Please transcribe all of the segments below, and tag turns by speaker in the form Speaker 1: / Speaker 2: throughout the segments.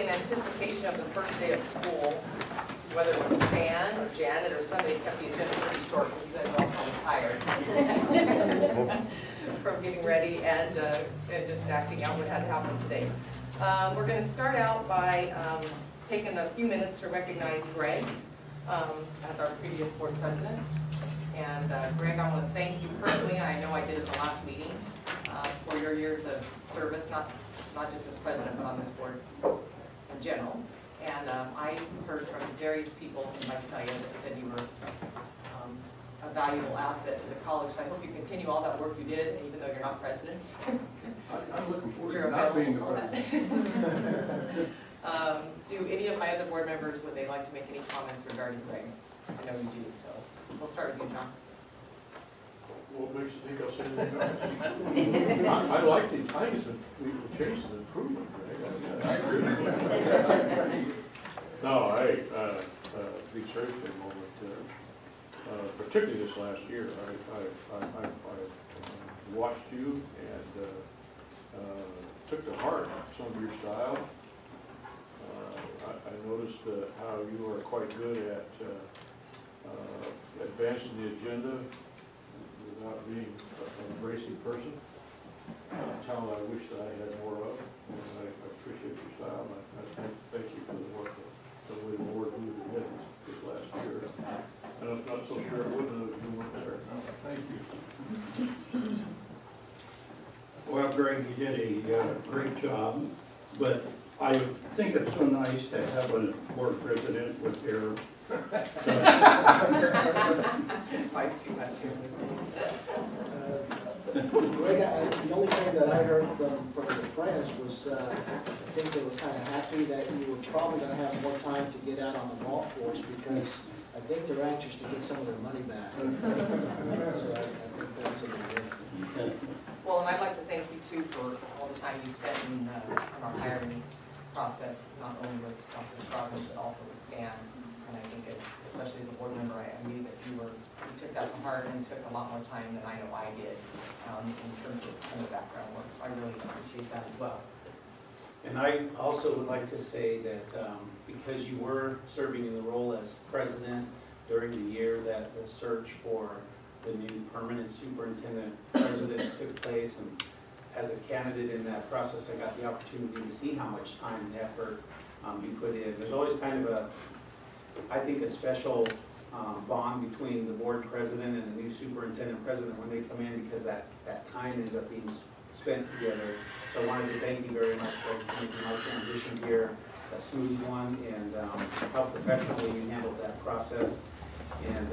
Speaker 1: in anticipation of the first day of school, whether it was Stan or Janet or somebody kept the agenda pretty short because you guys are all kind of tired from getting ready and just acting out what had happened today. We're going to start out by taking a few minutes to recognize Greg as our previous board president. And Greg, I want to thank you personally, and I know I did at the last meeting, for your years of service, not just as president, but on this board in general. And I heard from various people in Visalia that said you were a valuable asset to the college. So I hope you continue all that work you did, even though you're not president.
Speaker 2: I'm looking forward to not being the president.
Speaker 1: Do any of my other board members, would they like to make any comments regarding Greg? I know you do, so we'll start with you, John.
Speaker 2: What makes you think I'll say anything? I like the things that we've changed and improvement, Greg. I agree with you. No, the church moment, particularly this last year, I watched you and took to heart some of your style. I noticed how you are quite good at advancing the agenda without being an embracing person. Talent I wish that I had more of, and I appreciate your style. And I thank you for the work, the way the board moved ahead this last year. And I'm not so sure I wouldn't have if you weren't there. Thank you.
Speaker 3: Well, Greg, you did a great job, but I think it's so nice to have a board president with their
Speaker 1: Quite too much here these days.
Speaker 4: Greg, the only thing that I heard from your friends was I think they were kind of happy that you were probably going to have more time to get out on the golf course because I think they're anxious to get some of their money back. So I think that's a good thing.
Speaker 1: Well, and I'd like to thank you too for all the time you spent in our hiring process, not only with Dr. Scroggins, but also with Stan. And I think, especially as a board member, I knew that you took that to heart and took a lot more time than I know I did in terms of some of the background work. So I really appreciate that as well.
Speaker 5: And I also would like to say that because you were serving in the role as president during the year that the search for the new permanent superintendent president took place, and as a candidate in that process, I got the opportunity to see how much time and effort you put in. There's always kind of I think a special bond between the board president and the new superintendent president when they come in, because that time ends up being spent together. So I wanted to thank you very much for making our transition here a smooth one, and how professionally you handled that process. And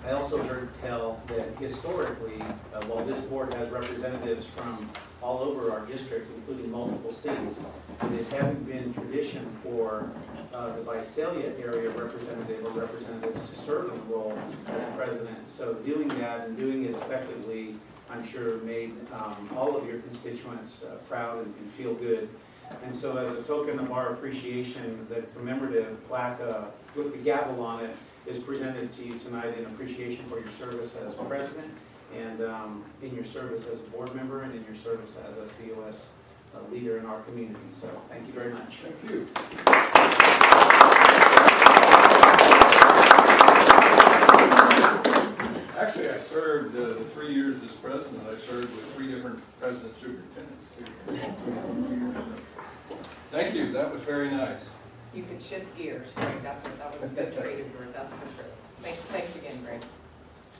Speaker 5: I also heard tell that historically, while this board has representatives from all over our district, including multiple cities, it hadn't been tradition for the Visalia area representative or representatives to serve in the role as president. So doing that and doing it effectively, I'm sure made all of your constituents proud and feel good. And so as a token of our appreciation, the commemorative plaque with the gavel on it is presented to you tonight in appreciation for your service as president, and in your service as a board member, and in your service as a COS leader in our community. So thank you very much.
Speaker 2: Thank you. Actually, I served the 3 years as president. I served with 3 different president superintendents too. Thank you. That was very nice.
Speaker 1: You could shift gears, Greg. That was a good trade of words, that's for sure. Thanks again, Greg.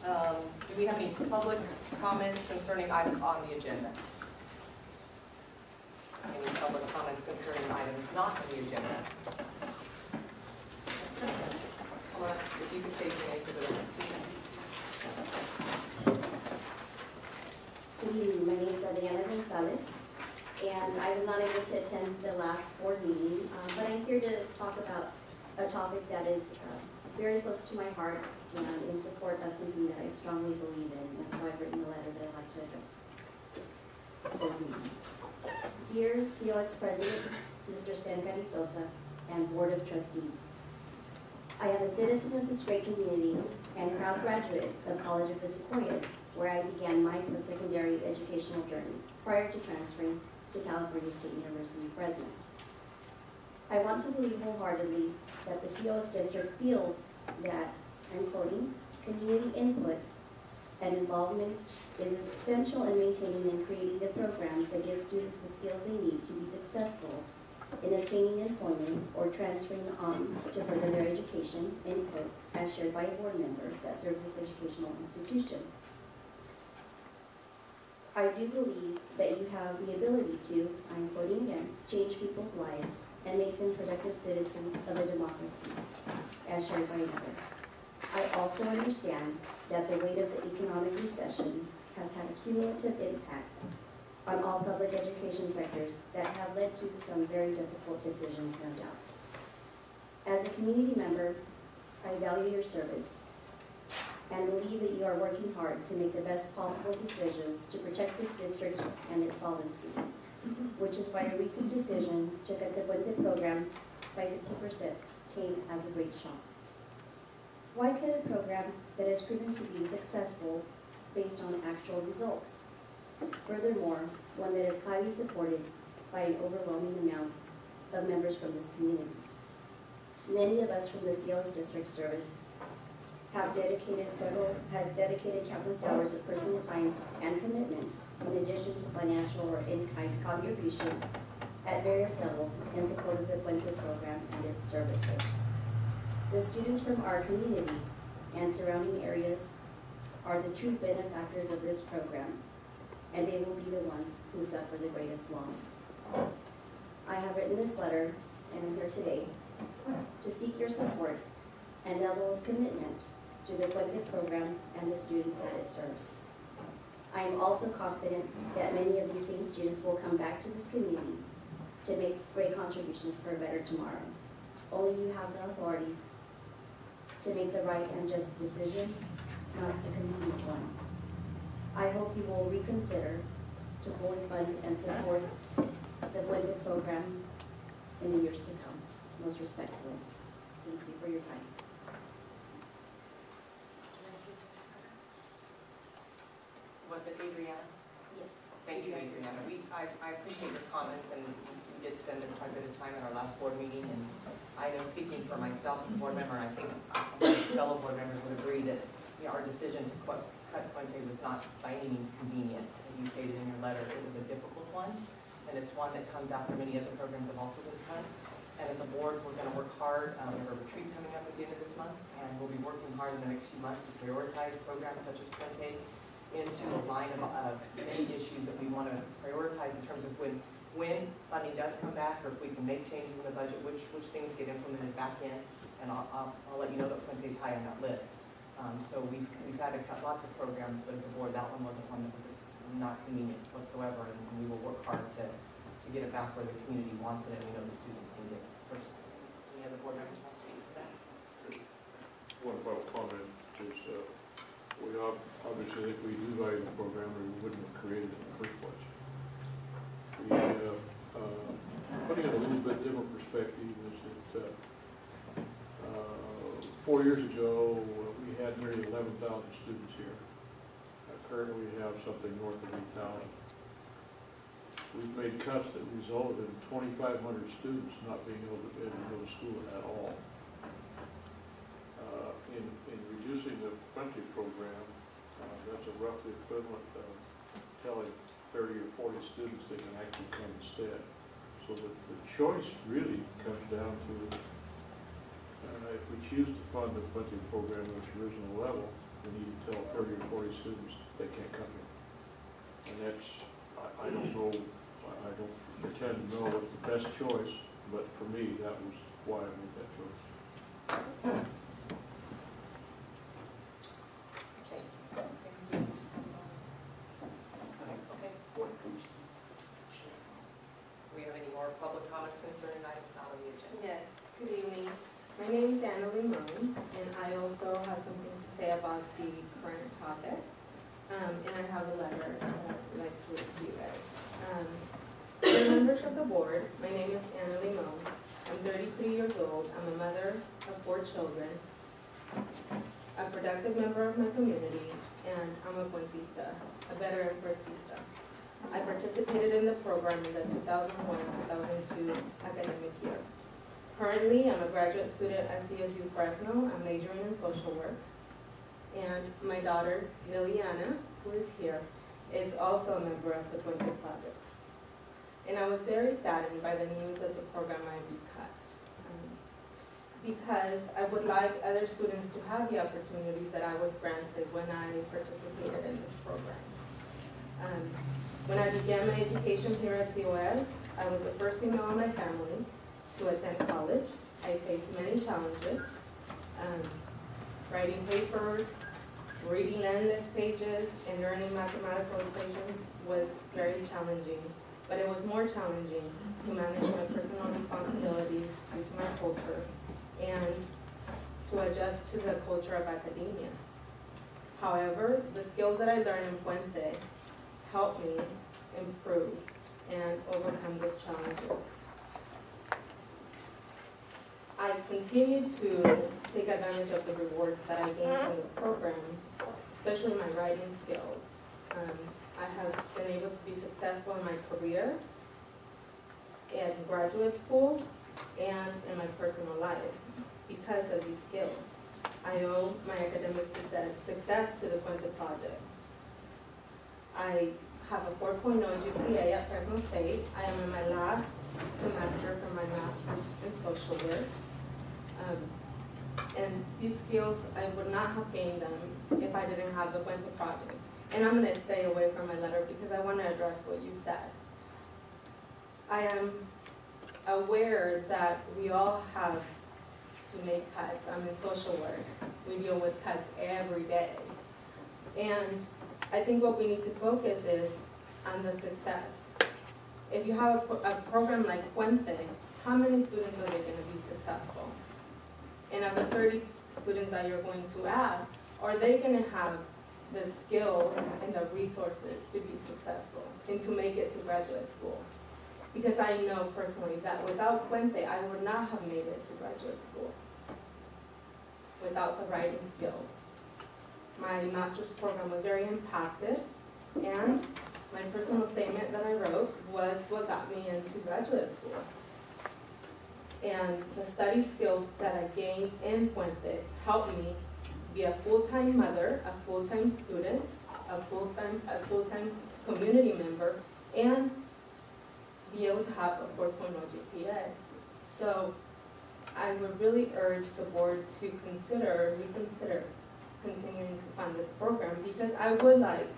Speaker 1: Do we have any public comments concerning items on the agenda? Any public comments concerning items not on the agenda? Come on, if you could state your name for the record, please.
Speaker 6: Good evening. My name is Adriana Gonzalez, and I was not able to attend the last board meeting, but I'm here to talk about a topic that is very close to my heart and in support of something that I strongly believe in, and so I've written a letter that I'd like to address the board meeting. Dear COS President, Mr. Stan Carrizosa, and Board of Trustees, I am a citizen of this great community and proud graduate of College of the Sequoias, where I began my post-secondary educational journey prior to transferring to California State University, Fresno. I want to believe wholeheartedly that the COS district feels that, I'm quoting, community input and involvement is essential in maintaining and creating the programs that give students the skills they need to be successful in obtaining employment or transferring on to further their education, end quote, as shared by a board member that serves this educational institution. I do believe that you have the ability to, I'm quoting again, change people's lives and make them productive citizens of a democracy, as shared by another. I also understand that the weight of the economic recession has had a cumulative impact on all public education sectors that have led to some very difficult decisions, no doubt. As a community member, I value your service and believe that you are working hard to make the best possible decisions to protect this district and its solvency, which is why a recent decision to cut the Puente program by 50% came as a great shock. Why cut a program that has proven to be successful based on actual results? Furthermore, one that is highly supported by an overwhelming amount of members from this community. Many of us from the COS district service have dedicated countless hours of personal time and commitment, in addition to financial or in-kind contributions at various levels in support of the Puente program and its services. The students from our community and surrounding areas are the true benefactors of this program, and they will be the ones who suffer the greatest loss. I have written this letter, and I'm here today, to seek your support and level of commitment to the Puente program and the students that it serves. I am also confident that many of these same students will come back to this community to make great contributions for a better tomorrow. Only you have the authority to make the right and just decision, not the convenient one. I hope you will reconsider to fully fund and support the Puente program in the years to come. Most respectfully, thank you for your time.
Speaker 1: Was it Adriana?
Speaker 6: Yes.
Speaker 1: Thank you, Adriana. I appreciate your comments, and we did spend quite a bit of time at our last board meeting, and I know, speaking for myself as a board member, and I think my fellow board members would agree that our decision to cut Puente was not by any means convenient. As you stated in your letter, it was a difficult one, and it's one that comes after many other programs have also been cut. And as a board, we're going to work hard. We have a retreat coming up at the end of this month, and we'll be working hard in the next few months to prioritize programs such as Puente into a line of many issues that we want to prioritize in terms of when funding does come back, or if we can make changes in the budget, which things get implemented back in. And I'll let you know that Puente is high on that list. So we've had to cut lots of programs, but as a board, that one wasn't one that was not convenient whatsoever, and we will work hard to get it back where the community wants it, and we know the students need it first. Any other board members want to speak to that?
Speaker 2: One final comment is, we obviously, if we do value the program, we wouldn't have created it in the first place. Putting it in a little bit different perspective is that 4 years ago, we had nearly 11,000 students here. Currently, we have something north of 8,000. We've made cuts that resulted in 2,500 students not being able to go to school at all. In reducing the Puente program, that's a roughly equivalent of telling 30 or 40 students they can actually come instead. So the choice really comes down to if we choose to fund the Puente program at its original level, we need to tell 30 or 40 students they can't come here. And that's, I don't know, I don't pretend to know what's the best choice, but for me, that was why I made that choice.
Speaker 1: Okay. Do we have any more public comments concerning items not on the agenda?
Speaker 7: Yes, good evening. My name is Anna Limon, and I also have something to say about the current topic. And I have a letter that I'd like to read to you guys. Dear members of the board, my name is Anna Limon. I'm 33 years old. I'm a mother of 4 children, a productive member of my community, and I'm a Puentista, a veteran Puentista. I participated in the program in the 2001-2002 academic year. Currently, I'm a graduate student at CSU Fresno. I'm majoring in social work. And my daughter, Liliana, who is here, is also a member of the Puente Project. And I was very saddened by the news that the program might be cut. Because I would like other students to have the opportunities that I was granted when I participated in this program. When I began my education here at COS, I was the first female in my family to attend college. I faced many challenges. Writing papers, reading endless pages, and learning mathematical equations was very challenging. But it was more challenging to manage my personal responsibilities due to my culture and to adjust to the culture of academia. However, the skills that I learned in Puente helped me improve and overcome those challenges. I continue to take advantage of the rewards that I gained from the program, especially my writing skills. I have been able to be successful in my career, in graduate school, and in my personal life because of these skills. I owe my academic success to the Puente Project. I have a 4.0 GPA at Fresno State. I am in my last semester for my master's in social work. And these skills, I would not have gained them if I didn't have the Puente Project. And I'm going to stay away from my letter because I want to address what you said. I am aware that we all have to make cuts. I'm in social work. We deal with cuts every day. And I think what we need to focus is on the success. If you have a program like Puente, how many students are they going to be successful? And of the 30 students that you're going to add, are they going to have the skills and the resources to be successful and to make it to graduate school? Because I know personally that without Puente, I would not have made it to graduate school without the writing skills. My master's program was very impacted, and my personal statement that I wrote was what got me into graduate school. And the study skills that I gained in Puente helped me be a full-time mother, a full-time student, a full-time community member, and be able to have a 4.0 GPA. So I would really urge the board to reconsider continuing to fund this program because I would like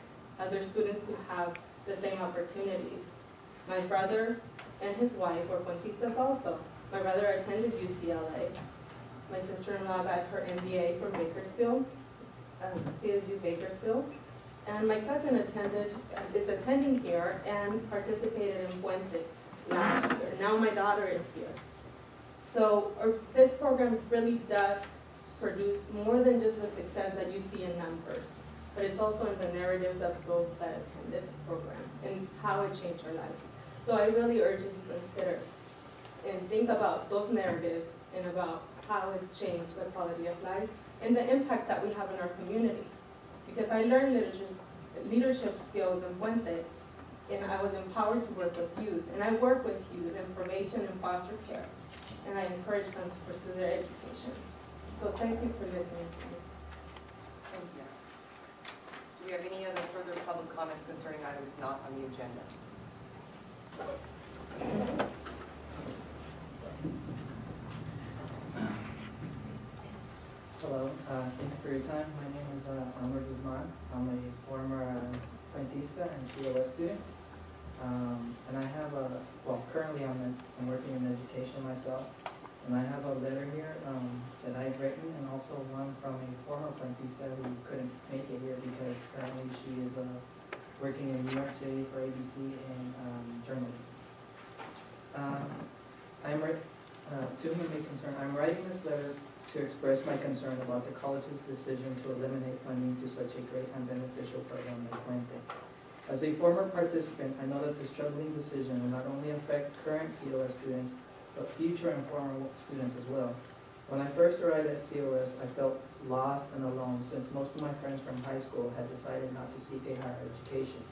Speaker 7: other students to have the same opportunities. My brother and his wife were Puentistas also. My brother attended UCLA. My sister-in-law got her MBA from Bakersfield, CSU Bakersfield. And my cousin is attending here and participated in Puente last year. Now my daughter is here. So this program really does produce more than just the success that you see in numbers, but it's also in the narratives of those that attended the program and how it changed their lives. So I really urge you to consider and think about those narratives and about how it's changed the quality of life and the impact that we have in our community. Because I learned leadership skills in Puente, and I was empowered to work with youth. And I work with youth in probation and foster care, and I encourage them to pursue their education. So thank you for listening to me.
Speaker 1: Thank you. Do we have any other further public comments concerning items not on the agenda?
Speaker 8: Hello, thank you for your time. My name is Amr Guzman. I'm a former Puentista and COS student. And I have currently I'm working in education myself. And I have a letter here that I've written, and also one from a former Puentista who couldn't make it here because currently she is working in New York City for ABC in journalism. To whom it may concern, I'm writing this letter to express my concern about the college's decision to eliminate funding to such a great and beneficial program like Puente. As a former participant, I know that this troubling decision will not only affect current COS students, but future and former students as well. When I first arrived at COS, I felt lost and alone since most of my friends from high school had decided not to seek a higher education.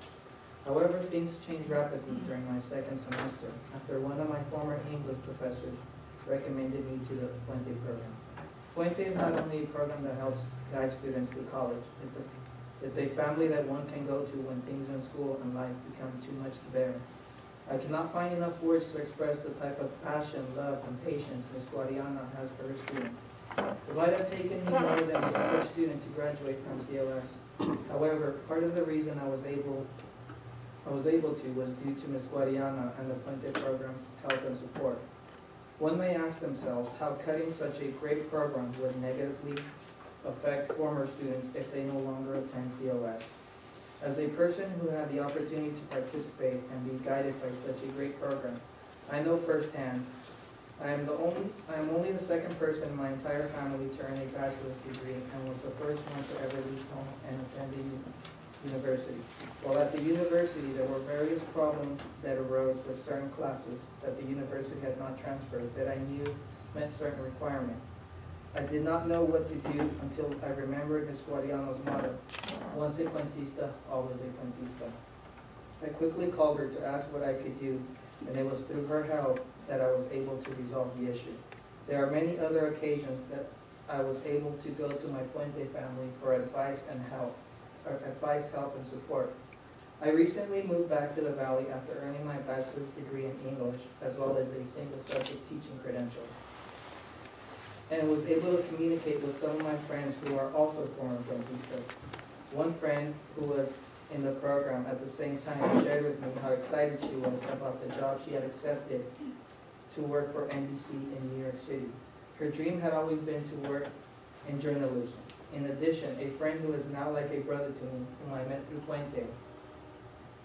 Speaker 8: However, things changed rapidly during my second semester after one of my former English professors recommended me to the Puente program. Puente is not only a program that helps guide students to college, it's a family that one can go to when things in school and life become too much to bear. I cannot find enough words to express the type of passion, love, and patience Ms. Guadiana has for her students. It might have taken me more than the average student to graduate from CLS. However, part of the reason I was able to was due to Ms. Guadiana and the Puente program's help and support. One may ask themselves how cutting such a great program would negatively affect former students if they no longer attend CLS. As a person who had the opportunity to participate and be guided by such a great program, I know firsthand I am only the second person in my entire family to earn a bachelor's degree and was the first one to ever leave home and attend the university. While at the university, there were various problems that arose with certain classes that the university had not transferred that I knew met certain requirements. I did not know what to do until I remembered Ms. Guadiana's motto, once a Puentista, always a Puentista. I quickly called her to ask what I could do, and it was through her help that I was able to resolve the issue. There are many other occasions that I was able to go to my Puente family for advice, help, and support. I recently moved back to the Valley after earning my bachelor's degree in English, as well as a single subject teaching credential, and was able to communicate with some of my friends who are also former Puentistas. One friend who was in the program at the same time shared with me how excited she was about the job she had accepted to work for NBC in New York City. Her dream had always been to work in journalism. In addition, a friend who is now like a brother to me, whom I met through Puente,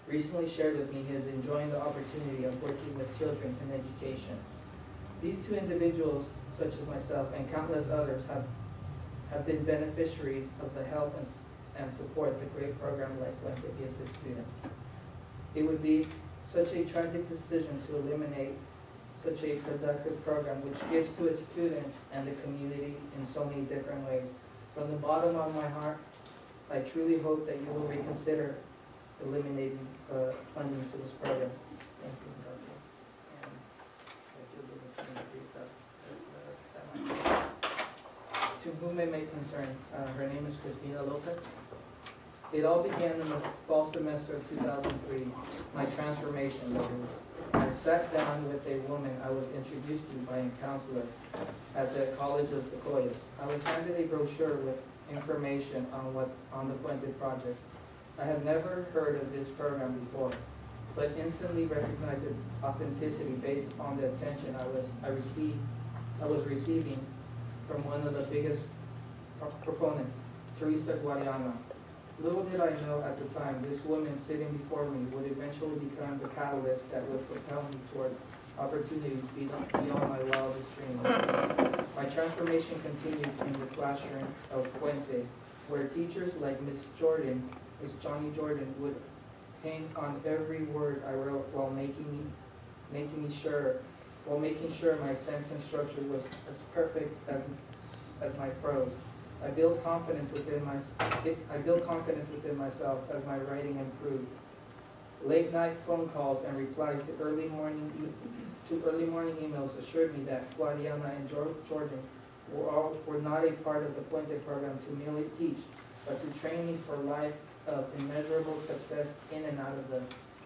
Speaker 8: recently shared with me he is enjoying the opportunity of working with children in education. These two individuals, such as myself and countless others, have been beneficiaries of the help and support the great program like Puente gives its students. It would be such a tragic decision to eliminate such a productive program which gives to its students and the community in so many different ways. From the bottom of my heart, I truly hope that you will reconsider eliminating funding to this program. Thank you. To whom it may concern, her name is Cristina Lopez. It all began in the fall semester of 2003, my transformation year. I sat down with a woman I was introduced to by a counselor at the College of Sequoias. I was handed a brochure with information on the Puente project. I had never heard of this program before, but instantly recognized its authenticity based upon the attention I was receiving from one of the biggest proponents, Teresa Guadiana. Little did I know at the time, this woman sitting before me would eventually become the catalyst that would propel me toward opportunities beyond my wildest dreams. My transformation continued in the classroom of Puente, where teachers like Miss Johnny Jordan, would hang on every word I wrote while making sure my sentence structure was as perfect as my prose. I built confidence within myself as my writing improved. Late night phone calls and replies to early morning emails assured me that Guadiana and Jordan were not a part of the Puente program to merely teach, but to train me for life of immeasurable success in and out of the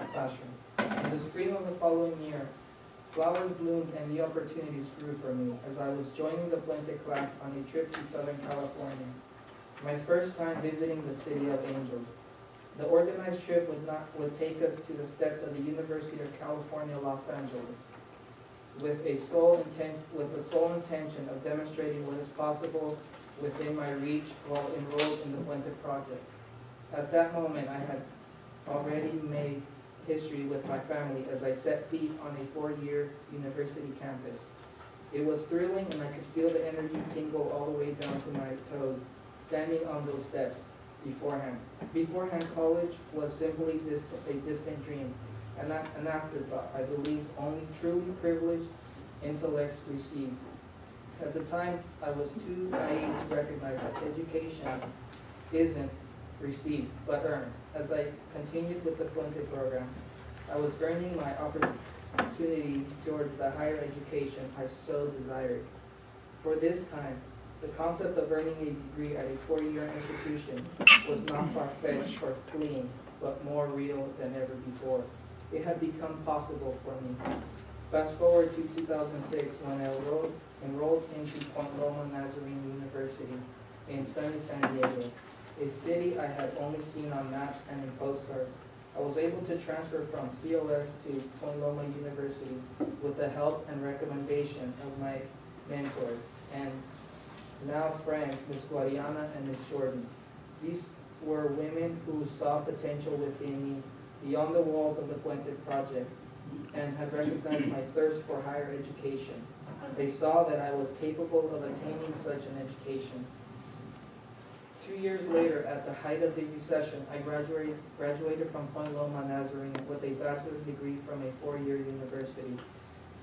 Speaker 8: classroom. In the spring of the following year, flowers bloomed and new opportunities grew for me as I was joining the Puente class on a trip to Southern California, my first time visiting the City of Angels. The organized trip would take us to the steps of the University of California, Los Angeles, with the sole intention of demonstrating what is possible within my reach while enrolled in the Puente project. At that moment, I had already made history with my family as I set feet on a 4-year university campus. It was thrilling, and I could feel the energy tingle all the way down to my toes, standing on those steps beforehand. Beforehand, college was simply a distant dream, and an afterthought I believe only truly privileged intellects received. At the time, I was too naive to recognize that education isn't received, but earned. As I continued with the Puente program, I was earning my opportunity towards the higher education I so desired. For this time, the concept of earning a degree at a four-year institution was not far-fetched or fleeting, but more real than ever before. It had become possible for me. Fast forward to 2006 when I enrolled into Point Loma Nazarene University in sunny San Diego, a city I had only seen on maps and in postcards. I was able to transfer from COS to Point Loma University with the help and recommendation of my mentors and now friends, Ms. Guadiana and Ms. Jordan. These were women who saw potential within me beyond the walls of the Puente Project and had recognized my thirst for higher education. They saw that I was capable of attaining such an education. 2 years later, at the height of the recession, I graduated from Point Loma Nazarene with a bachelor's degree from a four-year university.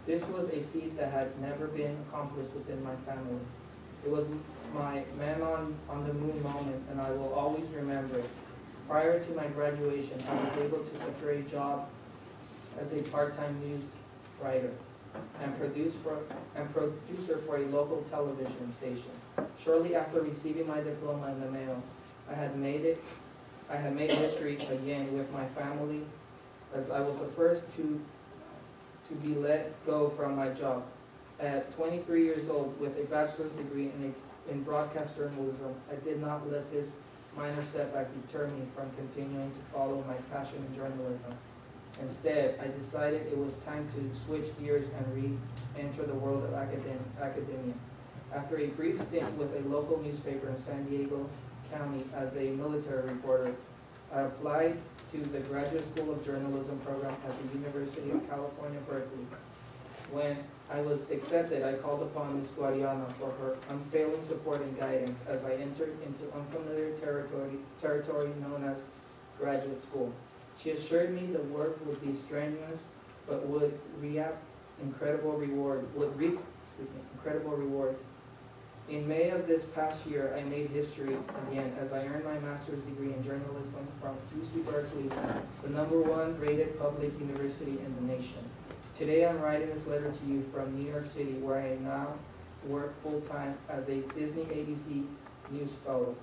Speaker 8: This was a feat that had never been accomplished within my family. It was my man on the moon moment, and I will always remember it. Prior to my graduation, I was able to secure a job as a part-time news writer and producer for a local television station. Shortly after receiving my diploma in the mail, I had made history again with my family, as I was the first to be let go from my job. At 23 years old, with a bachelor's degree in broadcast journalism, I did not let this minor setback deter me from continuing to follow my passion in journalism. Instead, I decided it was time to switch gears and re-enter the world of academia. After a brief stint with a local newspaper in San Diego County as a military reporter, I applied to the Graduate School of Journalism program at the University of California, Berkeley. When I was accepted, I called upon Ms. Guadiana for her unfailing support and guidance as I entered into unfamiliar territory known as graduate school. She assured me the work would be strenuous, but would reap incredible rewards. In May of this past year, I made history again as I earned my master's degree in journalism from UC Berkeley, the #1 rated public university in the nation. Today I'm writing this letter to you from New York City, where I now work full-time as a Disney ABC News fellow.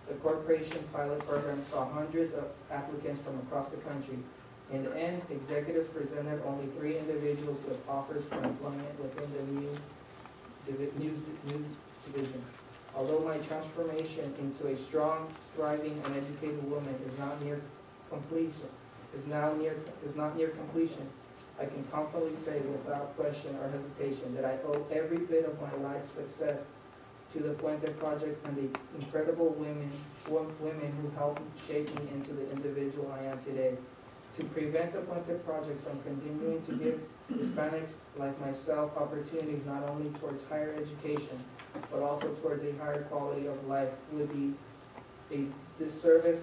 Speaker 8: The corporation pilot program saw hundreds of applicants from across the country. In the end, executives presented only 3 individuals with offers for employment within the news division. Although my transformation into a strong, thriving, and educated woman is not near completion, I can confidently say without question or hesitation that I owe every bit of my life's success to the Puente Project and the incredible women who helped shape me into the individual I am today. To prevent the Puente Project from continuing to give Hispanics like myself opportunities not only towards higher education, but also towards a higher quality of life would be a disservice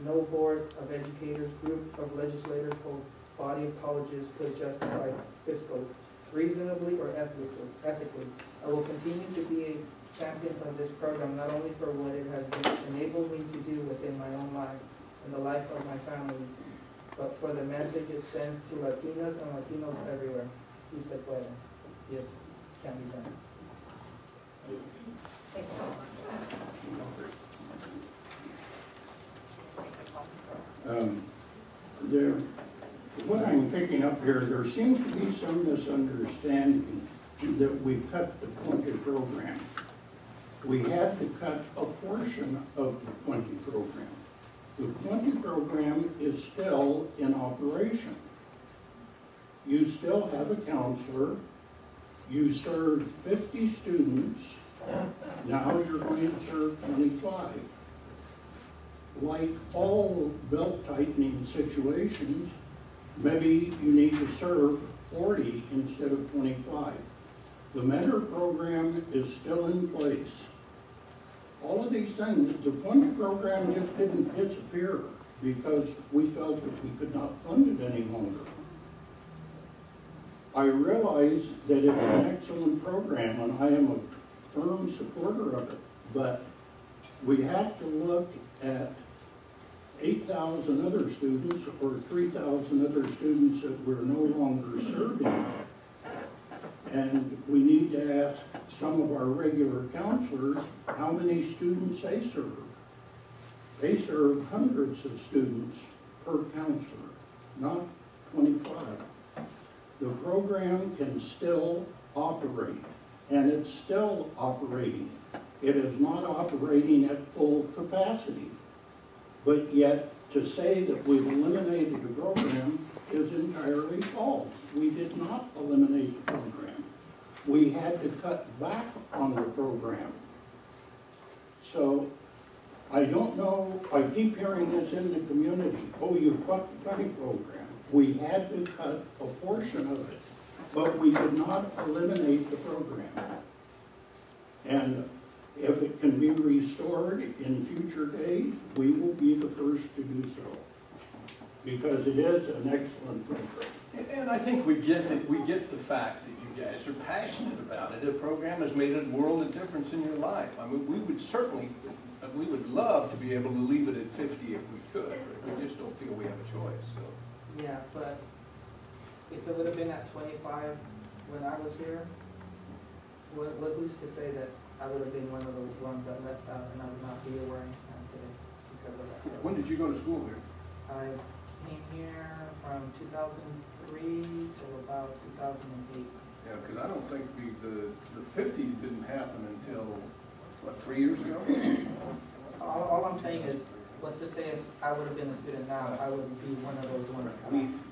Speaker 8: no board of educators, group of legislators, or body of colleges could justify fiscally, reasonably, or ethically. I will continue to be a champion of this program, not only for what it has enabled me to do within my own life and the life of my family, but for the message it sends to Latinas and Latinos everywhere. Si se puede. Yes, can be done.
Speaker 3: What I'm picking up here, there seems to be some misunderstanding that we cut the Puente program. We had to cut a portion of the Puente program. The Puente program is still in operation. You still have a counselor. You served 50 students. Now you're going to serve 25. Like all belt-tightening situations, maybe you need to serve 40 instead of 25. The mentor program is still in place. All of these things, the Puente program just didn't disappear because we felt that we could not fund it any longer. I realize that it's an excellent program and I am a firm supporter of it, but we have to look at 8,000 other students or 3,000 other students that we're no longer serving. And we need to ask some of our regular counselors how many students they serve. They serve hundreds of students per counselor, not 25. The program can still operate, and it's still operating. It is not operating at full capacity. But yet, to say that we've eliminated the program is entirely false. We did not eliminate the program. We had to cut back on the program. So, I don't know, I keep hearing this in the community, oh, you cut the buddy program. We had to cut a portion of it, but we did not eliminate the program. And if it can be restored in future days, we will be the first to do so, because it is an excellent program.
Speaker 9: And I think we get the fact that you guys are passionate about it. The program has made a world of difference in your life. I mean, we would love to be able to leave it at 50 if we could, but we just don't feel we have a choice, so.
Speaker 8: Yeah, but if it would have been at 25 when I was here, who's to say that I would have been one of those ones that left out and I would not be where I am today because of that.
Speaker 9: When did you go to school here?
Speaker 8: I came here from 2003 till about 2008.
Speaker 9: Yeah, because I don't think the 50 didn't happen until, what, 3 years ago?
Speaker 8: All I'm saying is, let's just say if I would have been a student now, I would be one of those ones.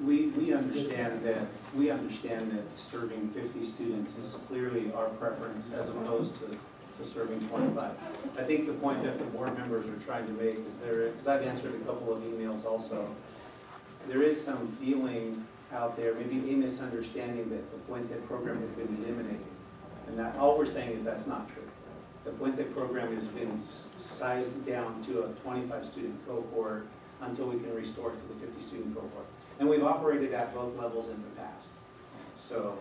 Speaker 5: We understand that serving 50 students is clearly our preference as opposed to serving 25. I think the point that the board members are trying to make is because I've answered a couple of emails also, there is some feeling out there, maybe a misunderstanding that the Puente program has been eliminated. And that all we're saying is that's not true. The Puente program has been sized down to a 25 student cohort until we can restore it to the 50 student cohort. And we've operated at both levels in the past. So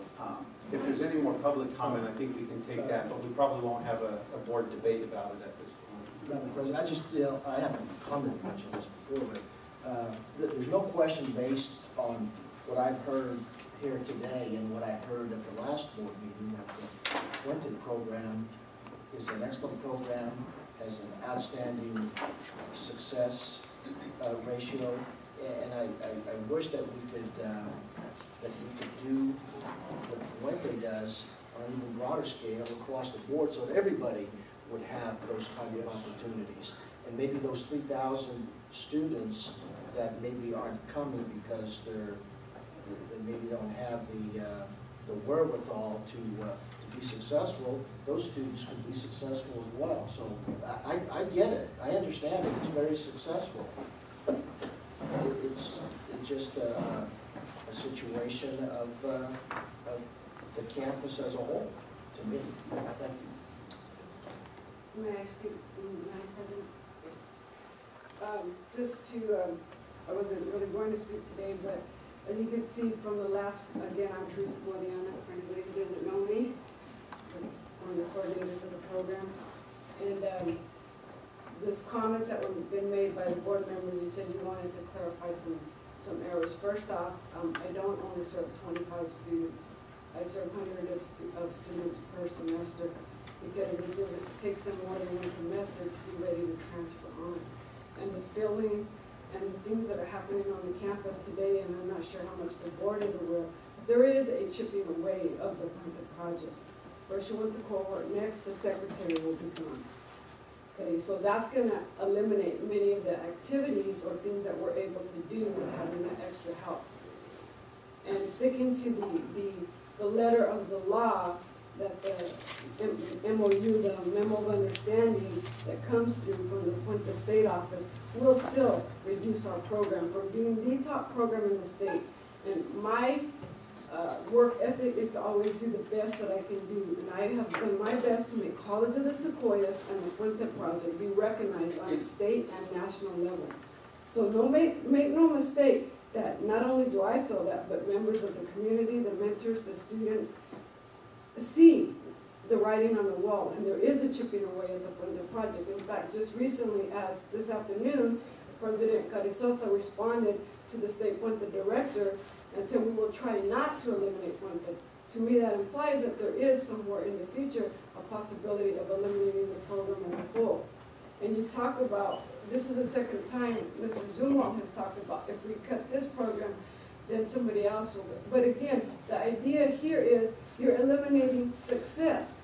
Speaker 5: if there's any more public comment, I think we can take that, but we probably won't have a board debate about it at this point.
Speaker 4: Madam President, I haven't commented much on this before, but there's no question based on what I've heard here today and what I heard at the last board meeting that the Puente program is an excellent program, has an outstanding success ratio, and I wish that we could do what Puente does on an even broader scale across the board, so that everybody would have those kind of opportunities. And maybe those 3,000 students that maybe aren't coming because they maybe don't have the wherewithal to be successful, those students could be successful as well. So I get it. I understand it. It's very successful. It's just a situation of the campus as a whole, to me. Thank you.
Speaker 10: May I speak, Madam President? Yes. I wasn't really going to speak today, but as you can see from the last, again, I'm Teresa Guadiana, for anybody who doesn't know me, one of the coordinators of the program. And those comments that were been made by the board members, you said you wanted to clarify some errors. First off, I don't only serve 25 students. I serve hundreds of students per semester because it takes them more than one semester to be ready to transfer on. And the filling and the things that are happening on the campus today, and I'm not sure how much the board is aware, there is a chipping away of the Puente project. First you want the cohort, next the secretary will be gone. Okay, so that's going to eliminate many of the activities or things that we're able to do with having that extra help. And sticking to the letter of the law, that the MOU, the memo of understanding that comes through from the Puente State Office will still reduce our program from being the top program in the state. And my work ethic is to always do the best that I can do. And I have done my best to make College of the Sequoias and the Puente Project be recognized on a state and national level. So make no mistake that not only do I feel that, but members of the community, the mentors, the students, see the writing on the wall, and there is a chipping away at the Puente project. In fact, just recently, as this afternoon, President Carrizosa responded to the State Puente director and said, we will try not to eliminate Puente. To me, that implies that there is somewhere in the future a possibility of eliminating the program as a whole. And you talk about, this is the second time Mr. Zumwalt has talked about, if we cut this program, then somebody else will. But again, the idea here is you're eliminating success.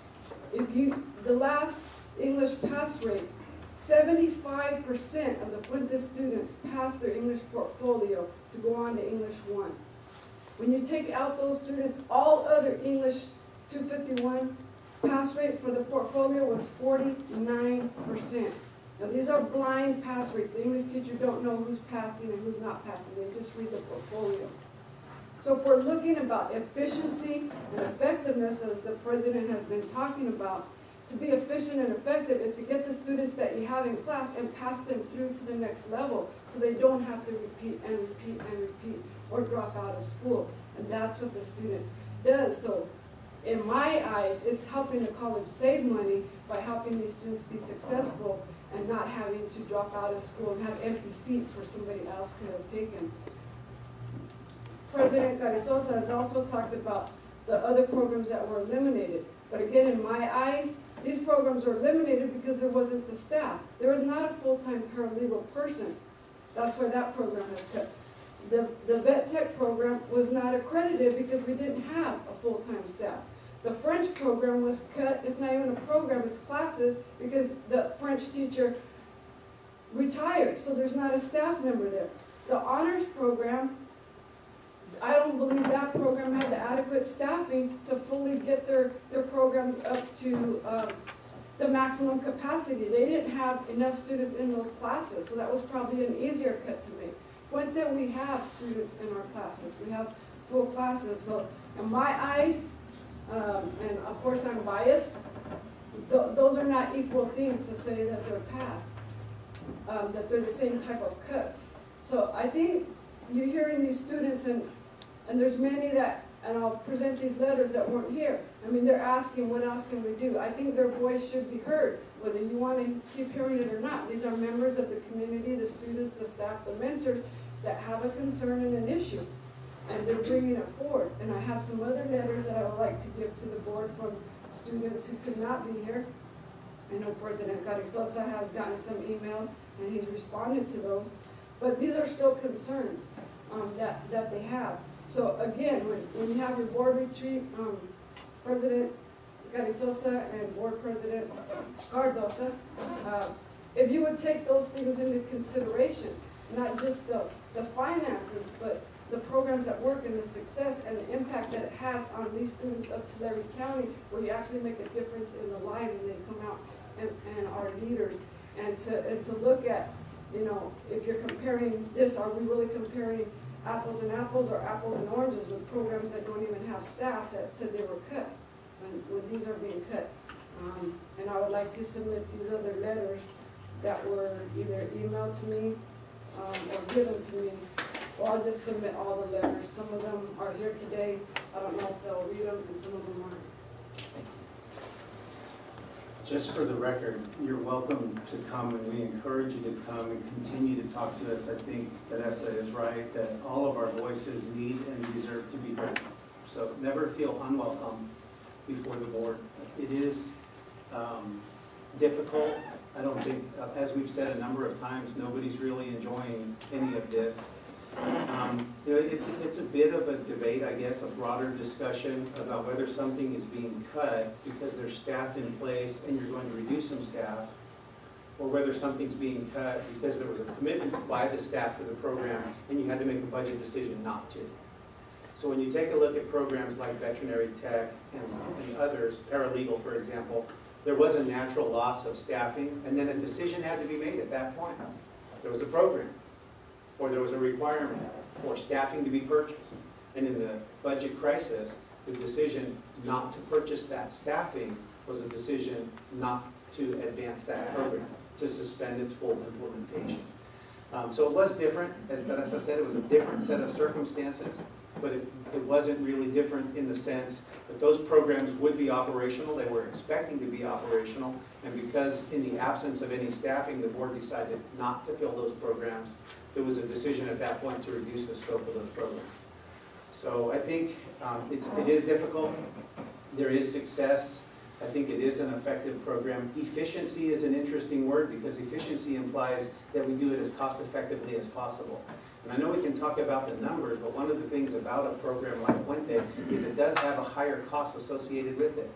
Speaker 10: If you, the last English pass rate, 75% of the Puente students pass their English portfolio to go on to English 1. When you take out those students, all other English 251 pass rate for the portfolio was 49%. Now these are blind pass rates. The English teacher don't know who's passing and who's not passing. They just read the portfolio. So if we're looking about efficiency and effectiveness, as the president has been talking about, to be efficient and effective is to get the students that you have in class and pass them through to the next level so they don't have to repeat and repeat and repeat or drop out of school. And that's what the student does. So in my eyes, it's helping the college save money by helping these students be successful and not having to drop out of school and have empty seats where somebody else could have taken. President Carrizosa has also talked about the other programs that were eliminated. But again, in my eyes, these programs were eliminated because there wasn't the staff. There was not a full-time paralegal person. That's why that program was cut. The Vet Tech program was not accredited because we didn't have a full-time staff. The French program was cut. It's not even a program, it's classes, because the French teacher retired, so there's not a staff member there. The honors program, I don't believe that program had the adequate staffing to fully get their programs up to the maximum capacity. They didn't have enough students in those classes, so that was probably an easier cut to make. But then we have students in our classes. We have full classes. So in my eyes, and of course I'm biased, those are not equal things to say that they're passed, that they're the same type of cuts. So I think you're hearing these students, and there's many that, and I'll present these letters that weren't here. I mean, they're asking, what else can we do? I think their voice should be heard, whether you want to keep hearing it or not. These are members of the community, the students, the staff, the mentors that have a concern and an issue, and they're bringing it forward. And I have some other letters that I would like to give to the board from students who could not be here. I know President Carrizosa has gotten some emails, and he's responded to those. But these are still concerns that they have. So again, when you have your board retreat, President Carrizosa and Board President Cardosa, if you would take those things into consideration, not just the finances, but the programs that work and the success and the impact that it has on these students of Tulare County, where you actually make a difference in the lives and they come out and are leaders, and to look at, you know, if you're comparing this, are we really comparing apples and apples or apples and oranges with programs that don't even have staff that said they were cut when these are being cut? And I would like to submit these other letters that were either emailed to me or given to me. Well, I'll just submit all the letters. Some of them are here today. I don't know if they'll read them, and some of them aren't.
Speaker 5: Just for the record, you're welcome to come, and we encourage you to come and continue to talk to us. I think Vanessa is right, that all of our voices need and deserve to be heard. So never feel unwelcome before the board. It is difficult. I don't think, as we've said a number of times, nobody's really enjoying any of this. You know, it's a bit of a debate, I guess, a broader discussion about whether something is being cut because there's staff in place and you're going to reduce some staff, or whether something's being cut because there was a commitment by the staff for the program and you had to make a budget decision not to. So when you take a look at programs like veterinary tech and others, paralegal, for example, there was a natural loss of staffing, and then a decision had to be made at that point. There was a program, or there was a requirement for staffing to be purchased. And in the budget crisis, the decision not to purchase that staffing was a decision not to advance that program, to suspend its full implementation. So it was different. As Vanessa said, it was a different set of circumstances. but it wasn't really different in the sense that those programs would be operational. They were expecting to be operational, and because in the absence of any staffing, the board decided not to fill those programs, there was a decision at that point to reduce the scope of those programs. So I think it is difficult. There is success. I think it is an effective program. Efficiency is an interesting word because efficiency implies that we do it as cost effectively as possible. And I know we can talk about the numbers, but one of the things about a program like Puente is it does have a higher cost associated with it.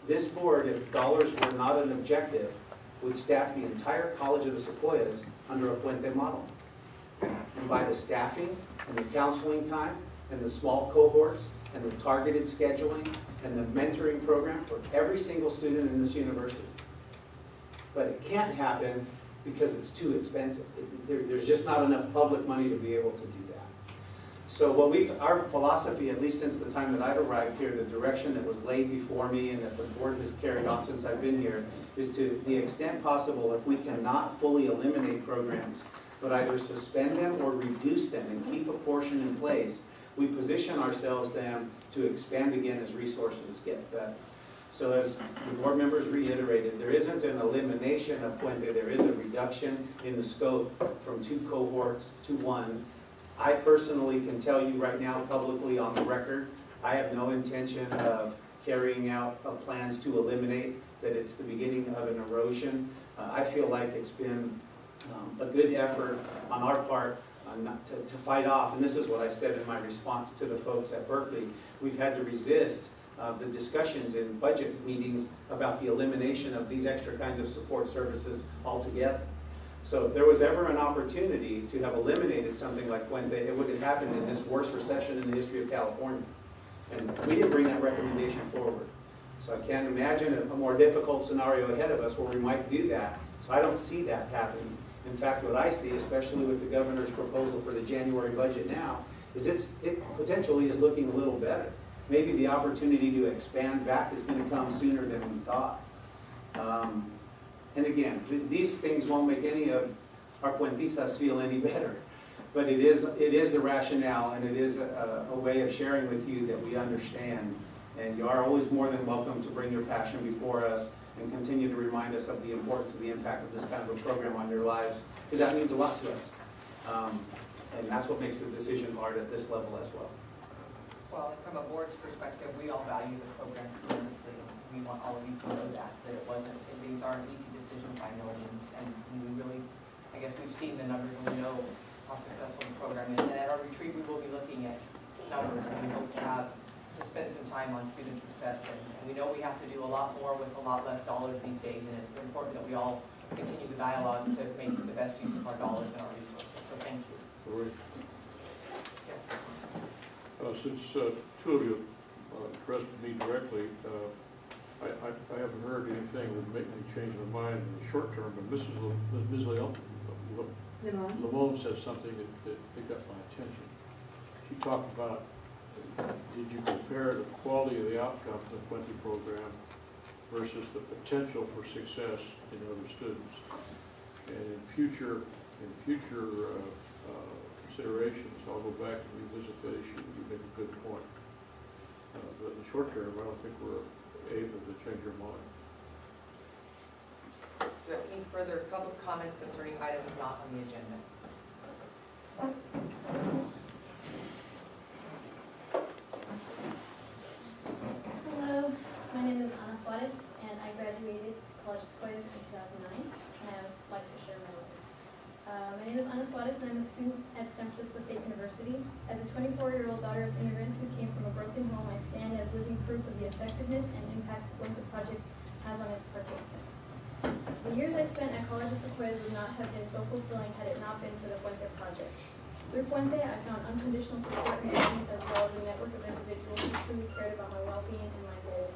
Speaker 5: This board, if dollars were not an objective, would staff the entire College of the Sequoias under a Puente model. And by the staffing and the counseling time and the small cohorts and the targeted scheduling and the mentoring program for every single student in this university. But it can't happen because it's too expensive. There's just not enough public money to be able to do that. So our philosophy, at least since the time that I've arrived here, the direction that was laid before me and that the board has carried on since I've been here, is to the extent possible, if we cannot fully eliminate programs, but either suspend them or reduce them and keep a portion in place, we position ourselves then to expand again as resources get better. So as the board members reiterated, there isn't an elimination of Puente, there is a reduction in the scope from 2 cohorts to 1. I personally can tell you right now publicly on the record, I have no intention of carrying out plans to eliminate, that it's the beginning of an erosion. I feel like it's been a good effort on our part to fight off, and this is what I said in my response to the folks at Berkeley. We've had to resist the discussions in budget meetings about the elimination of these extra kinds of support services altogether. So if there was ever an opportunity to have eliminated something like Puente, it would have happened in this worst recession in the history of California. And we didn't bring that recommendation forward. So I can't imagine a more difficult scenario ahead of us where we might do that. So I don't see that happening. In fact, what I see, especially with the governor's proposal for the January budget now, is it potentially is looking a little better. Maybe the opportunity to expand back is going to come sooner than we thought. And again, these things won't make any of our Puentistas feel any better. But it is the rationale, and it is a way of sharing with you that we understand. And you are always more than welcome to bring your passion before us and continue to remind us of the importance of the impact of this kind of a program on your lives, because that means a lot to us. And that's what makes the decision hard at this level as well.
Speaker 1: Well, and from a board's perspective, we all value the program tremendously. We want all of you to know that these aren't easy decisions by no means. And we really, I guess we've seen the numbers and we know how successful the program is. And at our retreat, we will be looking at numbers, and we hope to spend some time on student success. And we know we have to do a lot more with a lot less dollars these days, and it's important that we all continue the dialogue to make the best use of our dollars and our resources. So thank you. Yes.
Speaker 2: Since 2 of you addressed me directly, I haven't heard anything that would make me change my mind in the short term, but Ms. Lamone said something that picked up my attention. She talked about, did you compare the quality of the outcome of the Puente program versus the potential for success in other students? And in future considerations, I'll go back and revisit that issue. You make a good point. But in the short term, I don't think we're able to change your mind.
Speaker 1: Do you have any further public comments concerning items not on the agenda?
Speaker 11: Hello, my name is Ana Suarez, and I graduated College of Sequoias in 2009, and I would like to share my life. My name is Ana Suarez, and I'm a student at San Francisco State University. As a 24-year-old daughter of immigrants who came from a broken home, I stand as living proof of the effectiveness and impact the Puente Project has on its participants. The years I spent at College of Sequoias would not have been so fulfilling had it not been for the Puente Project. Through Puente, I found unconditional support from students as well as a network of individuals who truly cared about my well-being and my goals.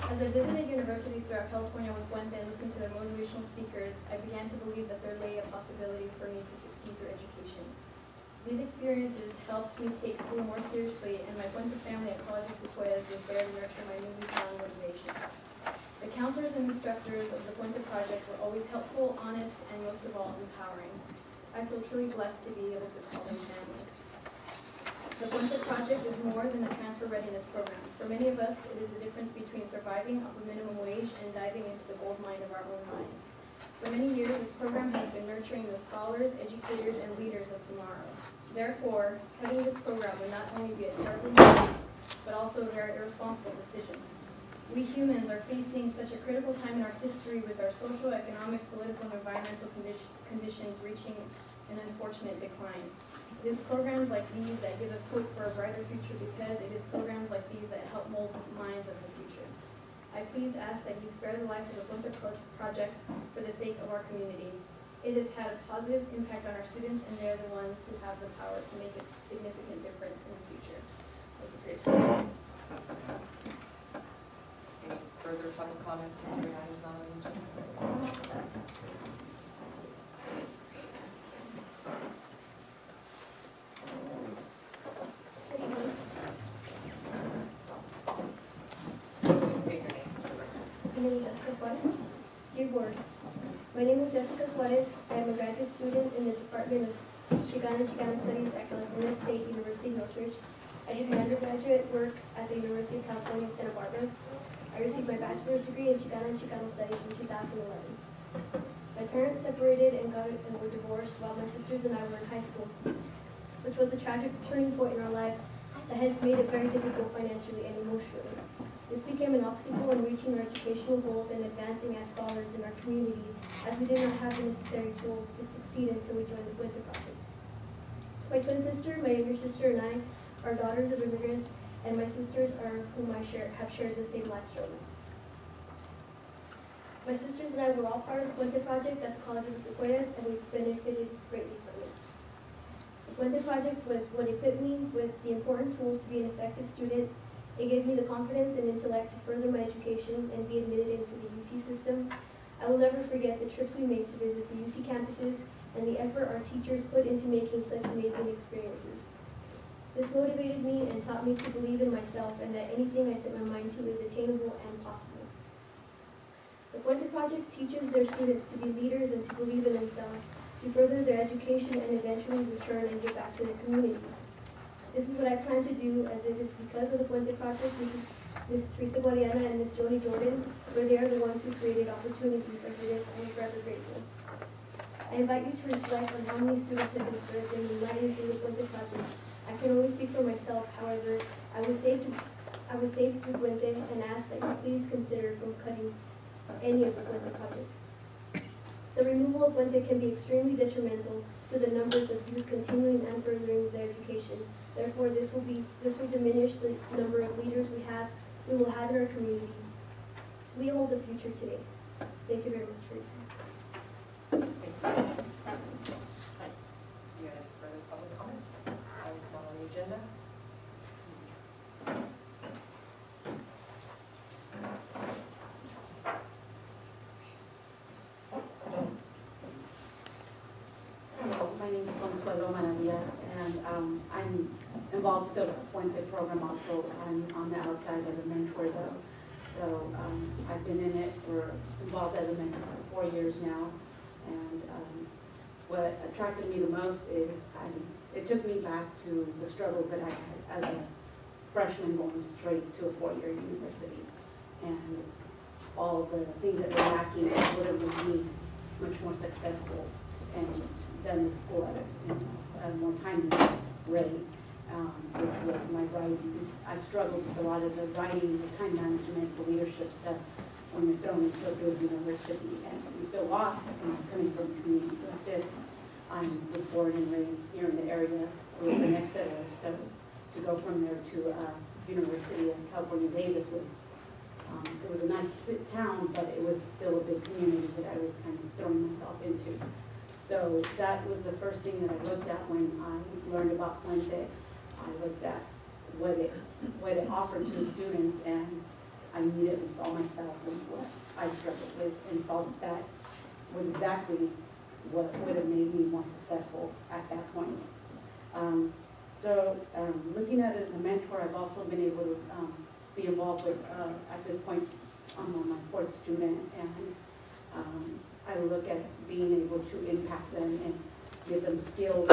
Speaker 11: As I visited universities throughout California with Puente and listened to their motivational speakers, I began to believe that there lay a possibility for me to succeed through education. These experiences helped me take school more seriously, and my Puente family at College of Sequoias was there to nurture my newly found motivation. The counselors and instructors of the Puente Project were always helpful, honest, and most of all, empowering. I feel truly blessed to be able to call them family. The Puente Project is more than a transfer readiness program. For many of us, it is the difference between surviving off a minimum wage and diving into the gold mine of our own mind. For many years, this program has been nurturing the scholars, educators, and leaders of tomorrow. Therefore, cutting this program would not only be a terrible mistake, but also a very irresponsible decision. We humans are facing such a critical time in our history with our social, economic, political, and environmental conditions reaching an unfortunate decline. It is programs like these that give us hope for a brighter future, because it is programs like these that help mold the minds of the future. I please ask that you spare the life of the Puente Project for the sake of our community. It has had a positive impact on our students, and they're the ones who have the power to make a significant difference in the future. Thank you for your time.
Speaker 1: Any further public comments on the items on the agenda? Please state your name.
Speaker 12: My name is Jessica Suarez. Dear Board, my name is Jessica Suarez. I am a graduate student in the Department of Chicano and Chicano Studies at California State University, Northridge. I did my undergraduate work at the University of California, Santa Barbara. I received my bachelor's degree in Chicano and Chicano Studies in 2011. My parents separated and were divorced while my sisters and I were in high school, which was a tragic turning point in our lives that has made it very difficult financially and emotionally. This became an obstacle in reaching our educational goals and advancing as scholars in our community, as we did not have the necessary tools to succeed until we joined the Puente Project. My twin sister, my younger sister, and I are daughters of immigrants, and my sisters are whom I have shared the same life struggles. My sisters and I were all part of the Puente Project at the College of the Sequoias, and we benefited greatly from it. The Puente Project was what equipped me with the important tools to be an effective student. It gave me the confidence and intellect to further my education and be admitted into the UC system. I will never forget the trips we made to visit the UC campuses and the effort our teachers put into making such amazing experiences. This motivated me and taught me to believe in myself, and that anything I set my mind to is attainable and possible. The Puente Project teaches their students to be leaders and to believe in themselves, to further their education and eventually return and give back to their communities. This is what I plan to do, as it is because of the Puente Project, Ms. Teresa Guadiana and Ms. Joni Jordan, where they are the ones who created opportunities like this. I am forever grateful. I invite you to reflect on how many students have been served and united through the Puente Project. I can only speak for myself, however, I was saved through Puente and ask that you please consider from cutting any of the Puente Project. The removal of Puente can be extremely detrimental to the numbers of youth continuing and furthering their education. Therefore, this will diminish the number of leaders we will have in our community. We hold the future today. Thank you very much for your time.
Speaker 1: Thank you. Do you have any further public comments? Items on the agenda?
Speaker 13: Hello, my name is Consuelo Maravilla, and I'm involved with the Puente program also. I'm on the outside as a mentor though. So I've been involved as a mentor for 4 years now. And what attracted me the most is it took me back to the struggles that I had as a freshman going straight to a 4-year university. And all the things that were lacking would have made me much more successful and done the school at a more timely rate, which was my writing. I struggled with a lot of the writing, the time management, the leadership stuff when you're thrown into a good university and you feel lost coming from a community like this. I was born and raised here in the area with an Exeter, so to go from there to University of California, Davis was it was a nice town, but it was still a big community that I was kind of throwing myself into. So that was the first thing that I looked at when I learned about Puente. I looked at what it offered to the students, and I immediately saw myself in what I struggled with and saw that was exactly what would have made me more successful at that point. Looking at it as a mentor, I've also been able to be involved with, at this point, I'm on my 4th student, and I look at being able to impact them and give them skills,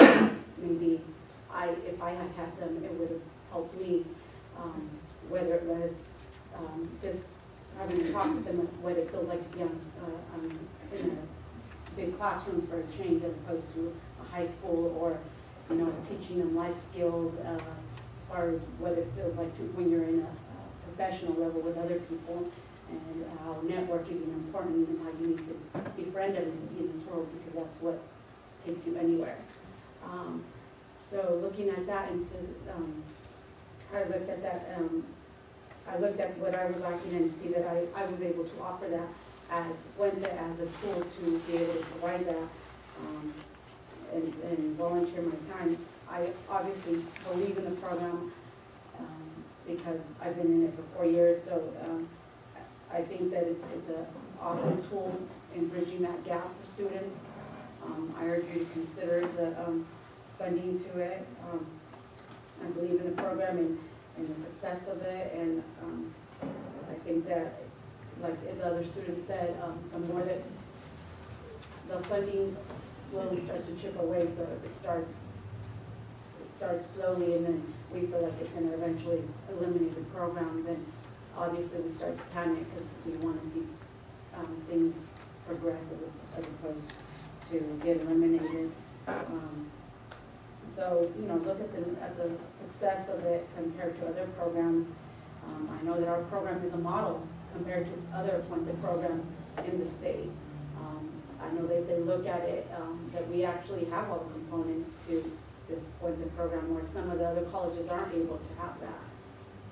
Speaker 13: maybe if I had had them, it would have helped me, whether it was just having to talk with them, what it feels like to be in a big classroom for a change as opposed to a high school, or, you know, teaching them life skills as far as what it feels like to, when you're in a professional level with other people, and how networking is important and how you need to befriend everybody in this world, because that's what takes you anywhere. So looking at that, and I looked at that, I looked at what I was lacking and see that I was able to offer that as a tool to be able to provide that and volunteer my time. I obviously believe in the program because I've been in it for 4 years, so I think that it's an awesome tool in bridging that gap for students. I urge you to consider the funding to it. I believe in the program and the success of it, and I think that, like the other students said, the more that the funding slowly starts to chip away, so if it starts slowly and then we feel like it's going to eventually eliminate the program, then obviously we start to panic because we want to see things progress as opposed to get eliminated. So, you know, look at the success of it compared to other programs. I know that our program is a model compared to other appointed programs in the state. I know that they look at it, that we actually have all the components to this appointed program, where some of the other colleges aren't able to have that.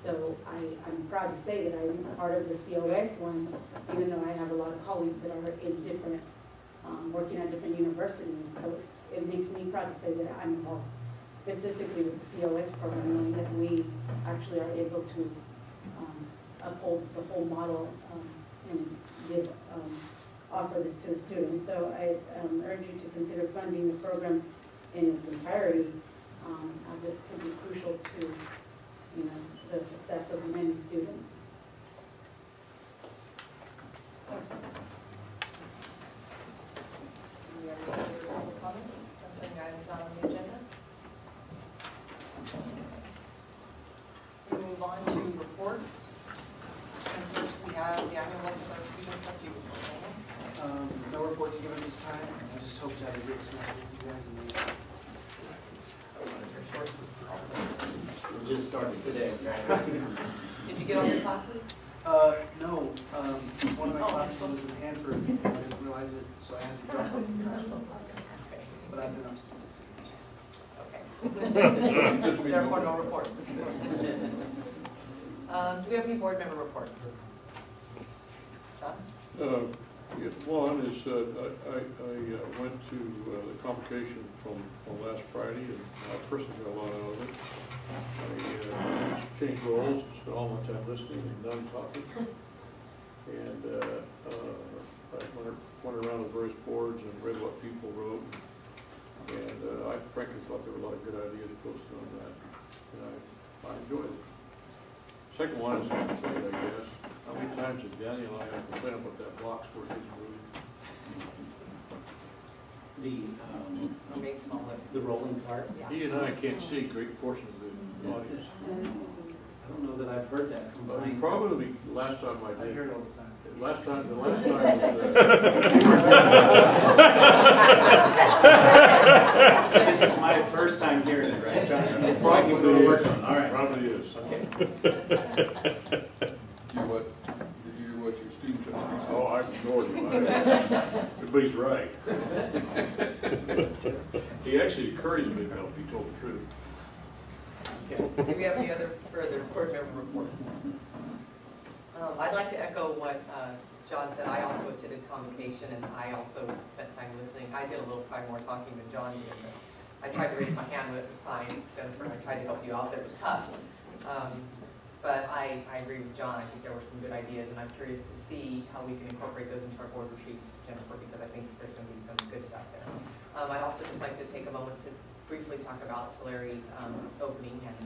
Speaker 13: So I'm proud to say that I'm part of the COS one, even though I have a lot of colleagues that are in different, working at different universities. So it makes me proud to say that I'm involved specifically with the COS program, knowing that we actually are able to uphold the whole model and give, offer this to the students. So I urge you to consider funding the program in its entirety, as it could be crucial to, you know, the success of many students.
Speaker 1: Do we have any other comments concerning items not on the agenda? We move on to reports. And first we have the annual election of our student trustee report.
Speaker 14: No reports given this time. I just hope to have a good semester with you guys in the
Speaker 5: We just started today.
Speaker 1: Did you get all your classes?
Speaker 14: No, one of my classes was in Hanford, and I didn't realize it, so I had to drop it. But I've been up since 6
Speaker 1: Okay. Therefore, no report. Do we have any board member reports? John?
Speaker 2: Yes, one is I went to the convocation from last Friday, and I personally got a lot out of it. I changed roles, spent all my time listening and none talking. And I went around the various boards and read what people wrote. And I frankly thought there were a lot of good ideas posted on that, and I enjoyed it. Second one is I guess. How many times did Daniel and I have complained about that block square piece of road?
Speaker 5: The rolling cart?
Speaker 2: He and I can't see great portions of the audience.
Speaker 5: I don't know that I've heard that combined.
Speaker 2: Probably last time I did.
Speaker 14: I hear it all the time.
Speaker 2: The last time
Speaker 5: This is my first time hearing it, right, John?
Speaker 2: Probably is.
Speaker 5: All right.
Speaker 2: Probably is.
Speaker 9: Did you hear what your student trustee said?
Speaker 2: Oh, I ignored him. But he's right. He actually encouraged me to help, he told the truth.
Speaker 1: Okay. Do we have any other further board member reports? I'd like to echo what John said. I also attended convocation, and I also spent time listening. I did a little probably more talking than John did, but I tried to raise my hand when it was time. Jennifer, I tried to help you out. That was tough. But I agree with John. I think there were some good ideas, and I'm curious to see how we can incorporate those into our board retreat, Jennifer, because I think there's going to be some good stuff there. I'd also just like to take a moment to briefly talk about Tulare opening and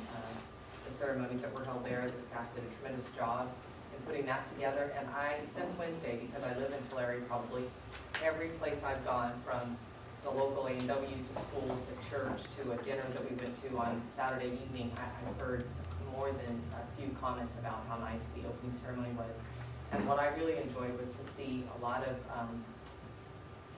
Speaker 1: the ceremonies that were held there. The staff did a tremendous job in putting that together, and since Wednesday, because I live in Tulare, probably every place I've gone, from the local A&W to schools, the church, to a dinner that we went to on Saturday evening, I heard more than a few comments about how nice the opening ceremony was. And what I really enjoyed was to see a lot of, I'm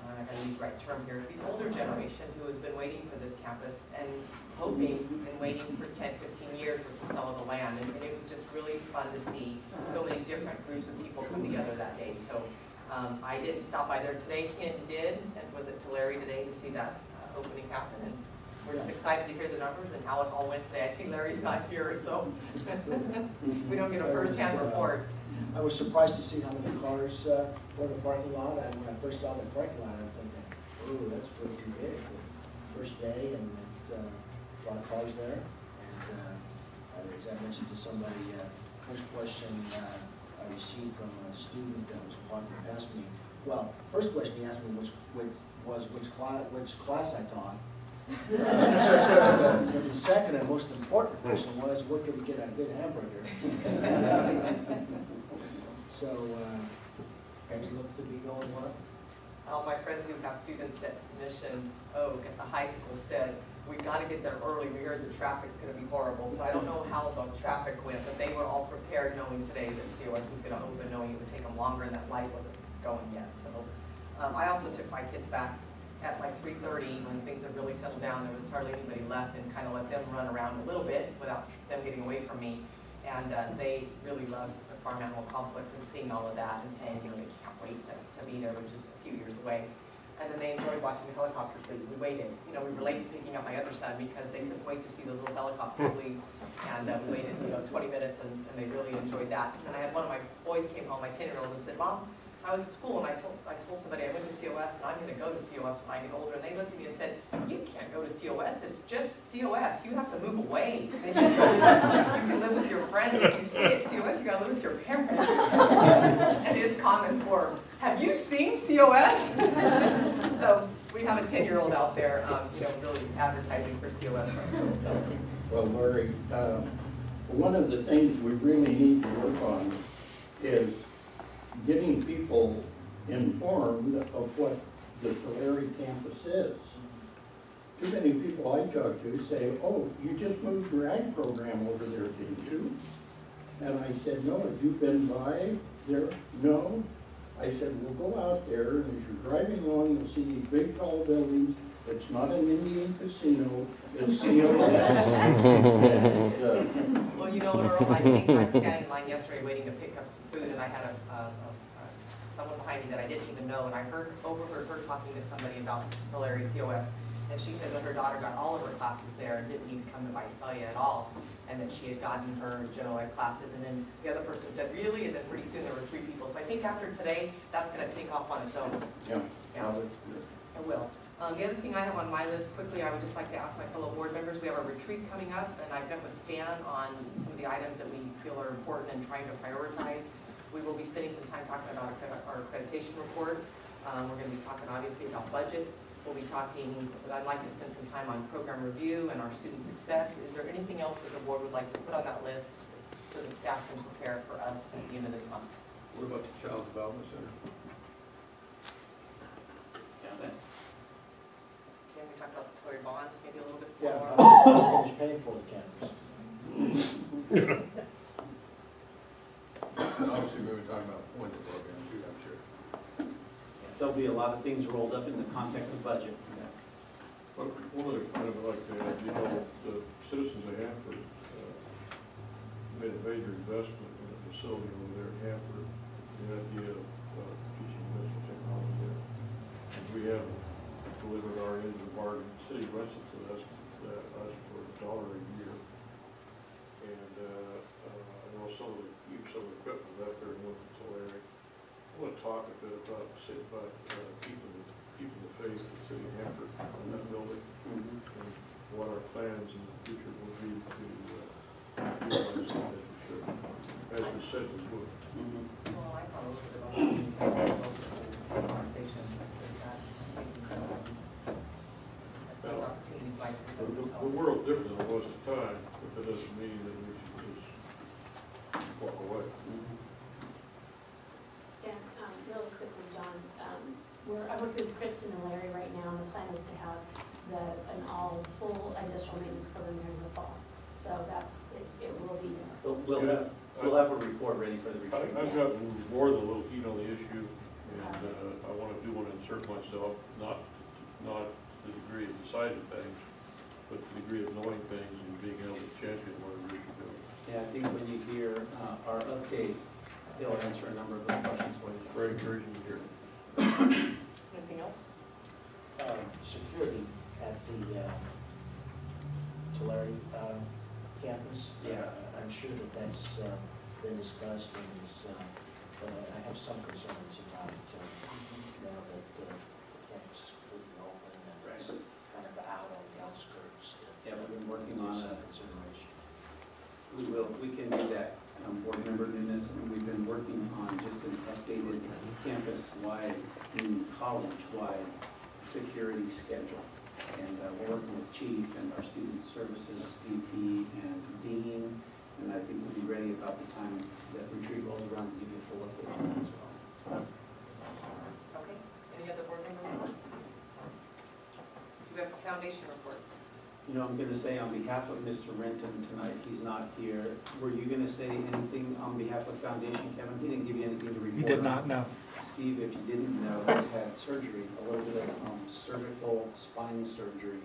Speaker 1: not going to use the right term here, the older generation who has been waiting for this campus and hoping and waiting for 10, 15 years for the sale of the land. And it was just really fun to see so many different groups of people come together that day. So I didn't stop by there today. Ken did, and was it Tulare today to see that opening happen. And we're just excited to hear the numbers and how it all went today. I see Larry's not here, so we don't get a first-hand report.
Speaker 4: I was surprised to see how many cars were in the parking lot, and when I first saw the parking lot, I'm thinking, ooh, that's pretty big. First day, and a lot of cars there. And as I mentioned to somebody, first question I received from a student that was walking past me. Well, first question he asked me was which class I taught. And the second and most important question was, where could we get a good hamburger? So, things look to be going well.
Speaker 1: All my friends who have students at Mission Oak at the high school said, we've got to get there early. We heard the traffic's going to be horrible. So I don't know how the traffic went, but they were all prepared knowing today that COS was going to open, knowing it would take them longer and that light wasn't going yet. So I also took my kids back at like 3:30 when things had really settled down. There was hardly anybody left, and kind of let them run around a little bit without them getting away from me. And they really loved the farm animal complex and seeing all of that and saying, you know, they can't wait to be there, which is a few years away. And then they enjoyed watching the helicopters leave. We waited. You know, we were late picking up my other son because they couldn't wait to see those little helicopters leave. And we waited, 20 minutes, and they really enjoyed that. And I had one of my boys came home, my 10-year-old, and said, Mom, I was at school and I told somebody I went to COS and I'm going to go to COS when I get older. And they looked at me and said, you can't go to COS. It's just COS. You have to move away. You can live with your friends. If you stay at COS, you got to live with your parents. And his comments were, have you seen COS? So we have a 10-year-old out there, really advertising for COS right now. So.
Speaker 3: Well, Larry, one of the things we really need to work on is getting people informed of what the Tulare campus is. Too many people I talk to say, oh, you just moved your ag program over there, didn't you? And I said, no, have you been by there? No. I said, well, go out there, and as you're driving along, you'll see these big tall buildings. It's not an Indian casino, it's COS.
Speaker 1: Well, you know, Earl, I think I was standing in line yesterday waiting to pick up some food, and I had someone behind me that I didn't even know, and I overheard her talking to somebody about Tulare COS, and she said that her daughter got all of her classes there and didn't need to come to Visalia at all, and that she had gotten her general ed classes, and then the other person said, really? And then pretty soon there were 3 people. So I think after today, that's going to take off on its own.
Speaker 3: Yeah.
Speaker 1: It will. The other thing I have on my list, quickly, I would just like to ask my fellow board members, we have a retreat coming up, and I've met with Stan on some of the items that we feel are important and trying to prioritize. We will be spending some time talking about our accreditation report. We're going to be talking, obviously, about budget. We'll be talking, but I'd like to spend some time on program review and our student success. Is there anything else that the board would like to put on that list so that staff can prepare for us at the end of this month?
Speaker 9: What about the Child Development Center?
Speaker 1: Can we talk about the Tulare bonds maybe a little bit
Speaker 4: Yeah,
Speaker 1: slower?
Speaker 4: I'll finish paying for the campus.
Speaker 9: And obviously, we were talking about point program too, I'm sure.
Speaker 5: There'll be a lot of things rolled up in the context of budget.
Speaker 2: Well, one of the kind of like the citizens of Hanford made a major investment in a facility over there in Hanford. The idea of teaching missile technology there. And we haven't delivered our end of the bargain. The city rents it to us for $1 a year. And I know some of the equipment out there in Tulare. I want to talk a bit about keeping the faith of the city of Hanford in that building, and what our plans in the future will be to utilize it as we should, as we said we would.
Speaker 1: Well, I thought a little bit about conversation like that. Those opportunities might present
Speaker 2: The
Speaker 1: themselves.
Speaker 2: world's different than it was at the time, but that doesn't mean that we should just walk away.
Speaker 15: Stan, really quickly, John, I work with Kristen and Larry right now, and the plan is
Speaker 5: ready for the retreat.
Speaker 2: I've got more than a little heat on the issue, and I want to do want to insert myself, not the degree of the size of things, but the degree of knowing things and being able to champion what it really do.
Speaker 5: Yeah, I think when you hear our update, it'll answer a number of those questions for you.
Speaker 2: It's very encouraging to hear.
Speaker 1: Anything else?
Speaker 4: Security at the Tulare campus.
Speaker 5: Yeah.
Speaker 4: I'm sure that that's been discussed and is, I have some concerns about now that the campus is completely open and it's kind of out on the outskirts.
Speaker 5: Yeah, we've been working on
Speaker 4: Some
Speaker 5: a
Speaker 4: consideration.
Speaker 5: we can do that, board member Nunes, and we've been working on just an updated campus-wide and college-wide security schedule. And we're working with Chief and our Student Services VP and Dean, and I think we'll be ready about the time that retreat rolls around to give you a full update on that as well.
Speaker 1: Okay, any other board member reports? Do we have a foundation report?
Speaker 5: You know, I'm going to say on behalf of Mr. Renton tonight, he's not here. Were you going to say anything on behalf of Foundation, Kevin? He didn't give you anything to report.
Speaker 15: He did not, no.
Speaker 5: Steve, if you didn't know, he's had surgery, a little bit of cervical spine surgery,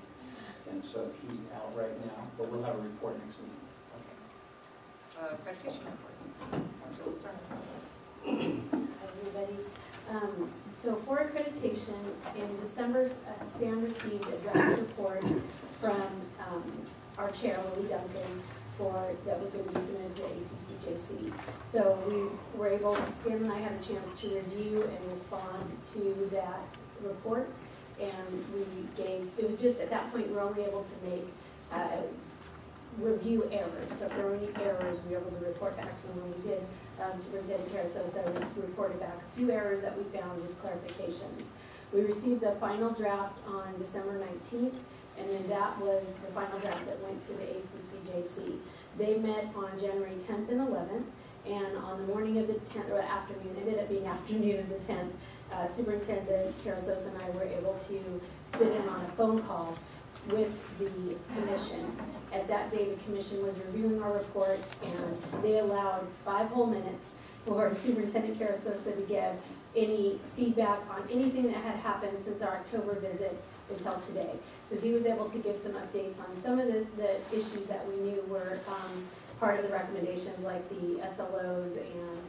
Speaker 5: and so he's out right now, but we'll have a report next week.
Speaker 1: Accreditation report. Jill Serna.
Speaker 6: Everybody. So for accreditation, in December, Stan received a draft report from our chair, Lily Duncan, that was going to be submitted to the ACCJC. So we were able, Stan and I had a chance to review and respond to that report. And it was just at that point, we were only able to make review errors. So if there were any errors, we were able to report back to them when we did. Superintendent Carasosa reported back a few errors that we found, just clarifications. We received the final draft on December 19th, and then that was the final draft that went to the ACCJC. They met on January 10th and 11th, and on the morning of the 10th, or afternoon, it ended up being afternoon of the 10th, Superintendent Carasosa and I were able to sit in on a phone call with the commission. At that day, the commission was reviewing our report, and they allowed 5 whole minutes for Superintendent Carasosa to give any feedback on anything that had happened since our October visit until today. So he was able to give some updates on some of the issues that we knew were part of the recommendations, like the SLOs and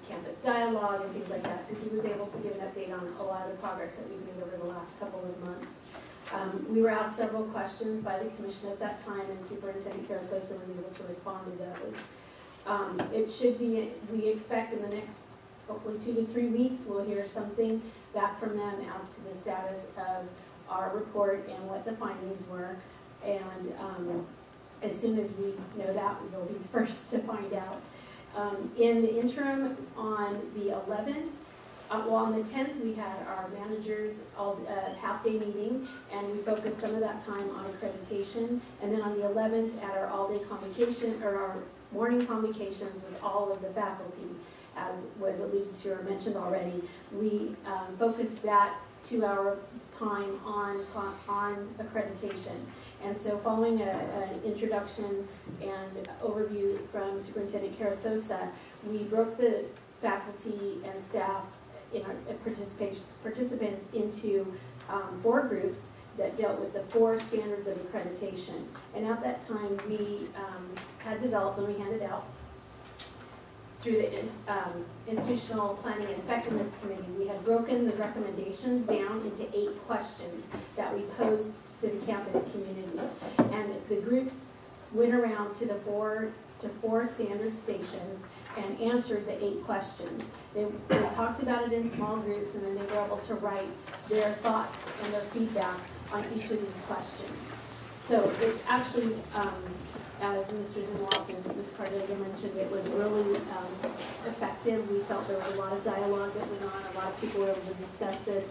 Speaker 6: campus dialogue and things like that. So he was able to give an update on a lot of the progress that we've made over the last couple of months. We were asked several questions by the commission at that time, and Superintendent Carasosa was able to respond to those. It should be, we expect in the next, hopefully 2 to 3 weeks, we'll hear something back from them as to the status of our report and what the findings were. And as soon as we know that, we will be the first to find out. In the interim, on the 11th, well, on the 10th, we had our managers half-day meeting, and we focused some of that time on accreditation. And then on the 11th, at our all-day convocation, or our morning convocations with all of the faculty, as was alluded to or mentioned already, we focused that 2-hour time on accreditation. And so following an introduction and overview from Superintendent Carasosa, we broke the faculty and staff in our participants into 4 groups that dealt with the 4 standards of accreditation. And at that time, we had developed, and we handed out through the Institutional Planning and Effectiveness Committee, we had broken the recommendations down into 8 questions that we posed to the campus community. And the groups went around to the 4 standard stations and answered the 8 questions. They talked about it in small groups, and then they were able to write their thoughts and their feedback on each of these questions. So it actually, as Mr. Zimwalt and Ms. Cardozo mentioned, it was really effective. We felt there was a lot of dialogue that went on. A lot of people were able to discuss this.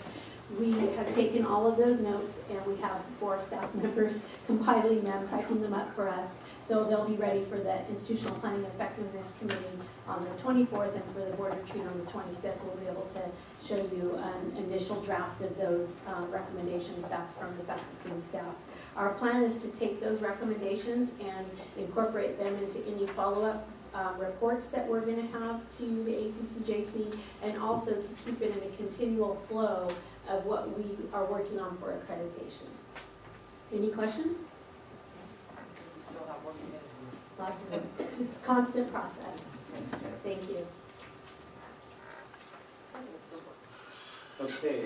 Speaker 6: We have taken all of those notes, and we have 4 staff members compiling them, typing them up for us. So they'll be ready for the Institutional Planning and Effectiveness Committee on the 24th, and for the board retreat on the 25th, we'll be able to show you an initial draft of those recommendations back from the faculty and staff. Our plan is to take those recommendations and incorporate them into any follow-up
Speaker 15: reports that we're going to have to the ACCJC, and also to keep it in a continual flow of what we are working on for accreditation. Any questions?
Speaker 1: We still have work to do.
Speaker 15: Lots of them. It's a constant process. Thank you.
Speaker 5: Okay,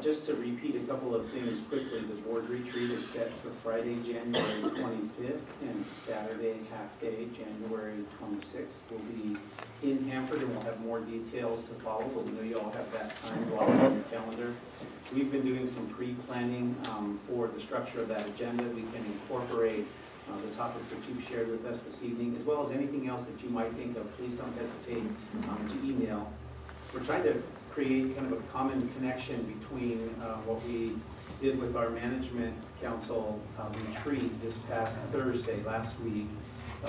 Speaker 5: just to repeat a couple of things quickly, the board retreat is set for Friday, January 25th, and Saturday, half-day, January 26th. We'll be in Hanford, and we'll have more details to follow, but we know you all have that time blocked on your calendar. We've been doing some pre-planning for the structure of that agenda. We can incorporate the topics that you've shared with us this evening, as well as anything else that you might think of. Please don't hesitate to email. We're trying to create kind of a common connection between what we did with our management council retreat this past Thursday, last week,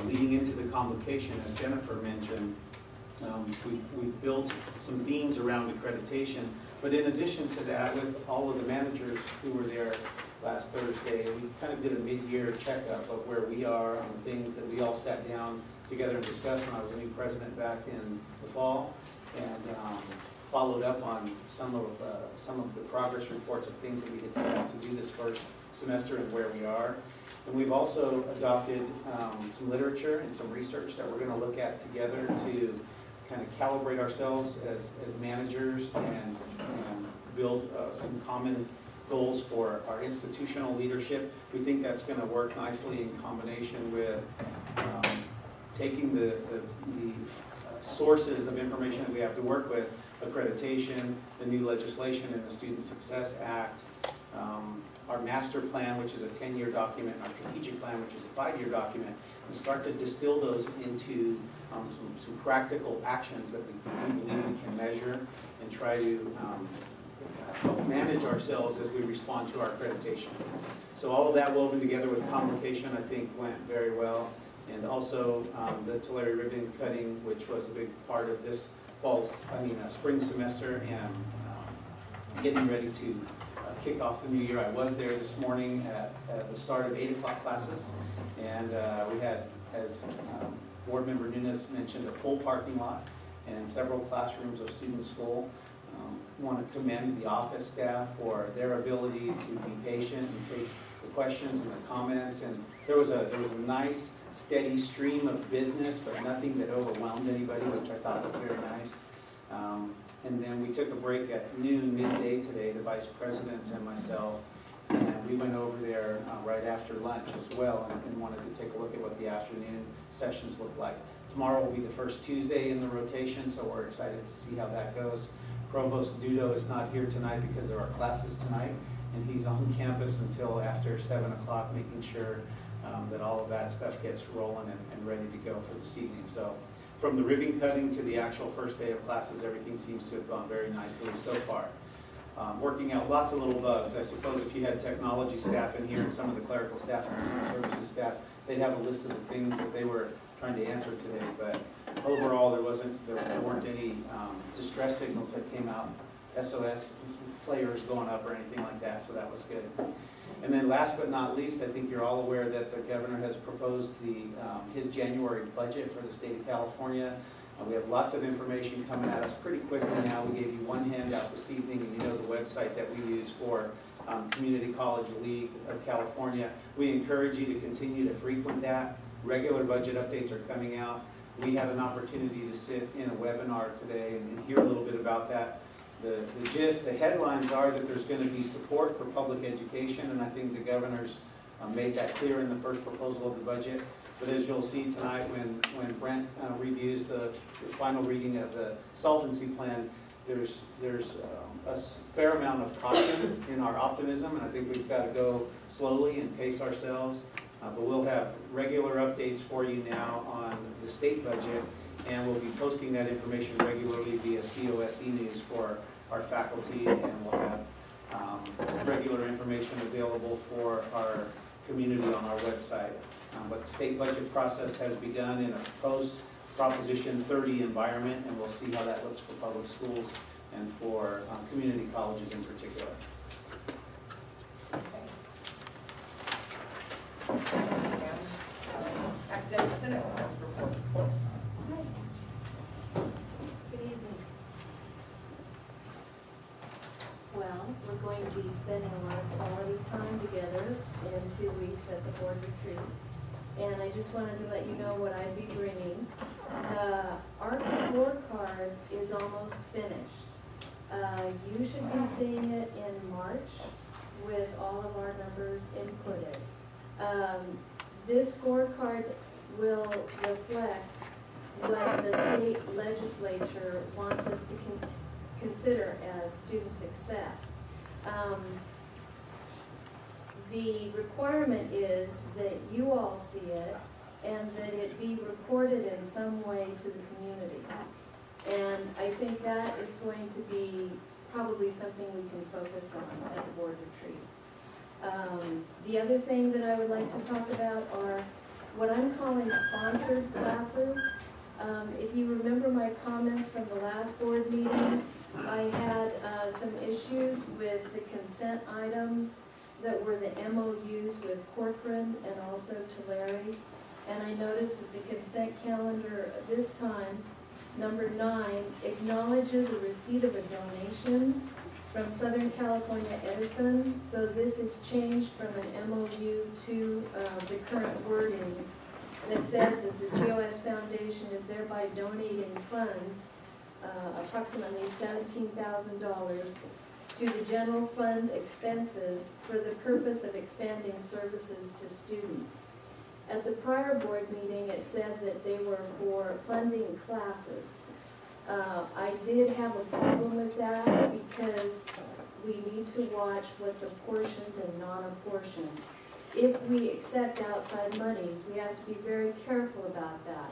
Speaker 5: leading into the convocation, as Jennifer mentioned. We built some themes around accreditation, but in addition to that, with all of the managers who were there last Thursday, we kind of did a mid-year checkup of where we are on the things that we all sat down together and discussed when I was a new president back in the fall, and followed up on some of the progress reports of things that we had set out to do this first semester and where we are. And we've also adopted some literature and some research that we're going to look at together to kind of calibrate ourselves as managers and build some common goals for our institutional leadership. We think that's going to work nicely in combination with taking the sources of information that we have to work with, accreditation, the new legislation in the Student Success Act, our master plan, which is a 10-year document, our strategic plan, which is a 5-year document, and start to distill those into some practical actions that we believe we can measure and try to help manage ourselves as we respond to our accreditation. So all of that woven together with convocation, I think, went very well. And also the Tulare ribbon cutting, which was a big part of this spring semester, and getting ready to kick off the new year. I was there this morning at the start of 8 o'clock classes, and we had, as Board Member Nunes mentioned, a full parking lot and several classrooms of students full. Want to commend the office staff for their ability to be patient and take the questions and the comments, and there was a nice steady stream of business, but nothing that overwhelmed anybody, which I thought was very nice. And then we took a break at noon, midday today, the vice presidents and myself, and we went over there right after lunch as well, and wanted to take a look at what the afternoon sessions look like. Tomorrow will be the first Tuesday in the rotation, so we're excited to see how that goes. Provost Dudo is not here tonight because there are classes tonight, and he's on campus until after 7 o'clock, making sure that all of that stuff gets rolling and ready to go for this evening. So from the ribbon cutting to the actual first day of classes, everything seems to have gone very nicely so far. Working out lots of little bugs. I suppose if you had technology staff in here and some of the clerical staff and student services staff, they'd have a list of the things that they were trying to answer today. But overall, there weren't any distress signals that came out, SOS flares going up or anything like that, so that was good. And then last but not least, I think you're all aware that the governor has proposed his January budget for the state of California. We have lots of information coming at us pretty quickly now. We gave you one handout this evening, and you know the website that we use for Community College League of California. We encourage you to continue to frequent that. Regular budget updates are coming out. We had an opportunity to sit in a webinar today and hear a little bit about that. The gist, the headlines are that there's going to be support for public education, and I think the governor's made that clear in the first proposal of the budget. But as you'll see tonight when Brent reviews the final reading of the solvency plan, there's a fair amount of caution in our optimism, and I think we've got to go slowly and pace ourselves. But we'll have regular updates for you now on the state budget, and we'll be posting that information regularly via COSE News for our faculty, and we'll have regular information available for our community on our website. But the state budget process has begun in a post-Proposition 30 environment, and we'll see how that looks for public schools and for community colleges in particular.
Speaker 1: Academic Senate report.
Speaker 16: to be spending a lot of quality time together in 2 weeks at the board retreat. And I just wanted to let you know what I'd be bringing. The ARC scorecard is almost finished. You should be seeing it in March with all of our numbers inputted. This scorecard will reflect what the state legislature wants us to consider as student success. The requirement is that you all see it and that it be reported in some way to the community. And I think that is going to be probably something we can focus on at the board retreat. The other thing that I would like to talk about are what I'm calling sponsored classes. If you remember my comments from the last board meeting, I had some issues with the consent items that were the MOUs with Corcoran and also Tulare. And I noticed that the consent calendar this time, number 9, acknowledges a receipt of a donation from Southern California Edison. So this is changed from an MOU to the current wording that says that the COS Foundation is thereby donating funds, approximately $17,000, to the general fund expenses for the purpose of expanding services to students. At the prior board meeting, it said that they were for funding classes. I did have a problem with that because we need to watch what's apportioned and non-apportioned. If we accept outside monies, we have to be very careful about that.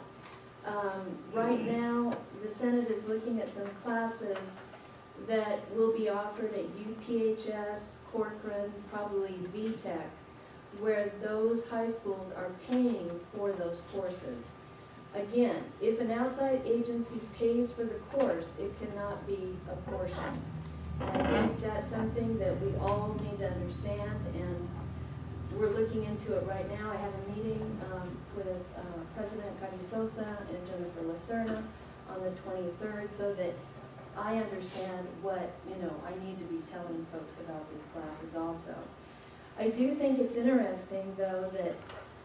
Speaker 16: Right now, the Senate is looking at some classes that will be offered at UPHS, Corcoran, probably VTech, where those high schools are paying for those courses. Again, if an outside agency pays for the course, it cannot be apportioned. And I think that's something that we all need to understand, and we're looking into it right now. I have a meeting with President Carrizosa and Jennifer Lacerna on the 23rd so that I understand what, I need to be telling folks about these classes also. I do think it's interesting, though, that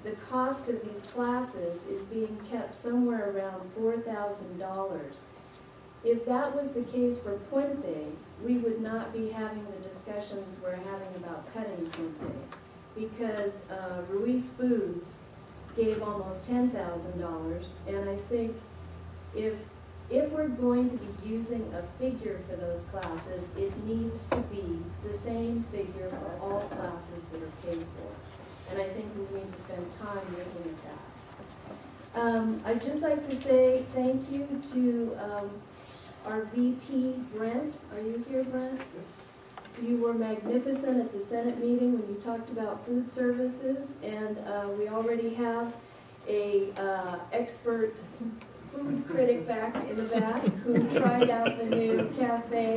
Speaker 16: the cost of these classes is being kept somewhere around $4,000. If that was the case for Puente, we would not be having the discussions we're having about cutting Puente, because Ruiz Foods gave almost $10,000, and I think if we're going to be using a figure for those classes, it needs to be the same figure for all classes that are paid for. And I think we need to spend time looking at that. I'd just like to say thank you to our VP, Brent. Are you here, Brent? Yes. You were magnificent at the Senate meeting when you talked about food services, and we already have a expert food critic back in the back who tried out the new cafe,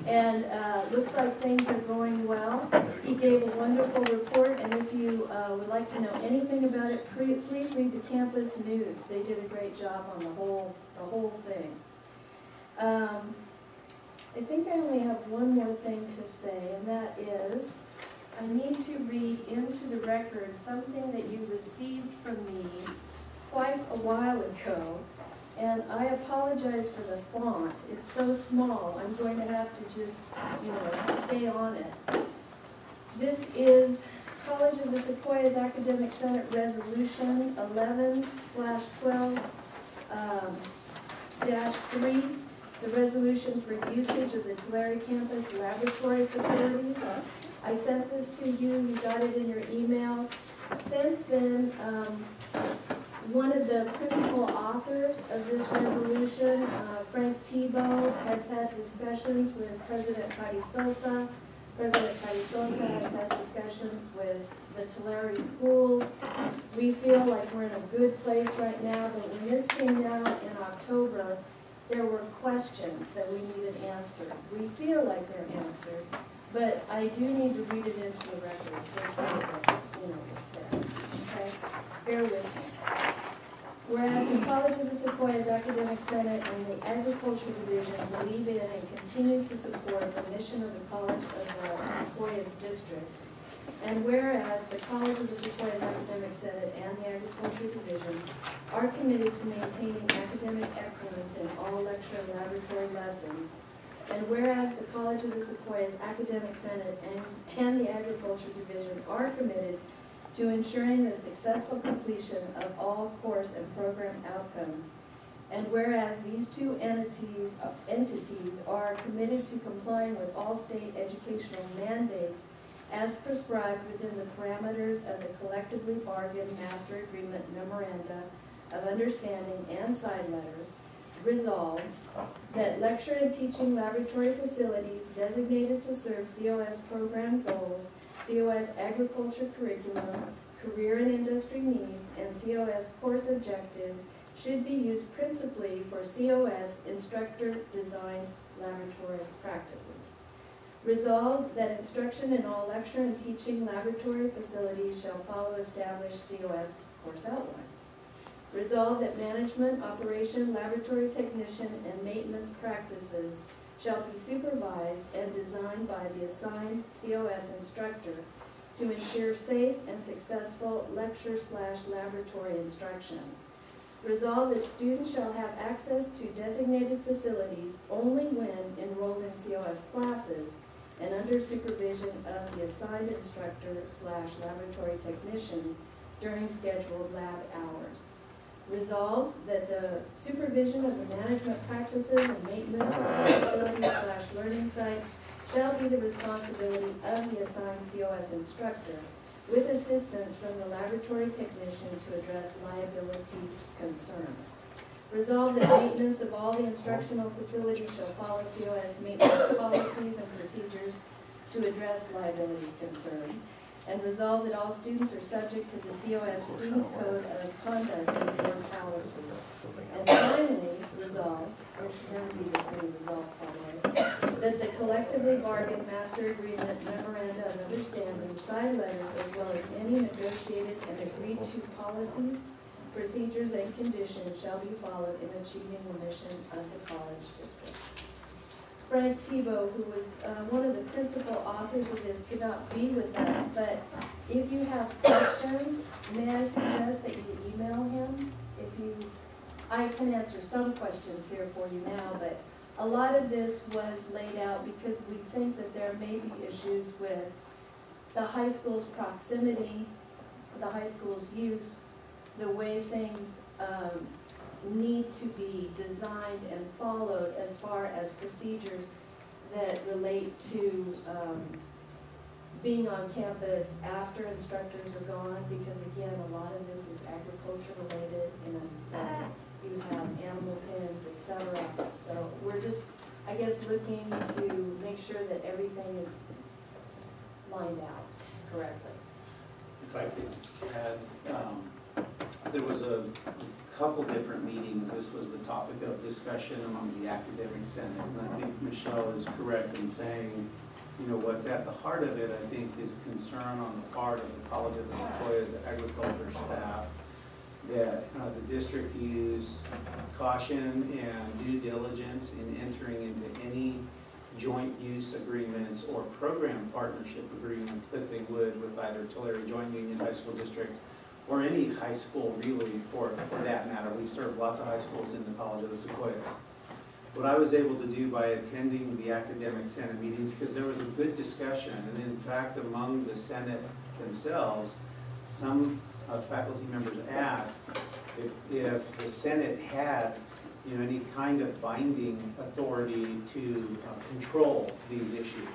Speaker 16: and looks like things are going well. He gave a wonderful report, and if you would like to know anything about it, please read the campus news. They did a great job on the whole thing. I think I only have one more thing to say, and that is I need to read into the record something that you received from me quite a while ago, and I apologize for the font. It's so small, I'm going to have to just, stay on it. This is College of the Sequoias Academic Senate Resolution 11/12-3, the resolution for usage of the Tulare campus laboratory facilities. I sent this to you, you got it in your email. Since then, one of the principal authors of this resolution, Frank Tebow, has had discussions with President Carrizosa. President Carrizosa has had discussions with the Tulare schools. We feel like we're in a good place right now, but when this came out in October, there were questions that we needed answered. We feel like they're answered, but I do need to read it into the record, just so that, it's there. Okay? Bear with me. Whereas the College of the Sequoias Academic Senate and the Agriculture Division believe in and continue to support the mission of the College of the Sequoias District. And whereas the College of the Sequoias Academic Senate and the Agriculture Division are committed to maintaining academic excellence in all lecture and laboratory lessons. And whereas the College of the Sequoias Academic Senate and the Agriculture Division are committed to ensuring the successful completion of all course and program outcomes. And whereas these two entities are committed to complying with all state educational mandates as prescribed within the parameters of the collectively bargained master agreement memoranda of understanding and side letters, resolved that lecture and teaching laboratory facilities designated to serve COS program goals, COS agriculture curriculum, career and industry needs, and COS course objectives should be used principally for COS instructor-designed laboratory practices. Resolved that instruction in all lecture and teaching laboratory facilities shall follow established COS course outlines. Resolved that management, operation, laboratory technician, and maintenance practices shall be supervised and designed by the assigned COS instructor to ensure safe and successful lecture/laboratory instruction. Resolved that students shall have access to designated facilities only when enrolled in COS classes and under supervision of the assigned instructor/laboratory technician during scheduled lab hours. Resolved that the supervision of the management practices and maintenance of the facility/learning site shall be the responsibility of the assigned COS instructor, with assistance from the laboratory technician to address liability concerns. Resolved that maintenance of all the instructional facilities shall follow COS maintenance policies and procedures to address liability concerns. And resolved that all students are subject to the COS Student Code of Conduct and Board Policy. And finally, resolved, there's never be this many resolves, by the way, that the collectively bargained master agreement, memoranda of understanding, side letters, as well as any negotiated and agreed to policies, procedures, and conditions shall be followed in achieving the mission of the college district. Frank Tebow, who was one of the principal authors of this, could not be with us, but if you have questions, may I suggest that you email him? I can answer some questions here for you now, but a lot of this was laid out because we think that there may be issues with the high school's proximity, the high school's use, the way things need to be designed and followed as far as procedures that relate to being on campus after instructors are gone, because again, a lot of this is agriculture related, and so you have animal pens, etc. So we're just, I guess, looking to make sure that everything is lined out correctly.
Speaker 5: If I could add, there was a couple different meetings. This was the topic of discussion among the academic senate, and I think Michelle is correct in saying, you know, what's at the heart of it, I think, is concern on the part of the College of the Sequoias agriculture staff that the district use caution and due diligence in entering into any joint use agreements or program partnership agreements that they would with either Tulare Joint Union High School District or any high school really for that matter. We serve lots of high schools in the College of the Sequoias. What I was able to do by attending the academic senate meetings, because there was a good discussion, and in fact among the senate themselves, some faculty members asked if the senate had any kind of binding authority to control these issues.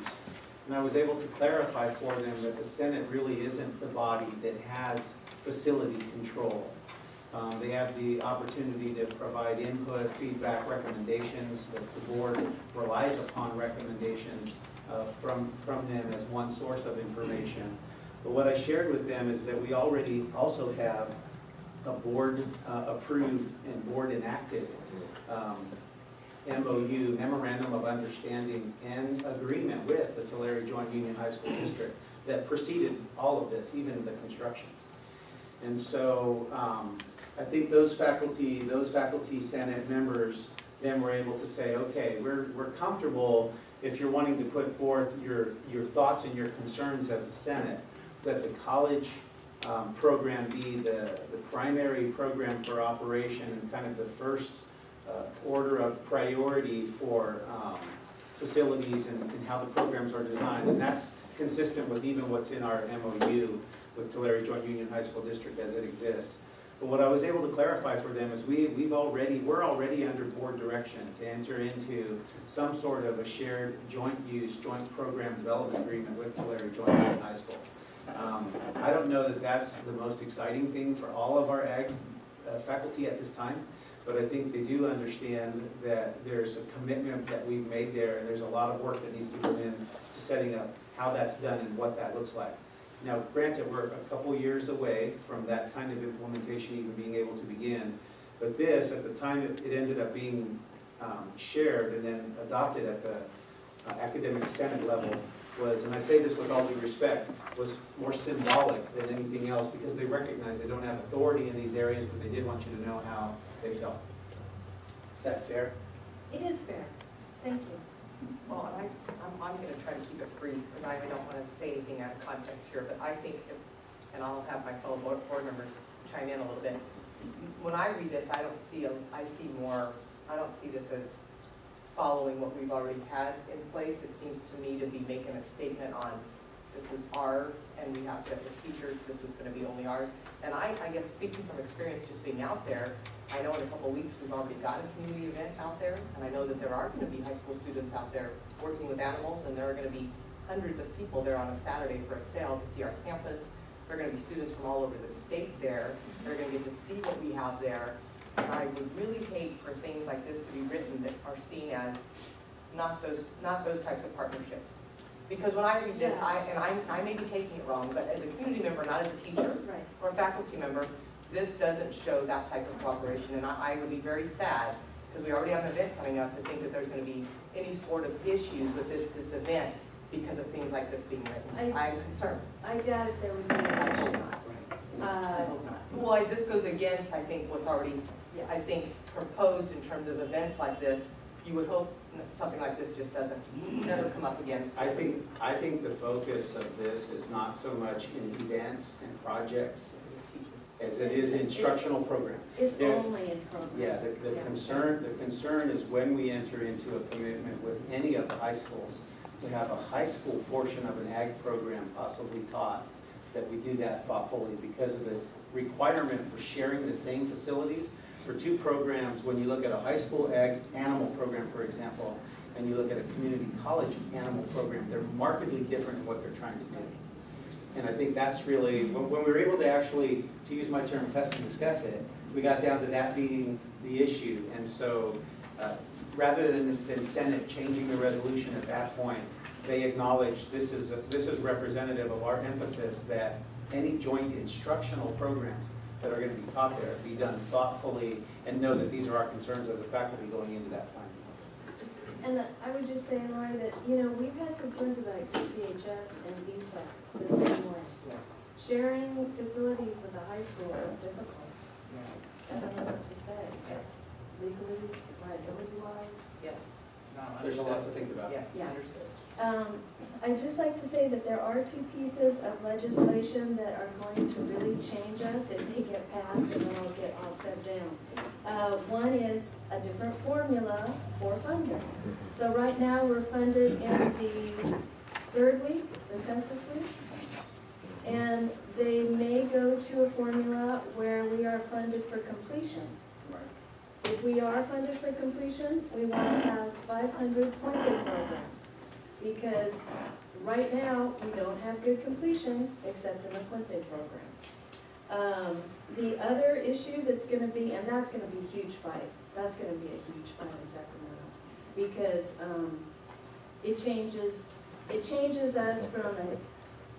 Speaker 5: And I was able to clarify for them that the senate really isn't the body that has facility control. They have the opportunity to provide input, feedback, recommendations. That the board relies upon recommendations from them as one source of information. But what I shared with them is that we already also have a board approved and board enacted MOU, Memorandum of Understanding and Agreement with the Tulare Joint Union High School District that preceded all of this, even the construction. And so I think those faculty senate members then were able to say, okay, we're comfortable if you're wanting to put forth your thoughts and your concerns as a senate, that the college program be the primary program for operation and kind of the first order of priority for facilities and how the programs are designed. And that's consistent with even what's in our MOU with Tulare Joint Union High School District as it exists. But what I was able to clarify for them is we're already under board direction to enter into some sort of a shared joint use, joint program development agreement with Tulare Joint Union High School. I don't know that that's the most exciting thing for all of our ag faculty at this time, but I think they do understand that there's a commitment that we've made there, and there's a lot of work that needs to go into setting up how that's done and what that looks like. Now, granted, we're a couple years away from that kind of implementation even being able to begin, but this, at the time it ended up being shared and then adopted at the academic senate level, was, and I say this with all due respect, was more symbolic than anything else, because they recognize they don't have authority in these areas, but they did want you to know how they felt. Is that fair?
Speaker 16: It is fair. Thank you.
Speaker 1: Well, I'm going to try to keep it brief, because I don't want to say anything out of context here, but I think, and I'll have my fellow board members chime in a little bit. When I read this, I don't see this as following what we've already had in place. It seems to me to be making a statement on this is ours, and we have to, as teachers, this is going to be only ours. And I guess speaking from experience just being out there, I know in a couple of weeks we've already got a community event out there, and I know that there are going to be high school students out there working with animals, and there are going to be hundreds of people there on a Saturday for a sale to see our campus. There are going to be students from all over the state there. They're going to get to see what we have there. And I would really hate for things like this to be written that are seen as not those types of partnerships. Because when I read this, I may be taking it wrong, but as a community member, not as a teacher or a faculty member, this doesn't show that type of cooperation. And I would be very sad, because we already have an event coming up, to think that there's going to be any sort of issues with this event because of things like this being written. I'm concerned.
Speaker 16: I doubt if there would be an issue.
Speaker 1: Well, this goes against, I think, what's already, I think, proposed in terms of events like this. You would hope something like this just doesn't never come up again.
Speaker 5: I think the focus of this is not so much in events and projects as it is instructional program.
Speaker 16: It's only in programs.
Speaker 5: Yeah, the concern is when we enter into a commitment with any of the high schools to have a high school portion of an ag program possibly taught, that we do that thoughtfully, because of the requirement for sharing the same facilities for two programs. When you look at a high school ag animal program, for example, and you look at a community college animal program, they're markedly different in what they're trying to do. And I think that's really, when we were able to actually, to use my term, test and discuss it, we got down to that being the issue. And so rather than Senate changing the resolution at that point, they acknowledged this is representative of our emphasis that any joint instructional programs that are going to be taught there be done thoughtfully, and know that these are our concerns as a faculty going into that plan.
Speaker 16: And I would just say, Lori, that, we've had concerns about VHS and VTech the same way.
Speaker 1: Yes.
Speaker 16: Sharing facilities with the high school is difficult. I don't know what to say. Legally, liability-wise.
Speaker 1: Yes.
Speaker 5: There's a lot to think about.
Speaker 1: Yes,
Speaker 16: Yeah.
Speaker 1: understood.
Speaker 16: I'd just like to say that there are two pieces of legislation that are going to really change us if they get passed, and then I'll step down. One is a different formula for funding. So right now, we're funded in the third week, the census week, and they may go to a formula where we are funded for completion. If we are funded for completion, we want to have 500 point-aid programs, because right now, we don't have good completion except in the point-aid program. The other issue that's going to be, and that's going to be a huge fight, that's going to be a huge fight in Sacramento, because it changes us from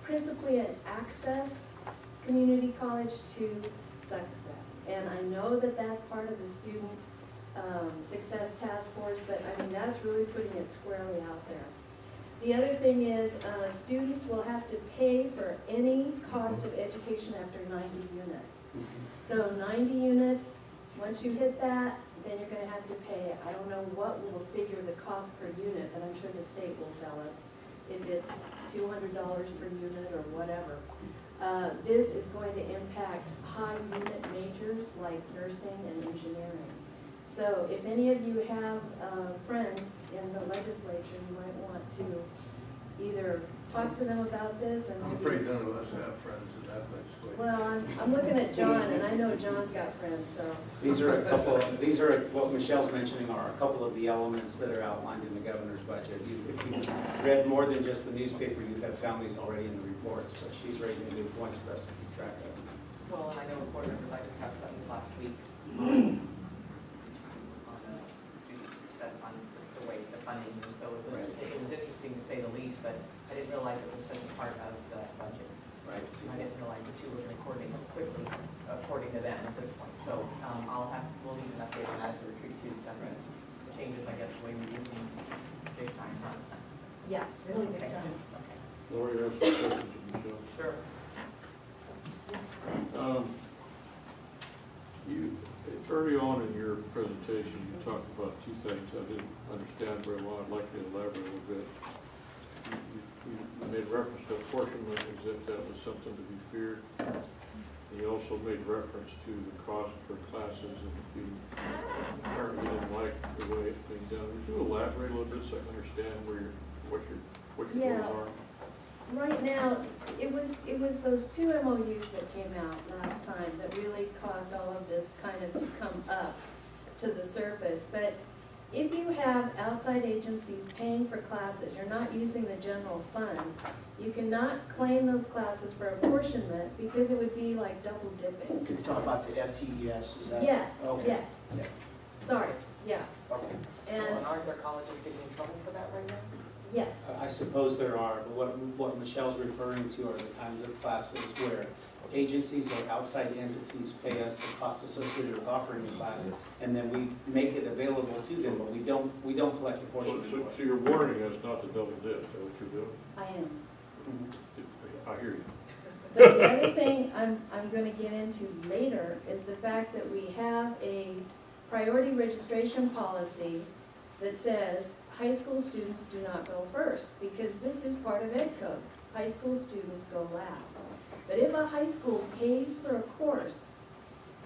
Speaker 16: principally an access community college to success. And I know that that's part of the student success task force, but I mean, that's really putting it squarely out there. The other thing is, students will have to pay for any cost of education after 90 units. So 90 units, once you hit that, then you're gonna have to pay. I don't know what will figure the cost per unit, but I'm sure the state will tell us if it's $200 per unit or whatever. This is going to impact high unit majors like nursing and engineering. So if any of you have friends in the legislature, you might want to either talk to them about this or
Speaker 9: I'm
Speaker 16: maybe.
Speaker 9: afraid none of us have friends in that legislature.
Speaker 16: Well, I'm looking at John, and I know John's got friends, so.
Speaker 5: These are what Michelle's mentioning are a couple of the elements that are outlined in the governor's budget. If you read more than just the newspaper, you have found these already in the reports, but she's raising good points for us to keep track of.
Speaker 1: Well, and I know board members, I just had this last week on student success on the way to funding, and so it was interesting to say the least, but I didn't realize it was such a part of the budget.
Speaker 5: Right.
Speaker 1: I didn't realize that you were going to coordinate so quickly according to them at this point. So we'll need an update on that at the retreat too. That changes, I guess, the way we do things big time, huh?
Speaker 16: Yeah, really big
Speaker 1: Okay.
Speaker 16: time.
Speaker 1: Okay.
Speaker 2: Lori has some questions, Michelle.
Speaker 1: Sure.
Speaker 2: Early on in your presentation, you talked about two things I didn't understand very well. I'd like you to elaborate a little bit. You made reference to apportionment as if that was something to be feared. You also made reference to the cost for classes, and you apparently didn't like the way it's being done. Would you elaborate a little bit so I can understand what your
Speaker 16: Yeah.
Speaker 2: goals are?
Speaker 16: Right now, it was those two MOUs that came out last time that really caused all of this kind of to come up to the surface. But if you have outside agencies paying for classes, you're not using the general fund, you cannot claim those classes for apportionment because it would be like double dipping.
Speaker 4: You're talking about the FTES, is that?
Speaker 16: Yes,
Speaker 4: Okay.
Speaker 16: yes.
Speaker 4: Yeah.
Speaker 16: Sorry, yeah.
Speaker 4: Okay.
Speaker 16: And,
Speaker 1: Well, and aren't there colleges getting in trouble for that right now?
Speaker 16: yes.
Speaker 5: I suppose there are, but what Michelle's referring to are the kinds of classes where agencies or outside entities pay us the cost associated with offering the class, and then we make it available to them, but we don't collect a portion of
Speaker 2: So
Speaker 5: it.
Speaker 2: you're warning us not to double dip, is that what you're doing?
Speaker 16: I am.
Speaker 2: I hear you.
Speaker 16: But the other thing I'm going to get into later is the fact that we have a priority registration policy that says high school students do not go first, because this is part of Ed Code. High school students go last. But if a high school pays for a course,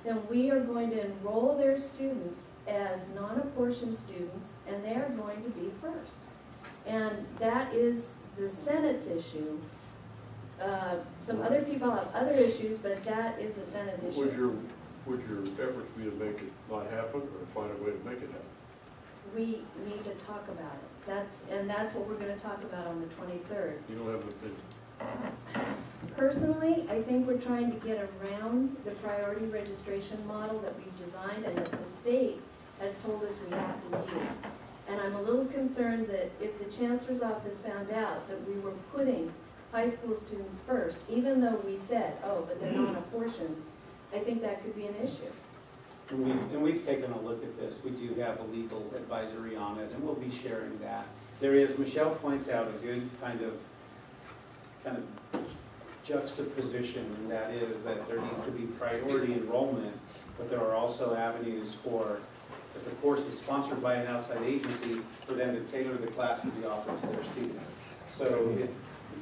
Speaker 16: then we are going to enroll their students as non-apportioned students, and they're going to be first. And that is the Senate's issue. Some other people have other issues, but that is a Senate issue.
Speaker 2: Would your efforts be to make it not happen, or find a way to make it happen?
Speaker 16: We need to talk about it. That's what we're gonna talk about on the 23rd.
Speaker 2: You don't have an opinion?
Speaker 16: Personally, I think we're trying to get around the priority registration model that we've designed and that the state has told us we have to use. And I'm a little concerned that if the chancellor's office found out that we were putting high school students first, even though we said, oh, but they're not apportioned, I think that could be an issue.
Speaker 5: And we've taken a look at this. We do have a legal advisory on it, and we'll be sharing that. There is, Michelle points out a good kind of juxtaposition, and that is that there needs to be priority enrollment, but there are also avenues for, if the course is sponsored by an outside agency, for them to tailor the class to be offered to their students. So if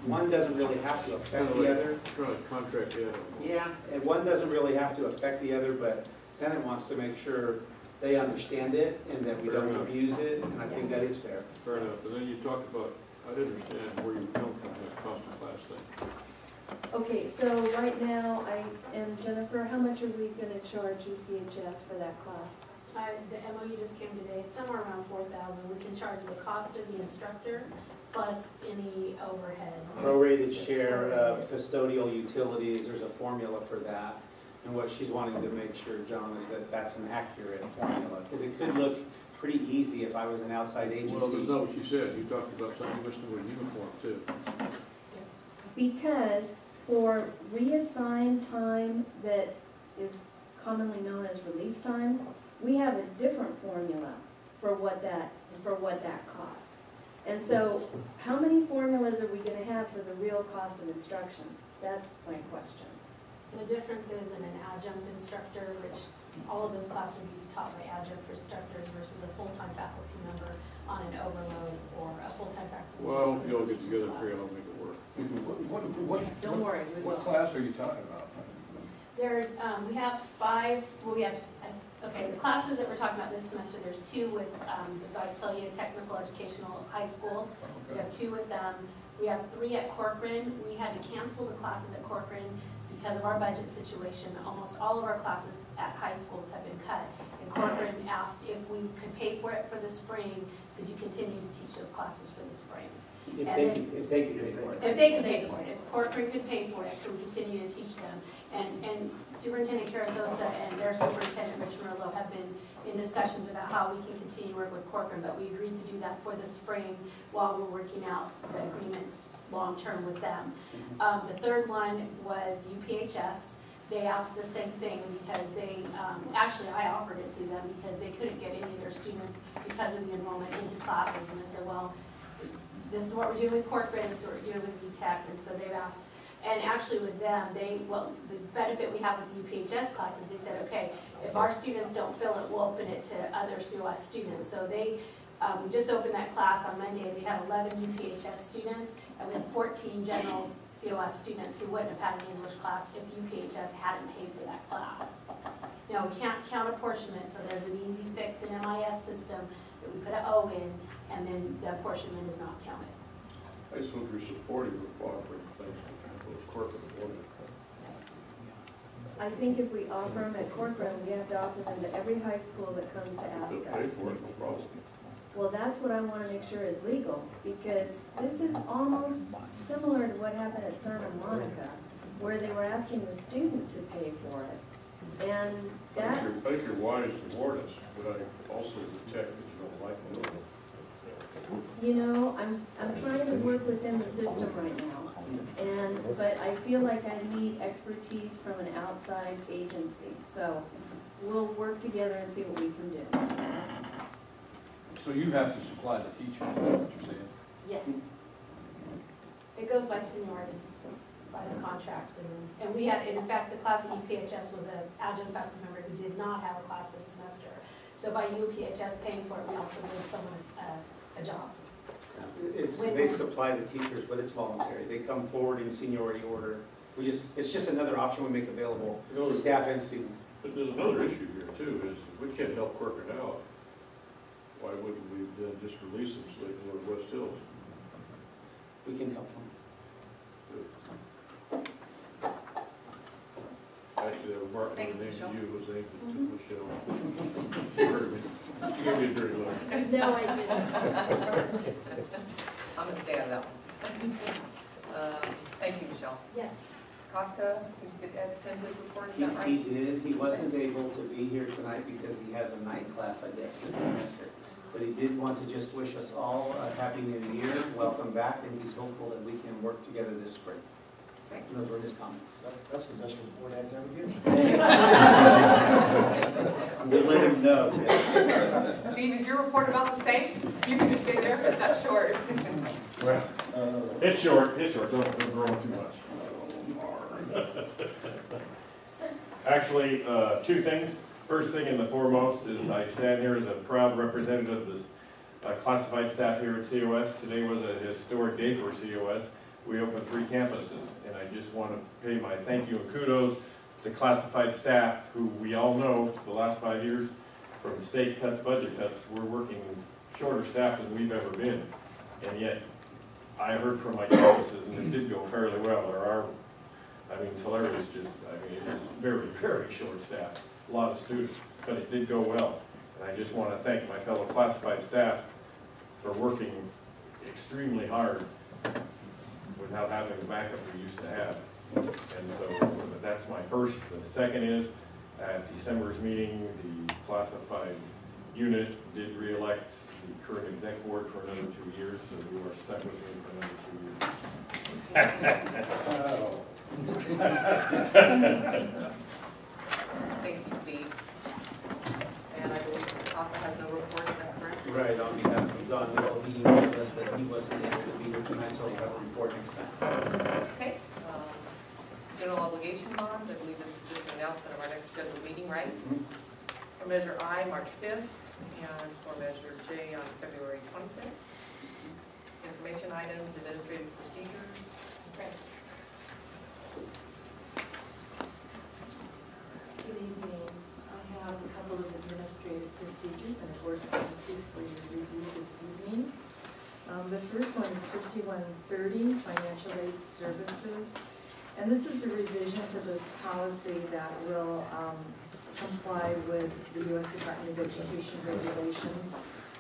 Speaker 5: one doesn't really have to affect the other.
Speaker 2: Trying to contract the other.
Speaker 5: Yeah, and one doesn't really have to affect the other, but Senate wants to make sure they understand it and that we don't abuse it, and I think that is fair.
Speaker 2: Fair enough. And then you talked about, I didn't understand where you come from, this cost of class thing.
Speaker 16: Okay, so right now, Jennifer, how much are we gonna charge UPHS for that class?
Speaker 15: The MOU just came today, it's somewhere around 4,000. We can charge the cost of the instructor plus any overhead.
Speaker 5: Prorated share of custodial utilities, there's a formula for that. And what she's wanting to make sure, John, is that that's an accurate formula. Because it could look pretty easy if I was an outside agency.
Speaker 2: Well, that's not what you said. You talked about something listed with uniform too.
Speaker 16: Because for reassigned time that is commonly known as release time, we have a different formula for what that costs. And so, how many formulas are we gonna have for the real cost of instruction? That's my question.
Speaker 15: The difference is in an adjunct instructor, which all of those classes would be taught by adjunct instructors versus a full-time faculty member on an overload or a full-time faculty member.
Speaker 2: Well, you'll get together, figure out how to make it work.
Speaker 16: Don't worry, we will.
Speaker 9: What class are you talking about?
Speaker 15: There's, we have 5, well, we have, okay, the classes that we're talking about this semester, there's 2 with the Visalia Technical Educational High School. We have 2 with them. We have 3 at Corcoran. We had to cancel the classes at Corcoran because of our budget situation. Almost all of our classes at high schools have been cut. And Corcoran asked if we could pay for it for the spring, could you continue to teach those classes for the spring?
Speaker 5: If they could pay for it.
Speaker 15: If they could pay for it, if Corcoran could pay for it, could we continue to teach them? And Superintendent Carazosa and their Superintendent Rich Merlo have been in discussions about how we can continue to work with Corcoran, but we agreed to do that for the spring while we're working out the agreements long-term with them. The third one was UPHS. They asked the same thing because they, actually I offered it to them because they couldn't get any of their students because of the enrollment into classes. And I said, well, this is what we're doing with Corcoran, this is what we're doing with VTech, and so they've asked, and actually with them, well, the benefit we have with the UPHS classes, they said, okay, if our students don't fill it, we'll open it to other COS students. So they, we just opened that class on Monday, we had 11 UPHS students, and we had 14 general COS students who wouldn't have had an English class if UPHS hadn't paid for that class. Now, we can't count apportionment, so there's an easy fix in MIS system that we put an O in, and then the apportionment is not counted.
Speaker 2: I just hope you're supportive of offering things to both corporate and board.
Speaker 16: I think if we offer them at Corcoran, we have to offer them to every high school that comes to ask
Speaker 2: They'll pay
Speaker 16: us.
Speaker 2: for it, no problem.
Speaker 16: Well, that's what I want to make sure is legal, because this is almost similar to what happened at Santa Monica, where they were asking the student to pay for it. And that,
Speaker 2: I think you're wise to warn us, but I also detect that you don't like it.
Speaker 16: you know, I'm trying to work within the system right now. But I feel like I need expertise from an outside agency. So we'll work together and see what we can do.
Speaker 9: So you have to supply the teachers, is that what you're saying?
Speaker 15: Yes. It goes by seniority, by the contract. And we had, in fact, the class at UPHS was an adjunct faculty member who did not have a class this semester. So by UPHS paying for it, we also gave someone a job.
Speaker 5: They supply the teachers, but it's voluntary. They come forward in seniority order. It's just another option we make available to staff and students.
Speaker 2: But there's another issue here too, is we can't help Corcoran out. Why wouldn't we then just release them so they can go to West Hills?
Speaker 5: We can help them.
Speaker 2: Actually, that remark was
Speaker 1: Thank you,
Speaker 2: named to
Speaker 1: Michelle.
Speaker 2: you, was aimed at Michelle. She heard me. She gave me a dirty look.
Speaker 15: No, I didn't.
Speaker 1: I'm gonna stay on that one. Thank you, Michelle.
Speaker 15: Yes.
Speaker 1: Costa, did you get Ed send his report, is
Speaker 5: He
Speaker 1: that right?
Speaker 5: did. He wasn't able to be here tonight because he has a night class, I guess, this semester. But he did want to just wish us all a happy new year, welcome back, and he's hopeful that we can work together this spring. Those were his comments.
Speaker 4: That's the best report I've ever given.
Speaker 5: I'm gonna let him know.
Speaker 1: Steve, is your report about the same? You can just stay there, it's not short.
Speaker 2: Well, it's short, don't grow too much. Actually, 2 things. First thing and the foremost is I stand here as a proud representative of the classified staff here at COS. Today was a historic day for COS. We opened 3 campuses, and I just want to pay my thank you and kudos to classified staff who we all know the last 5 years from state cuts, budget cuts, we're working shorter staff than we've ever been. And yet, I heard from my campuses, and it did go fairly well. There are, Tulare is just, it is very, very short staff, a lot of students, but it did go well. And I just want to thank my fellow classified staff for working extremely hard without having the backup we used to have. And so that's my first. The second is, at December's meeting, the classified unit did re-elect the current exec board for another 2 years, so you are stuck with me for another 2 years.
Speaker 1: Thank you, Steve. And I believe Costa has no report, is that correct?
Speaker 5: Right, on behalf of Don Little, he emailed us that he wasn't able to be here tonight, so he'll have a report next time.
Speaker 1: Okay. General obligation bonds, I believe this is just an announcement of our next scheduled meeting, right? For Measure I, March 5th, and for Measure J on February 25th. Information items, administrative procedures. Okay.
Speaker 17: Good evening. I have a couple of administrative procedures and a board policy for your review this evening. The first one is 5130, financial aid services. And this is a revision to this policy that will comply with the U.S. Department of Education regulations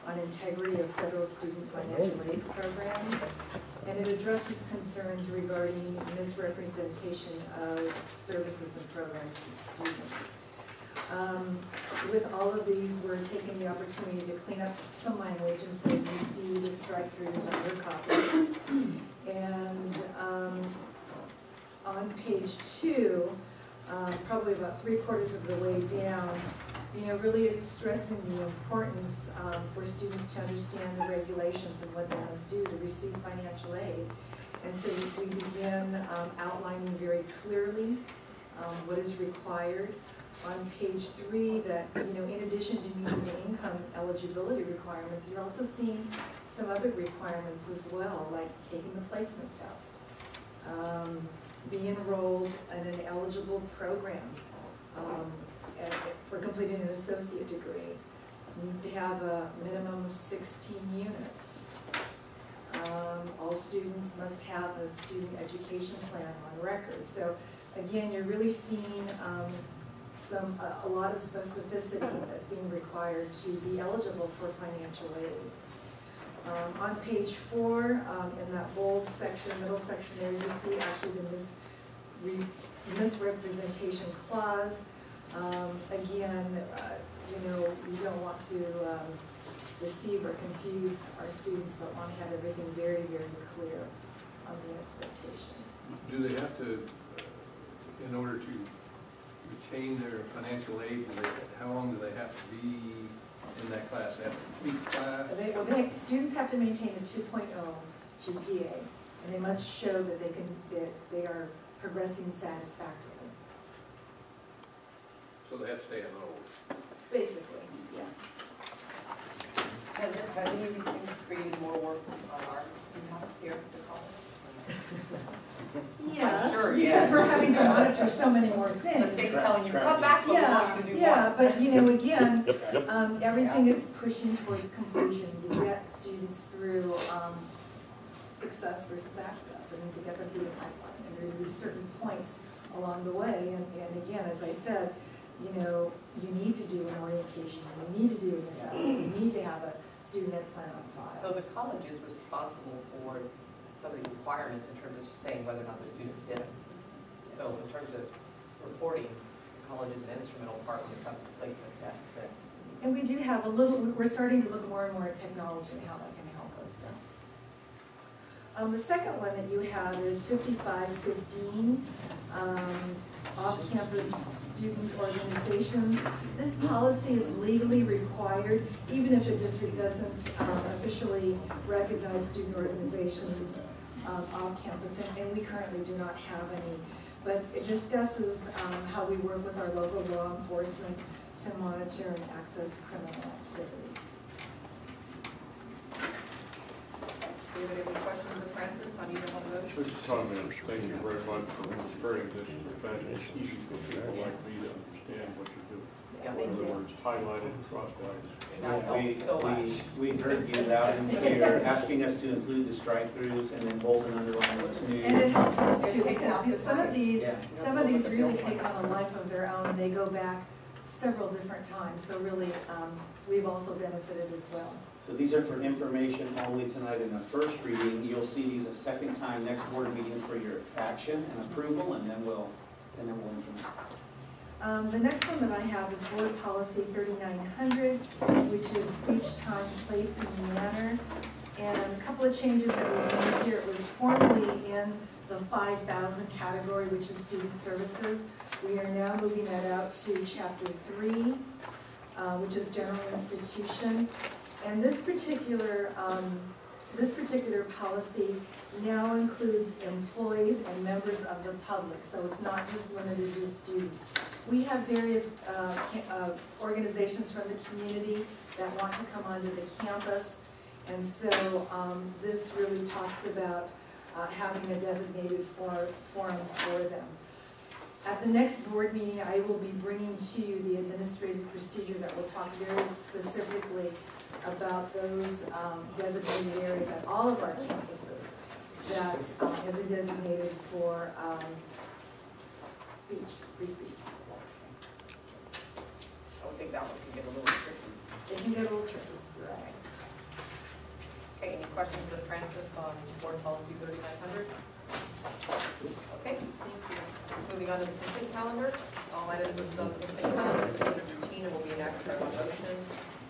Speaker 17: on integrity of federal student financial aid programs. And it addresses concerns regarding misrepresentation of services and programs to students. With all of these, we're taking the opportunity to clean up some language and say you see the strike-throughs on your copies. And on page 2, probably about 3/4 of the way down, really stressing the importance for students to understand the regulations and what they must do to receive financial aid. And so we begin outlining very clearly what is required. On page 3, that, in addition to meeting the income eligibility requirements, you're also seeing some other requirements as well, like taking the placement test, be enrolled in an eligible program for completing an associate degree. You need to have a minimum of 16 units. All students must have a student education plan on record. So again, you're really seeing a lot of specificity that's being required to be eligible for financial aid. On page 4, in that bold section, middle section there, you see actually the misrepresentation clause. Again, you don't want to deceive or confuse our students, but want to have everything very, very clear on the expectations.
Speaker 9: Do they have to, in order to retain their financial aid, how long do they have to be in that class? They have to complete class?
Speaker 17: Students have to maintain a 2.0 GPA, and they must show that they are progressing satisfactorily.
Speaker 9: So they have to stay enrolled?
Speaker 17: Basically, yeah.
Speaker 1: Has any of these things created more work on our behalf here at the college?
Speaker 17: Yes,
Speaker 1: sure,
Speaker 17: because
Speaker 1: yes.
Speaker 17: we're having to monitor so many more things.
Speaker 1: The state's telling you, come back, but we want you to do more.
Speaker 17: Yeah, but again, everything is pushing towards completion to get students through success versus access. I mean, to get them through the pipeline. And there's these certain points along the way. And again, as I said, you need to do an orientation, you need to do an assessment, you need to have a student ed plan on file.
Speaker 1: So the college is responsible for some of the requirements in terms of saying whether or not the students did it. So in terms of reporting, the college is an instrumental part when it comes to placement tests.
Speaker 17: And we do have we're starting to look more and more at technology and how that can help us. So. The second one that you have is 5515, off-campus student organizations. This policy is legally required, even if the district doesn't officially recognize student organizations off campus, and we currently do not have any. But it discusses how we work with our local law enforcement to monitor and access criminal activity.
Speaker 1: Do you have any questions of Francis on either one of those?
Speaker 2: Just comment, thank you very much for spreading this information. It's easy for people like me to understand what you're doing.
Speaker 1: Yeah,
Speaker 2: In other words, highlighted crosswise.
Speaker 1: That helps so much.
Speaker 5: We heard you loud and clear, asking us to include the strike-throughs and then bold and underline what's new.
Speaker 17: And it helps us too, because some of these really take on a life of their own. They go back several different times, so really we've also benefited as well.
Speaker 5: So these are for information only tonight in the first reading. You'll see these a second time next board meeting for your action and approval, and then we'll implement.
Speaker 17: The next one that I have is Board Policy 3900, which is speech time, place, and manner. And a couple of changes that we made here. It was formerly in the 5,000 category, which is student services. We are now moving that out to Chapter 3, which is general institution. And this particular policy now includes employees and members of the public, so it's not just limited to students. We have various organizations from the community that want to come onto the campus, and so this really talks about having a designated forum for them. At the next board meeting, I will be bringing to you the administrative procedure that will talk very specifically about those designated areas at all of our campuses that have been designated for free speech.
Speaker 1: I would think that one can get a little tricky.
Speaker 17: It can get a little tricky.
Speaker 1: Right. Okay, any questions of Francis on board policy 3900? Okay, thank you. Moving on to the consent calendar. All items listed on the consent calendar are considered routine and will be enacted by one motion.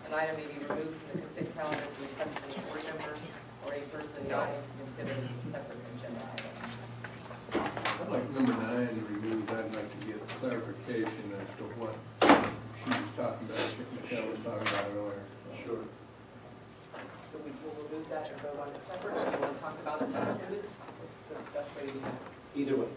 Speaker 1: An item may be removed from the consent calendar to be accepted by a board member or a person not considered as a separate agenda item.
Speaker 9: I'd like number 9 removed. I'd like to get clarification as to what she was talking about, Michelle was talking about earlier. Sure.
Speaker 1: So we will remove that and vote on it separate. Or do you want to talk about it and include it? What's the best way to do that?
Speaker 5: Either way.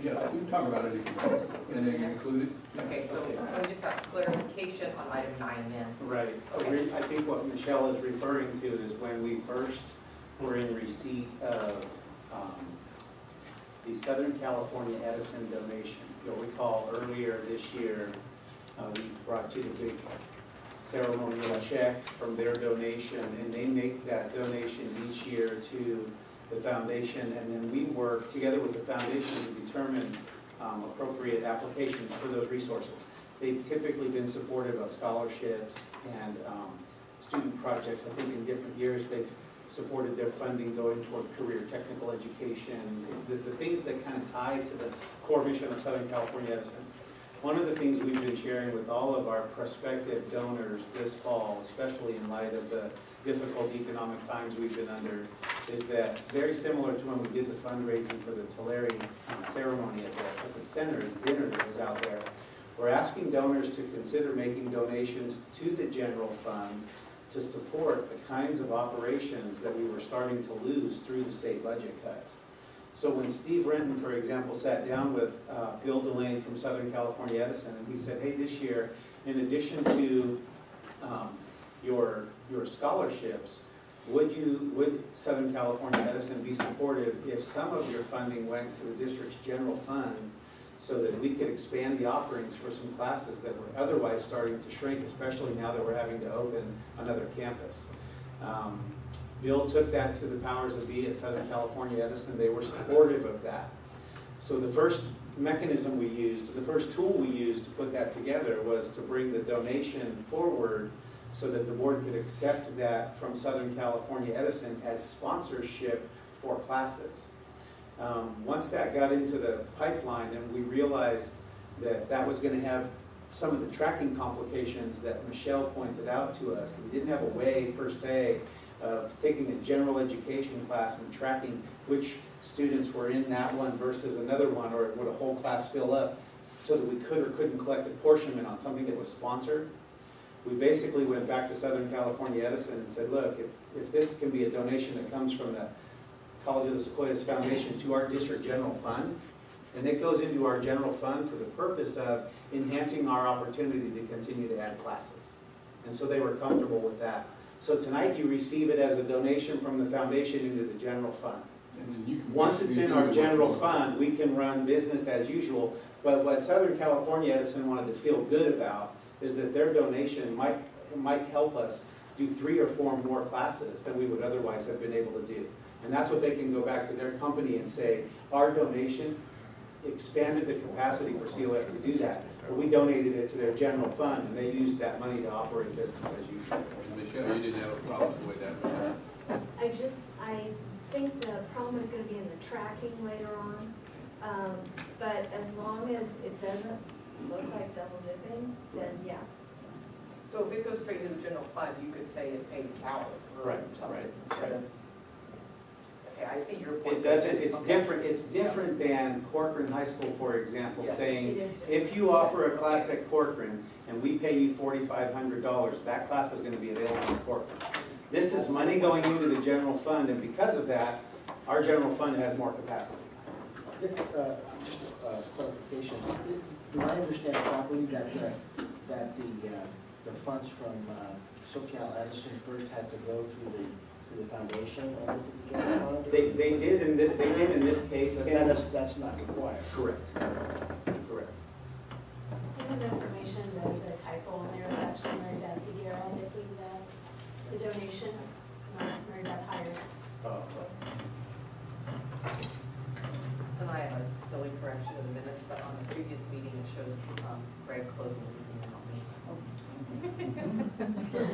Speaker 9: Yeah, we can talk about it if you want, and then include it.
Speaker 1: Okay, so we just have clarification on item 9 then.
Speaker 5: Right.
Speaker 1: Okay.
Speaker 5: I think what Michelle is referring to is when we first were in receipt of the Southern California Edison donation. You'll recall earlier this year, we brought you the big ceremonial check from their donation, and they make that donation each year to the foundation, and then we work together with the foundation to determine appropriate applications for those resources. They've typically been supportive of scholarships and student projects. I think in different years they've supported their funding going toward career technical education, the things that kind of tie to the core mission of Southern California Edison. One of the things we've been sharing with all of our prospective donors this fall, especially in light of the difficult economic times we've been under, is that very similar to when we did the fundraising for the Tulare ceremony at the center dinner that was out there, we're asking donors to consider making donations to the general fund to support the kinds of operations that we were starting to lose through the state budget cuts. So when Steve Renton, for example, sat down with Bill Delane from Southern California Edison, and he said, hey, this year, in addition to your scholarships, would Southern California Edison be supportive if some of your funding went to the district's general fund so that we could expand the offerings for some classes that were otherwise starting to shrink, especially now that we're having to open another campus. Bill took that to the powers that be at Southern California Edison. They were supportive of that. So the first mechanism we used, the first tool we used to put that together was to bring the donation forward so that the board could accept that from Southern California Edison as sponsorship for classes. Once that got into the pipeline and we realized that that was going to have some of the tracking complications that Michelle pointed out to us, we didn't have a way per se of taking a general education class and tracking which students were in that one versus another one, or would a whole class fill up, so that we could or couldn't collect apportionment on something that was sponsored. We basically went back to Southern California Edison and said, look, if this can be a donation that comes from the College of the Sequoias Foundation to our district general fund, and it goes into our general fund for the purpose of enhancing our opportunity to continue to add classes. And so they were comfortable with that. So tonight you receive it as a donation from the foundation into the general fund.
Speaker 9: And then you can
Speaker 5: Once it's in our general fund, we can run business as usual. But what Southern California Edison wanted to feel good about is that their donation might help us do 3 or 4 more classes than we would otherwise have been able to do. And that's what they can go back to their company and say, our donation expanded the capacity for COS to do that. But we donated it to their general fund, and they used that money to operate business as usual.
Speaker 9: Michelle, you didn't have a problem with that.
Speaker 12: I think the problem is going to be in the tracking later on. But as long as it doesn't look like double dipping, then yeah.
Speaker 1: So if it goes straight to the general fund, you could say it paid out or
Speaker 5: Right,
Speaker 1: something
Speaker 5: right,
Speaker 1: instead of. Okay, I see your point.
Speaker 5: It doesn't, it's different than Corcoran High School, for example,
Speaker 1: Yes.
Speaker 5: saying, if you offer a class at Corcoran and we pay you $4,500, that class is gonna be available in Corcoran. This is money going into the general fund, and because of that, our general fund has more capacity.
Speaker 4: Just a clarification, do I understand properly that the funds from SoCal Edison first had to go to the foundation of the general fund?
Speaker 5: They did in this case.
Speaker 4: But that's not required.
Speaker 5: Correct. Correct.
Speaker 15: In the information, there's a typo in there, it's actually Mary Beth Higuera, and if we, the donation, Mary Beth hired.
Speaker 1: And I have a silly correction in the minutes, but on the previous meeting, it shows Greg closing the meeting, not me.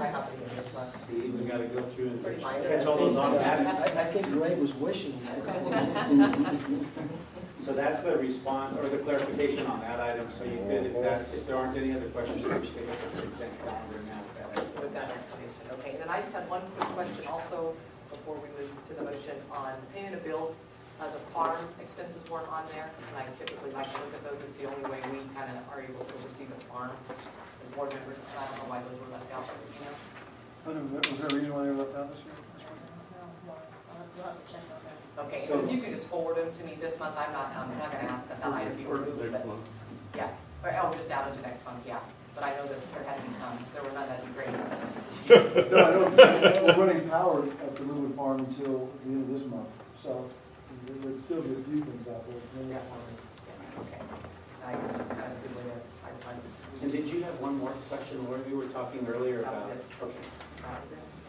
Speaker 1: I happen to get this one.
Speaker 5: See, we gotta go through and
Speaker 1: Pretty minor.
Speaker 5: catch all those automatics.
Speaker 4: I think Greg was wishing.
Speaker 5: So that's the response or the clarification on that item, so you could, if there aren't any other questions, you can just take it to the consent calendar now.
Speaker 1: With that explanation, okay. And then I just had one quick question also before we move to the motion on payment of bills. The farm expenses weren't on there, and I typically like to look at those. It's the only way we kind of are able to receive the farm as board members. I don't know why those were left out, but you know.
Speaker 14: Was there a reason why they were left out this year?
Speaker 11: We'll have to check on that.
Speaker 1: Okay,
Speaker 5: So-
Speaker 1: so if you could just forward them to me this month, I'm not gonna ask that the item be removed, but, yeah. Or, oh, just add it to next month, yeah. But I know that there had to be some, if there were none, that'd be great.
Speaker 14: No, I don't, we're running power at the Linwood Farm until the end of this month, so there would still be a few things out there.
Speaker 1: Yeah, okay. I guess it's just kind of a good way to,
Speaker 5: And did you have one more question, Lori? We were talking earlier
Speaker 1: That
Speaker 5: about.
Speaker 1: was it.
Speaker 5: Okay.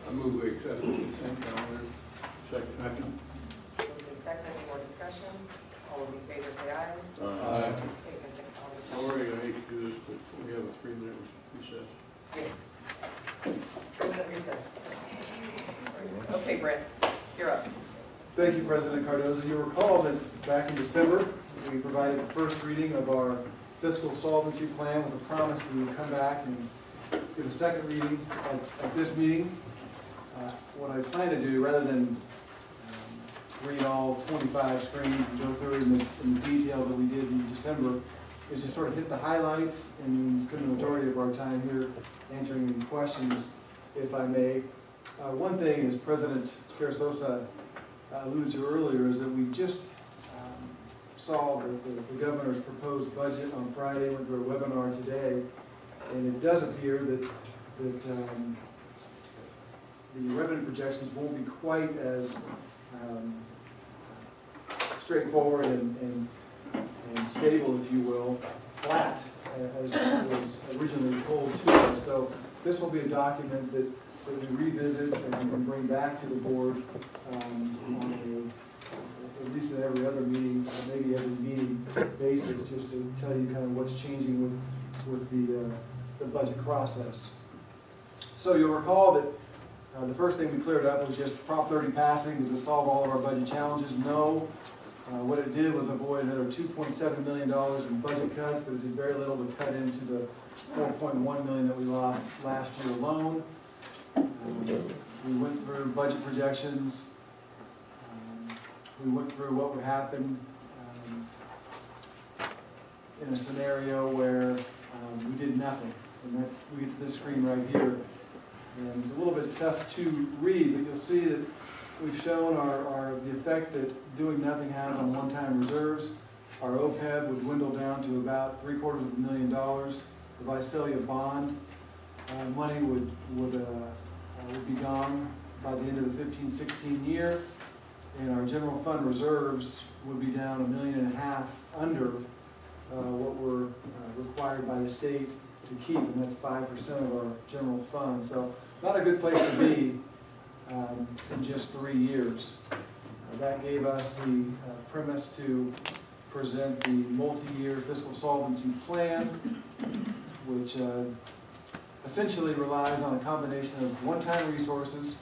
Speaker 2: I move we accept the consent calendar. Second.
Speaker 1: Moved in second, any more discussion? All those in favor say aye.
Speaker 2: Aye.
Speaker 1: Okay, consent calendar.
Speaker 2: Lori, I hate to do this, but we have a 3-minute recess.
Speaker 1: Yes. 3-minute recess. Okay, Brett, you're up.
Speaker 14: Thank you, President Cardozo. You recall that back in December, we provided the first reading of our fiscal solvency plan with a promise we would come back and give a second reading at this meeting. What I plan to do, rather than read all 25 screens and go through in the detail that we did in December, is to sort of hit the highlights and spend the majority of our time here answering any questions, if I may. One thing, as President Carrizosa alluded to earlier, is that we just saw the governor's proposed budget on Friday, went through a webinar today, and it does appear that the revenue projections won't be quite as straightforward and stable, if you will, flat, as was originally told to us. So this will be a document that we revisit and bring back to the board on at least at every other meeting, maybe every meeting basis, just to tell you kind of what's changing with the budget process. So you'll recall that the first thing we cleared up was just Prop 30 passing. Does it solve all of our budget challenges? No. What it did was avoid another $2.7 million in budget cuts, but it did very little to cut into the $4.1 million that we lost last year alone. We went through budget projections. We went through what would happen in a scenario where we did nothing. And that's, we get to this screen right here. And it's a little bit tough to read, but you'll see that we've shown the effect that doing nothing has on one-time reserves. Our OPEB would dwindle down to about $750,000. The Visalia bond money would be gone by the end of the 15-16 year, and our general fund reserves would be down $1.5 million under what we're required by the state to keep, and that's 5% of our general fund. So not a good place to be in just 3 years. That gave us the premise to present the multi-year fiscal solvency plan, which essentially relies on a combination of one-time resources,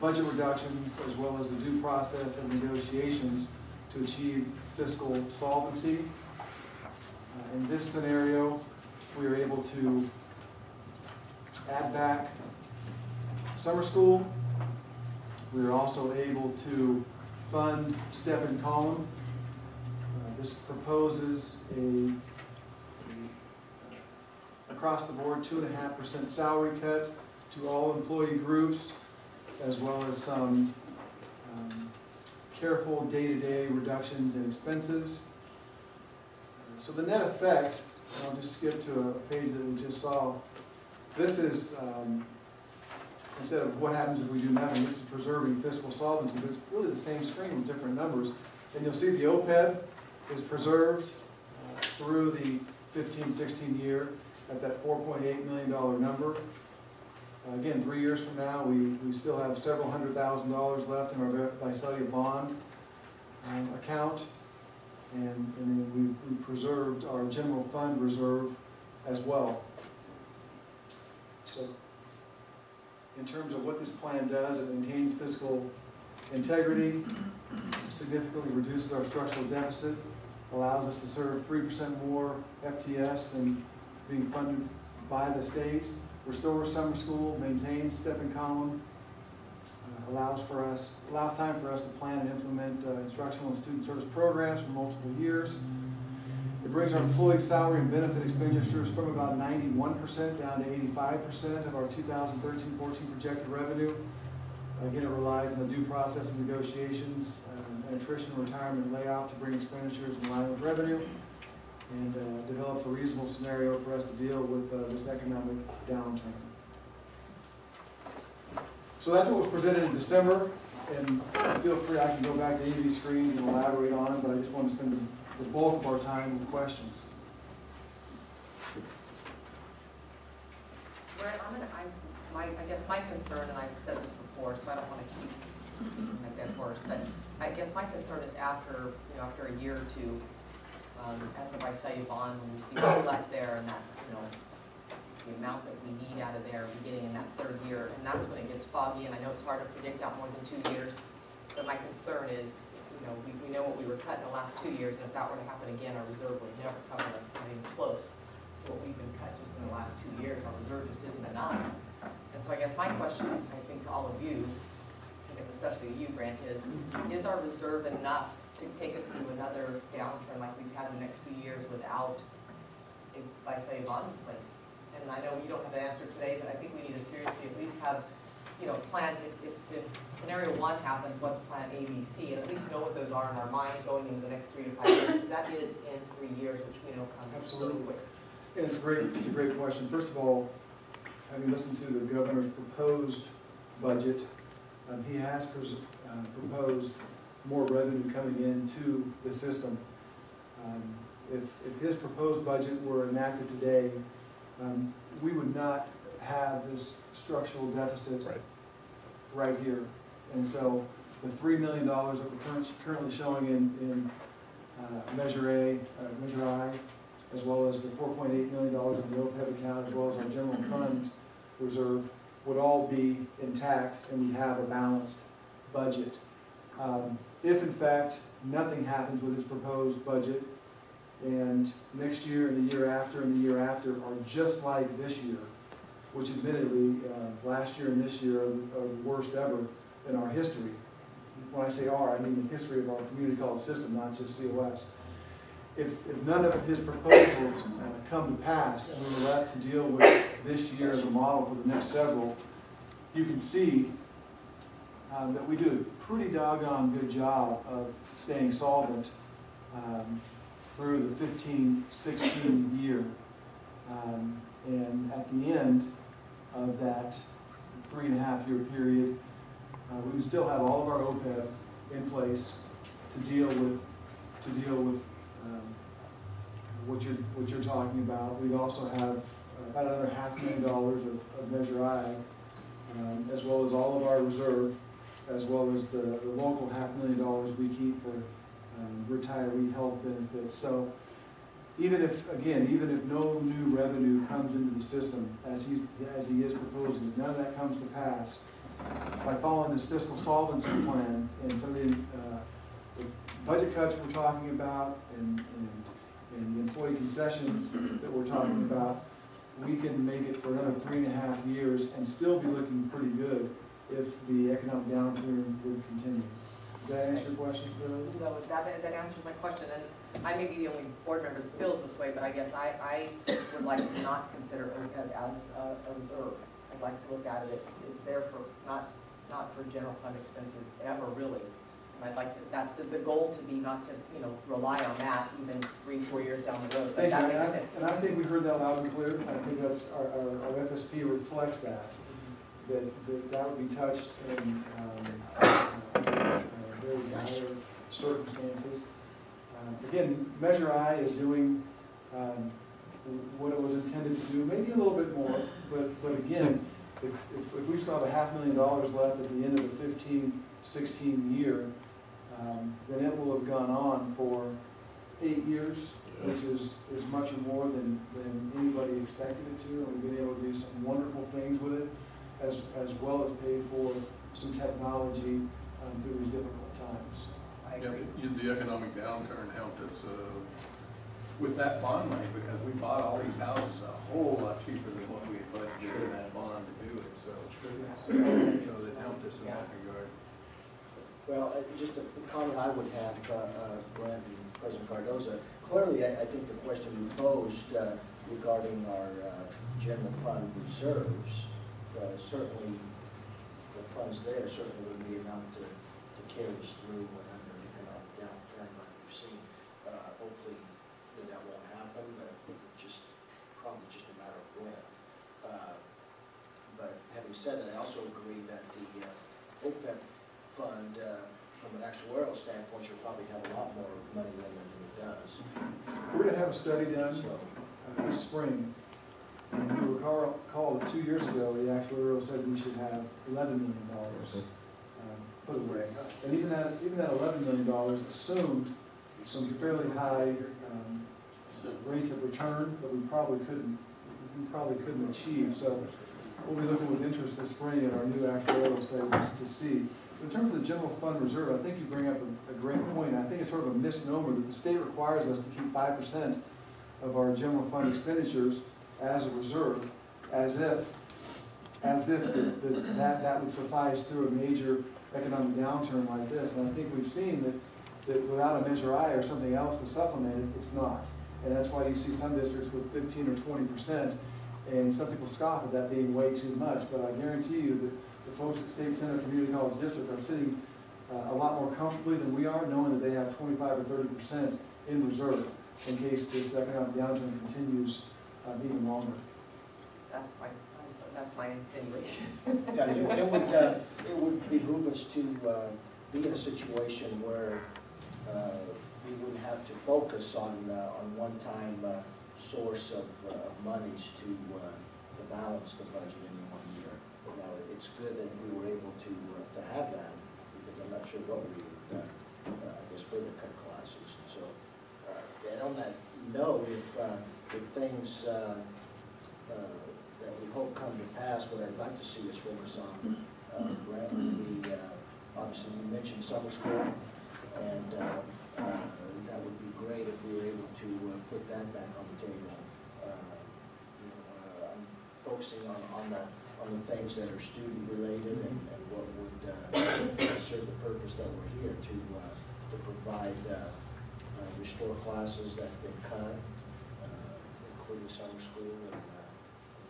Speaker 14: budget reductions, as well as the due process of negotiations to achieve fiscal solvency. In this scenario, we are able to add back summer school, We are also able to fund step and column. This proposes a across the board 2.5% salary cut to all employee groups, as well as some careful day-to-day reductions in expenses. So the net effect, and I'll just skip to a page that we just saw. This is, instead of what happens if we do nothing, this is preserving fiscal solvency, but it's really the same screen with different numbers. And you'll see the OPEB is preserved through the 15-16 year at that $4.8 million number. Again, 3 years from now, we still have several $100,000 left in our Visalia bond account. And then we preserved our general fund reserve as well. So in terms of what this plan does, it maintains fiscal integrity, significantly reduces our structural deficit, allows us to serve 3% more FTS than being funded by the state, restores summer school, maintains step and column, allows time for us to plan and implement instructional and student service programs for multiple years. It brings our employee salary and benefit expenditures from about 91% down to 85% of our 2013-14 projected revenue. Again, it relies on the due process of negotiations, attrition, retirement, and layoff to bring expenditures in line with revenue, and develops a reasonable scenario for us to deal with this economic downturn. So that's what was presented in December, and feel free, I can go back to any of these screens and elaborate on them, but I just want to spend the bulk of our time with questions.
Speaker 1: I guess my concern, and I've said this before, so I don't want to keep my dead horse, but I guess my concern is after a year or two, as the Visalia bond, when we see what's left there and that, the amount that we need out of there beginning in that third year, and that's when it gets foggy, and I know it's hard to predict out more than 2 years, but my concern is, we know what we were cutting the last 2 years, and if that were to happen again, our reserve would never cover us, not even close to what we've been cut just in the last 2 years. Our reserve just isn't enough. And so I guess my question, I think, to all of you, I guess especially you, Grant, is our reserve enough to take us through another downturn like we've had in the next few years without a Visalia bond in place? And I know you don't have the answer today, but I think we need to seriously at least have, plan, if scenario 1 happens, what's plan A, B, C, and at least know what those are in our mind going into the next 3 to 5 years, because that is in 3 years, which we know comes really quick.
Speaker 14: And it's a great question. First of all, having listened to the governor's proposed budget, he has proposed more revenue coming into the system. If his proposed budget were enacted today, we would not have this structural deficit right here. And so the $3 million that we're currently showing in Measure I, as well as the $4.8 million in the OPEB account, as well as our general fund reserve, would all be intact, and we have a balanced budget. If in fact nothing happens with this proposed budget, and next year and the year after and the year after are just like this year, which admittedly last year and this year are the worst ever in our history. When I say our, I mean the history of our community college system, not just COS. If none of his proposals come to pass and we're left to deal with this year as a model for the next several, you can see that we do a pretty doggone good job of staying solvent through the 15-16 year. And at the end of that 3.5 year period, we would still have all of our OPEB in place to deal with what you're talking about. We'd also have about another $500,000 of Measure I, as well as all of our reserve, as well as the local $500,000 we keep for retiree health benefits. So even if no new revenue comes into the system as he is proposing, none of that comes to pass, by following this fiscal solvency plan and some of the budget cuts we're talking about and the employee concessions that we're talking about, we can make it for another 3.5 years and still be looking pretty good if the economic downturn would continue. Does that answer your question, Phil?
Speaker 1: No, that answers my question, and I may be the only board member that feels this way, but I guess I would like to not consider OPEB as a reserve. I'd like to look at it, it's there for, not for general fund expenses ever, really. And I'd like to, the goal to be not to, rely on that even 3-4 years down the road. But
Speaker 14: Thank you,
Speaker 1: that makes sense.
Speaker 14: and I think we heard that loud and clear. I think that's, our FSP reflects that, that would be touched in very dire circumstances. Again, Measure I is doing what it was intended to do, maybe a little bit more, but again, if we still have $500,000 left at the end of the 15-16 year, then it will have gone on for 8 years, which is much more than anybody expected it to, and we've been able to do some wonderful things with it, as well as pay for some technology through these difficult times.
Speaker 1: I agree.
Speaker 9: The economic downturn helped us with that bond money, because we bought all these houses a whole lot cheaper than what we had budgeted in that bond to do it, so that helped us in that regard.
Speaker 4: Well, just a comment I would have, Brent and President Cardoza, clearly I think the question you posed regarding our general fund reserves, certainly the funds there certainly would be enough to carry us through under an economic downturn like we've seen. Hopefully that won't happen, but it's probably just a matter of when. But having said that, I also agree that the OPEB fund, from an actuarial standpoint, should probably have a lot more money than it does.
Speaker 14: We're going to have a study done this spring. And you recall that 2 years ago, the actuarial said we should have $11 million put away. And even that $11 million assumed some fairly high rates of return that we probably couldn't achieve. So we'll be looking with interest this spring at our new actuarial studies to see. In terms of the general fund reserve, I think you bring up a great point. I think it's sort of a misnomer that the state requires us to keep 5% of our general fund expenditures as a reserve, as if that would suffice through a major economic downturn like this. And I think we've seen that without a Measure I or something else to supplement it, it's not. And that's why you see some districts with 15 or 20%, and some people scoff at that being way too much. But I guarantee you that the folks at State Center Community College District are sitting a lot more comfortably than we are, knowing that they have 25 or 30% in reserve in case this economic downturn continues even longer.
Speaker 1: That's my insinuation.
Speaker 4: Yeah, it would behoove us to be in a situation where we wouldn't have to focus on one-time source of monies to balance the budget in 1 year. Now, it's good that we were able to have that, because I'm not sure what we would, I guess, further cut classes. So, and on that note, if things that we hope come to pass, what I'd like to see us focus on, Brent, would be, obviously you mentioned summer school, and that would be great if we were able to put that back on the table. I'm focusing on the things that are student related and what would serve the purpose that we're here to provide restore classes that have been cut, including summer school, and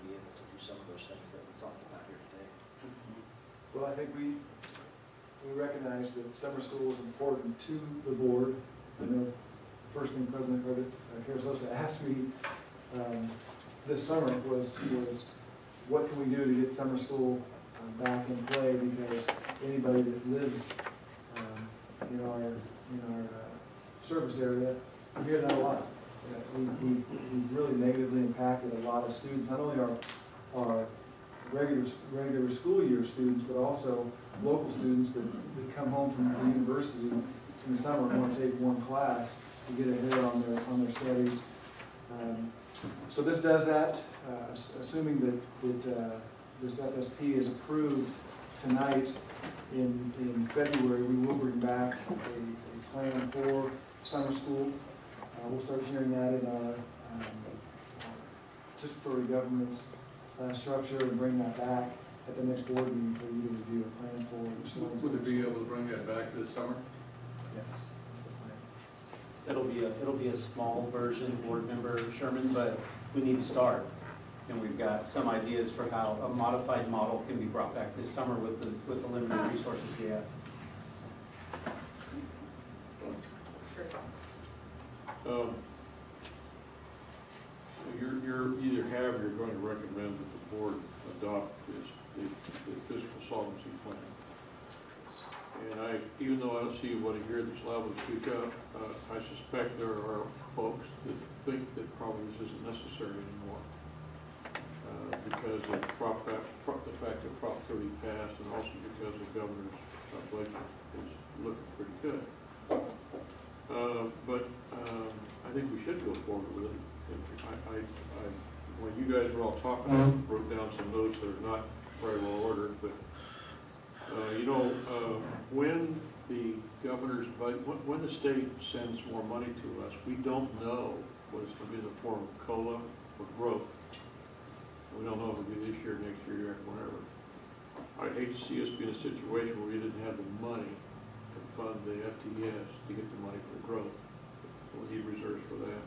Speaker 4: be able to do some of those things that we talked about here today.
Speaker 14: Well, I think we recognize that summer school is important to the board. I know the first thing President Cardoza asked me this summer was what can we do to get summer school back in play, because anybody that lives in our service area, we hear that a lot. We've really negatively impacted a lot of students, not only our regular school year students, but also local students that come home from the university in the summer and want to take one class to get ahead on their studies. So this does that, assuming that this FSP is approved tonight. In February, we will bring back a plan for summer school. We'll start hearing that in our participatory governance structure and bring that back at the next board meeting for you to review a plan for.
Speaker 9: Would they be able to bring that back this summer?
Speaker 14: Yes.
Speaker 5: It'll be a small version, Board Member Sherman, but we need to start. And we've got some ideas for how a modified model can be brought back this summer with the limited resources we have.
Speaker 2: You're either have or you're going to recommend that the board adopt the fiscal solvency plan. And even though I don't see anybody here that's liable to speak up, I suspect there are folks that think that probably this isn't necessary anymore. Because of the fact that Prop 30 passed, and also because the governor's budget is looking pretty good. But I think we should go forward with it. When you guys were all talking, I wrote down some notes that are not very well ordered, but when the governor's budget, when the state sends more money to us, we don't know what it's going to be in the form of COLA or growth. We don't know if it'll be this year, next year, whatever. I'd hate to see us be in a situation where we didn't have the money to fund the FTS to get the money for the growth. We need reserves for that.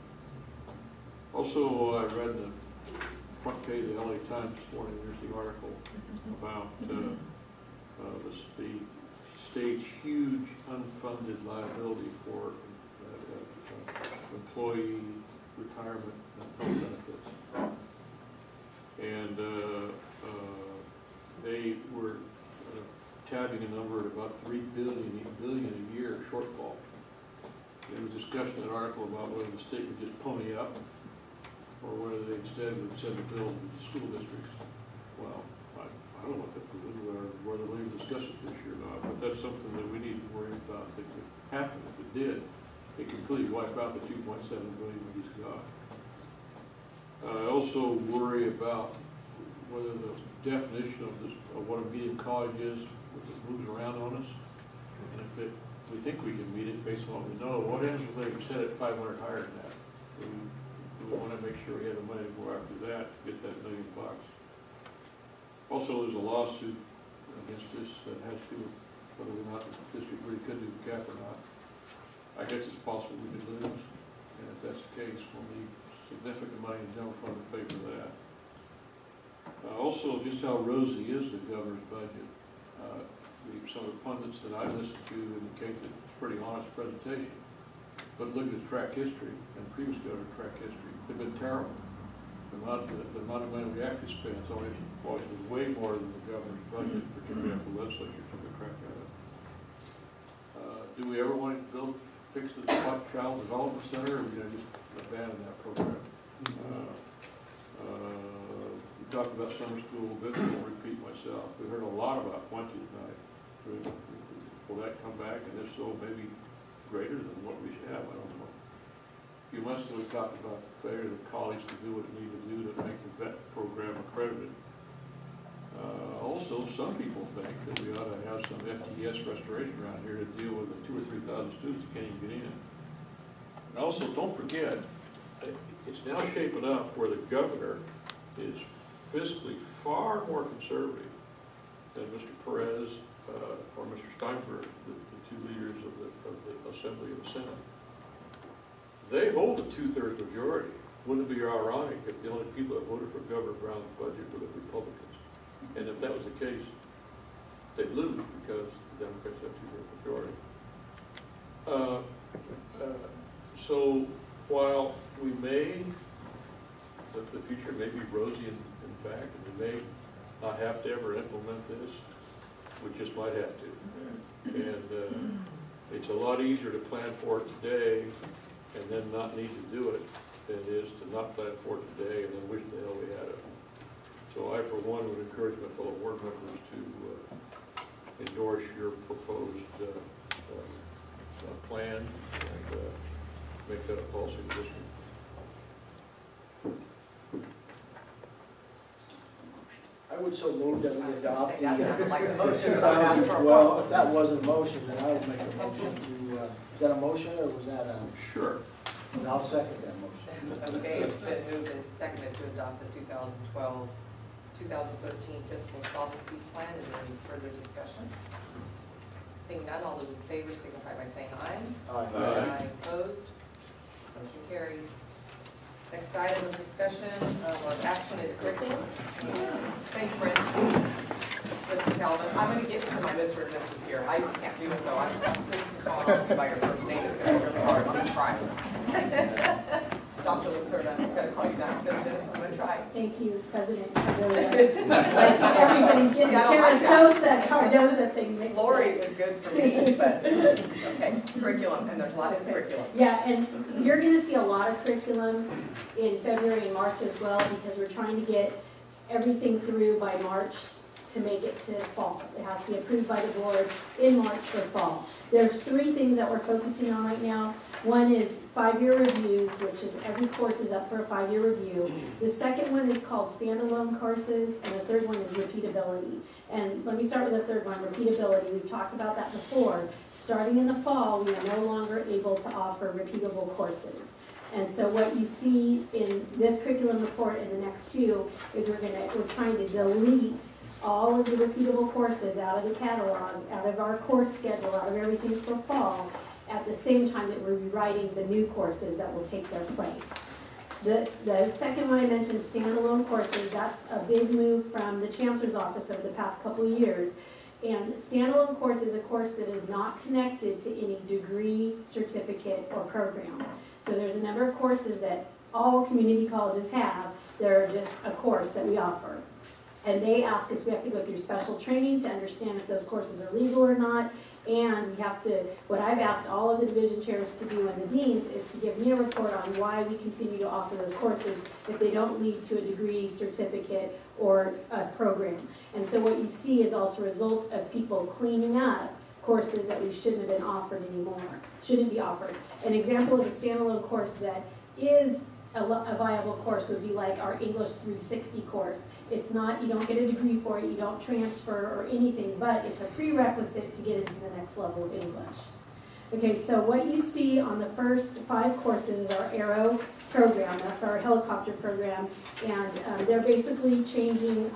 Speaker 2: Also, I read the front page of the LA Times this morning. There's the article about the state's huge unfunded liability for employee retirement and health benefits. And they were tabbing a number at about $3 billion a year shortfall. There was discussion in an article about whether the state would just pony up or whether they instead would send the bill to the school districts. Well, I don't know what that would do, whether we'll even discuss it this year or not, but that's something that we need to worry about that could happen. If it did, it could completely wipe out the $2.7 billion we just got. I also worry about whether the definition of what a medium college is moves around on us. And if we think we can meet it based on what we know, what happens if they set it 500 higher than that? We want to make sure we have the money to go after that to get that $1 million. Also, there's a lawsuit against this that has to do with whether or not the district really could do the cap or not. I guess it's possible we could lose, and if that's the case, we'll need significant money in the general fund to pay for that. Also, just how rosy is the governor's budget? Some of the pundits that I listened to indicate that it's a pretty honest presentation. But look at his track history and previous governor's track history. They've been terrible. The amount of money we actually spend is always been way more than the governor's budget, particularly after the legislature took a crack at it. Do we ever want to fix the Child Development Center, or are we going to just abandon that program? We talked about summer school a little bit, I won't repeat myself. We heard a lot about Puente tonight. Will that come back, and if so, maybe greater than what we should have? I don't know. A few months ago, we talked about the failure of the college to do what it needed to do to make the VET program accredited. Also, some people think that we ought to have some FTS restoration around here to deal with the 2,000 or 3,000 students that can't even get in. And also, don't forget, it's now shaping up where the governor is fiscally far more conservative than Mr. Perez or Mr. Steinberg, the two leaders of the Assembly and the Senate. They hold a 2/3 majority. Wouldn't it be ironic if the only people that voted for Governor Brown's budget were the Republicans? And if that was the case, they'd lose because the Democrats have 2/3 majority. So while we may, the future may be rosy in fact, and we may not have to ever implement this, we just might have to. And it's a lot easier to plan for it today and then not need to do it than it is to not plan for it today and then wish the hell we had it. So I, for one, would encourage my fellow board members to endorse your proposed plan and make that a policy of the district.
Speaker 4: I would so move that we adopt the,
Speaker 1: That sounded like a motion.
Speaker 4: well, if that wasn't a motion, then I would make a motion to, is that a motion or was that a?
Speaker 2: Sure.
Speaker 4: And I'll second that motion.
Speaker 1: Okay, it's been moved and seconded to adopt the 2012-2013 2013 fiscal solvency plan. Is there any further discussion? Seeing none, all those in favor signify by saying aye.
Speaker 2: Aye.
Speaker 1: Opposed? Motion carries. Next item of discussion or action is curriculum. Thank you, Brent. Mr. Calvin, I'm going to get to my Mr. and Mrs. here. I just can't do it though. I'm Susan calling on you by your first name. It's going to be really hard. I'm going to try. Dr. Lacerda, I'm going to call you that instead of Dennis. I'm going to try.
Speaker 12: Thank you, President. I saw everybody's getting the
Speaker 1: Yeah, I don't like
Speaker 12: Carasosa Cardoza thing mixed up.
Speaker 1: Lori is good for me, but, okay, curriculum, and there's lots of curriculum.
Speaker 15: Yeah, and you're going to see a lot of curriculum in February and March as well, because we're trying to get everything through by March to make it to fall. It has to be approved by the board in March for fall. There's 3 things that we're focusing on right now. One is 5-year reviews, which is every course is up for a 5-year review. The second one is called standalone courses, and the third one is repeatability. And let me start with the third one, repeatability. We've talked about that before. Starting in the fall, we are no longer able to offer repeatable courses. And so what you see in this curriculum report and the next 2 is we're trying to delete all of the repeatable courses out of the catalog, out of our course schedule, out of everything for fall, at the same time that we're rewriting the new courses that will take their place. The second one I mentioned, standalone courses, that's a big move from the Chancellor's Office over the past couple of years. And standalone course is a course that is not connected to any degree, certificate, or program. So there's a number of courses that all community colleges have. They're just a course that we offer. And they ask us, we have to go through special training to understand if those courses are legal or not. And we have to, what I've asked all of the division chairs to do and the deans is to give me a report on why we continue to offer those courses if they don't lead to a degree, certificate, or a program. And so what you see is also a result of people cleaning up courses that we shouldn't have been offered anymore, shouldn't be offered. An example of a standalone course that is a viable course would be like our English 360 course. It's not, you don't get a degree for it, you don't transfer or anything, but it's a prerequisite to get into the next level of English. Okay, so what you see on the first 5 courses is our Aero program. That's our helicopter program, and they're basically changing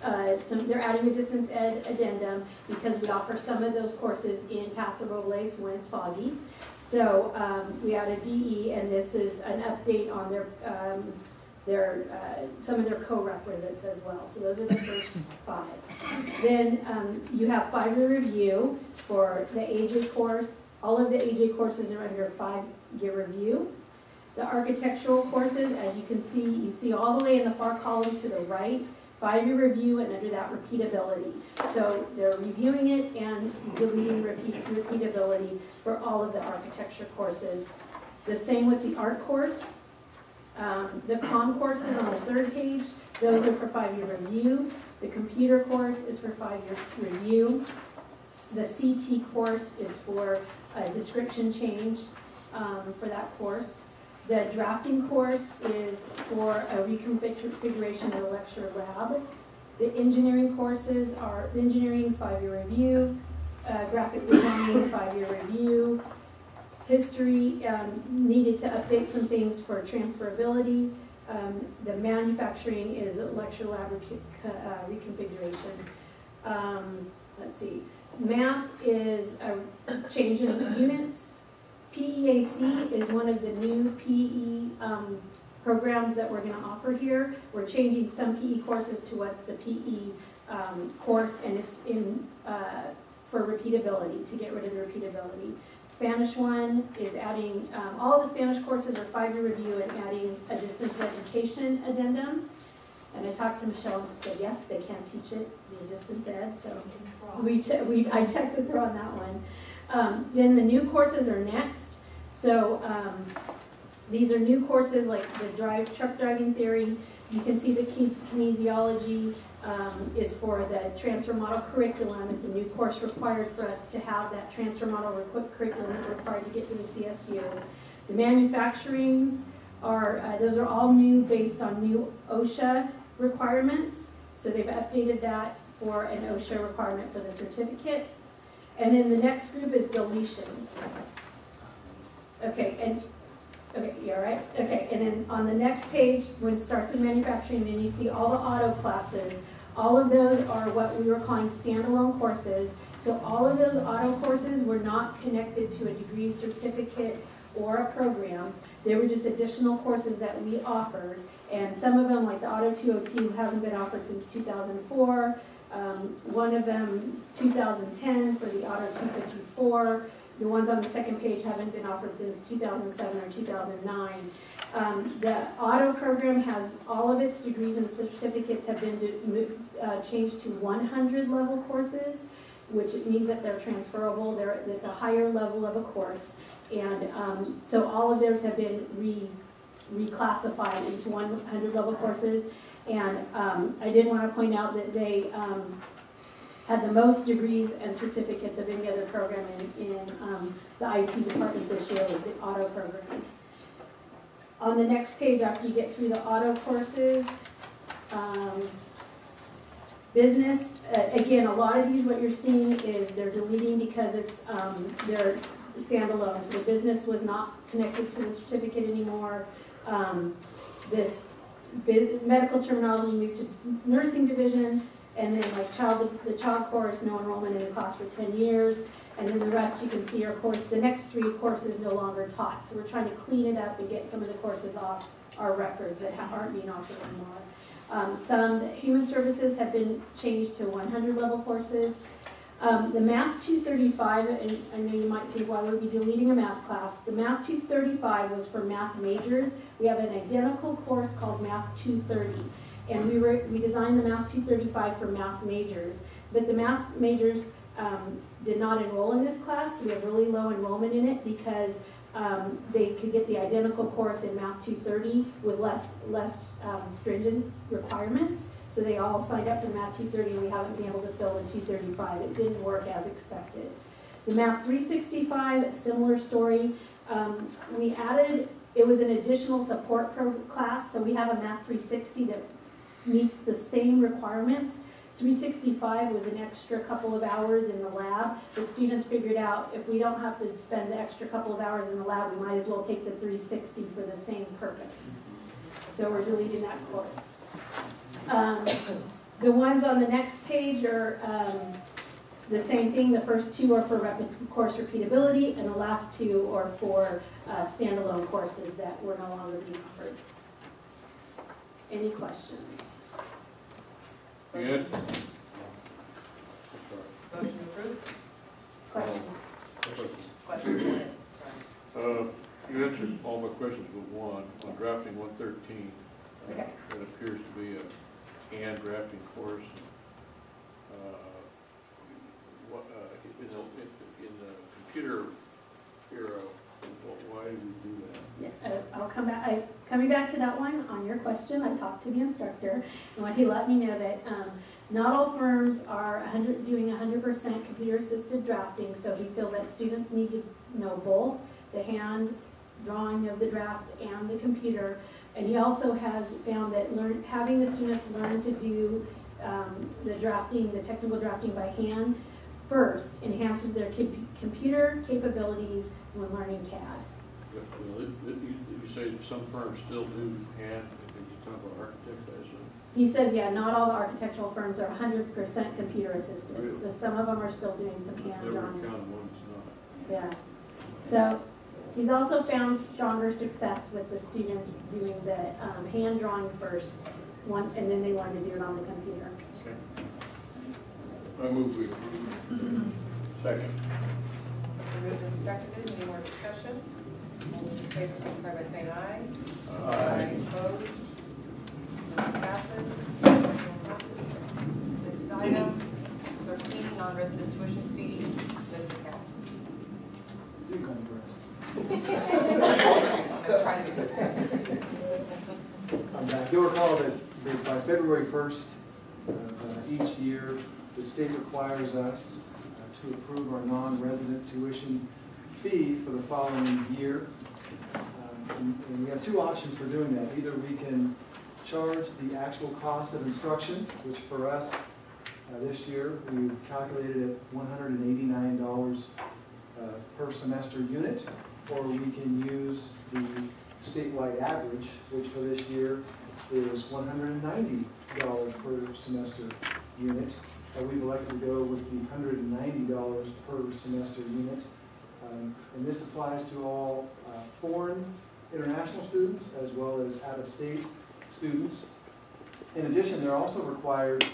Speaker 15: they're adding a distance ed addendum because we offer some of those courses in Paso Robles when it's foggy. So we added DE, and this is an update on some of their co-requisites as well. So those are the first 5. Then you have 5-year review for the AJ course. All of the AJ courses are under 5-year review. The architectural courses, as you can see, you see all the way in the far column to the right, 5-year review, and under that repeatability. So they're reviewing it and deleting repeatability for all of the architecture courses. The same with the art course. The comm courses on the 3rd page, those are for 5-year review. The computer course is for 5-year review. The CT course is for a description change for that course. The drafting course is for a reconfiguration of the lecture lab. The engineering courses are, the engineering's 5-year review, graphic design, 5-year review. History needed to update some things for transferability. The manufacturing is a lecture lab reconfiguration. Let's see. Math is a change in units. PEAC is one of the new PE programs that we're going to offer here. We're changing some PE courses to what's the PE course, and it's in for repeatability, to get rid of the repeatability. Spanish 1 is adding, all of the Spanish courses are 5-year review and adding a distance education addendum. And I talked to Michelle and she said, yes, they can teach it via distance ed. So I checked with her on that one. Then the new courses are next. So these are new courses like the truck driving theory. You can see the kinesiology is for the transfer model curriculum. It's a new course required for us to have that transfer model curriculum required to get to the CSU. The manufacturings are, those are all new based on new OSHA requirements. So they've updated that for an OSHA requirement for the certificate. And then the next group is deletions. Okay, and Okay, you all right? Okay, and then on the next page, when it starts in manufacturing, then you see all the auto classes. All of those are what we were calling standalone courses. So all of those auto courses were not connected to a degree, certificate, or a program. They were just additional courses that we offered. And some of them, like the Auto 202, hasn't been offered since 2004. One of them, 2010, for the Auto 254. The ones on the second page haven't been offered since 2007 or 2009. The auto program has all of its degrees and certificates have been changed to 100 level courses, which means that they're transferable. It's a higher level of a course. And so all of theirs have been reclassified into 100 level courses. And I did want to point out that they had the most degrees and certificates of any other program in the IT department this year was the auto program. On the next page, after you get through the auto courses, business, again, a lot of these, what you're seeing is they're deleting because it's they're standalone. So the business was not connected to the certificate anymore. This medical terminology moved to nursing division. And then like the child course, no enrollment in the class for 10 years. And then the rest you can see are the next 3 courses no longer taught. So we're trying to clean it up and get some of the courses off our records that aren't being offered anymore. Some human services have been changed to 100 level courses. The Math 235, and I know you might think, why would we be deleting a math class? The Math 235 was for math majors. We have an identical course called Math 230. And we designed the Math 235 for math majors, but the math majors did not enroll in this class. So we have really low enrollment in it because they could get the identical course in Math 230 with less stringent requirements. So they all signed up for Math 230, and we haven't been able to fill the 235. It didn't work as expected. The Math 365, similar story. We added, it was an additional support class, so we have a Math 360 that meets the same requirements. 365 was an extra couple of hours in the lab, but students figured out if we don't have to spend the extra couple of hours in the lab, we might as well take the 360 for the same purpose. So we're deleting that course. The ones on the next page are the same thing. The first 2 are for course repeatability, and the last 2 are for standalone courses that were no longer being offered. Any questions?
Speaker 2: Good.
Speaker 1: Motion approved?
Speaker 15: Questions?
Speaker 1: Questions?
Speaker 2: You answered all my questions but one, on drafting 113.
Speaker 15: Okay.
Speaker 2: That appears to be a hand drafting course. In the computer era, why do we do that?
Speaker 15: Yeah, I'll come back. Coming back to that one, on your question, I talked to the instructor, and when he let me know that not all firms are doing 100% computer-assisted drafting, so he feels that students need to know both the hand drawing of the draft and the computer. And he also has found that having the students learn to do the drafting, the technical drafting by hand first enhances their computer capabilities when learning CAD.
Speaker 2: You say some firms still do hand, if you're talking about architects, I assume?
Speaker 15: He says, yeah, not all the architectural firms are 100% computer assisted.
Speaker 2: Really?
Speaker 15: So some of them are still doing some hand
Speaker 2: Never
Speaker 15: drawing.
Speaker 2: encountered one that's not.
Speaker 15: Yeah. So he's also found stronger success with the students doing the hand drawing first, and then they learn to do it on the computer.
Speaker 2: Okay. I move we approve. Second.
Speaker 1: Moved and seconded. Any more discussion? All those in favor signify by saying aye.
Speaker 2: Aye.
Speaker 1: Opposed? Motion passes. Motion passes. Next item, 13, non-resident tuition fee. Mr. Cal.
Speaker 14: You come first.
Speaker 1: I'm trying to be good.
Speaker 14: I'm back. You'll recall that by February 1st each year, the state requires us to approve our non-resident tuition fee for the following year. And we have 2 options for doing that. Either we can charge the actual cost of instruction, which for us this year we've calculated at $189 per semester unit, or we can use the statewide average, which for this year is $190 per semester unit. We've elected to go with the $190 per semester unit. And this applies to all foreign international students as well as out-of-state students. In addition, they're also required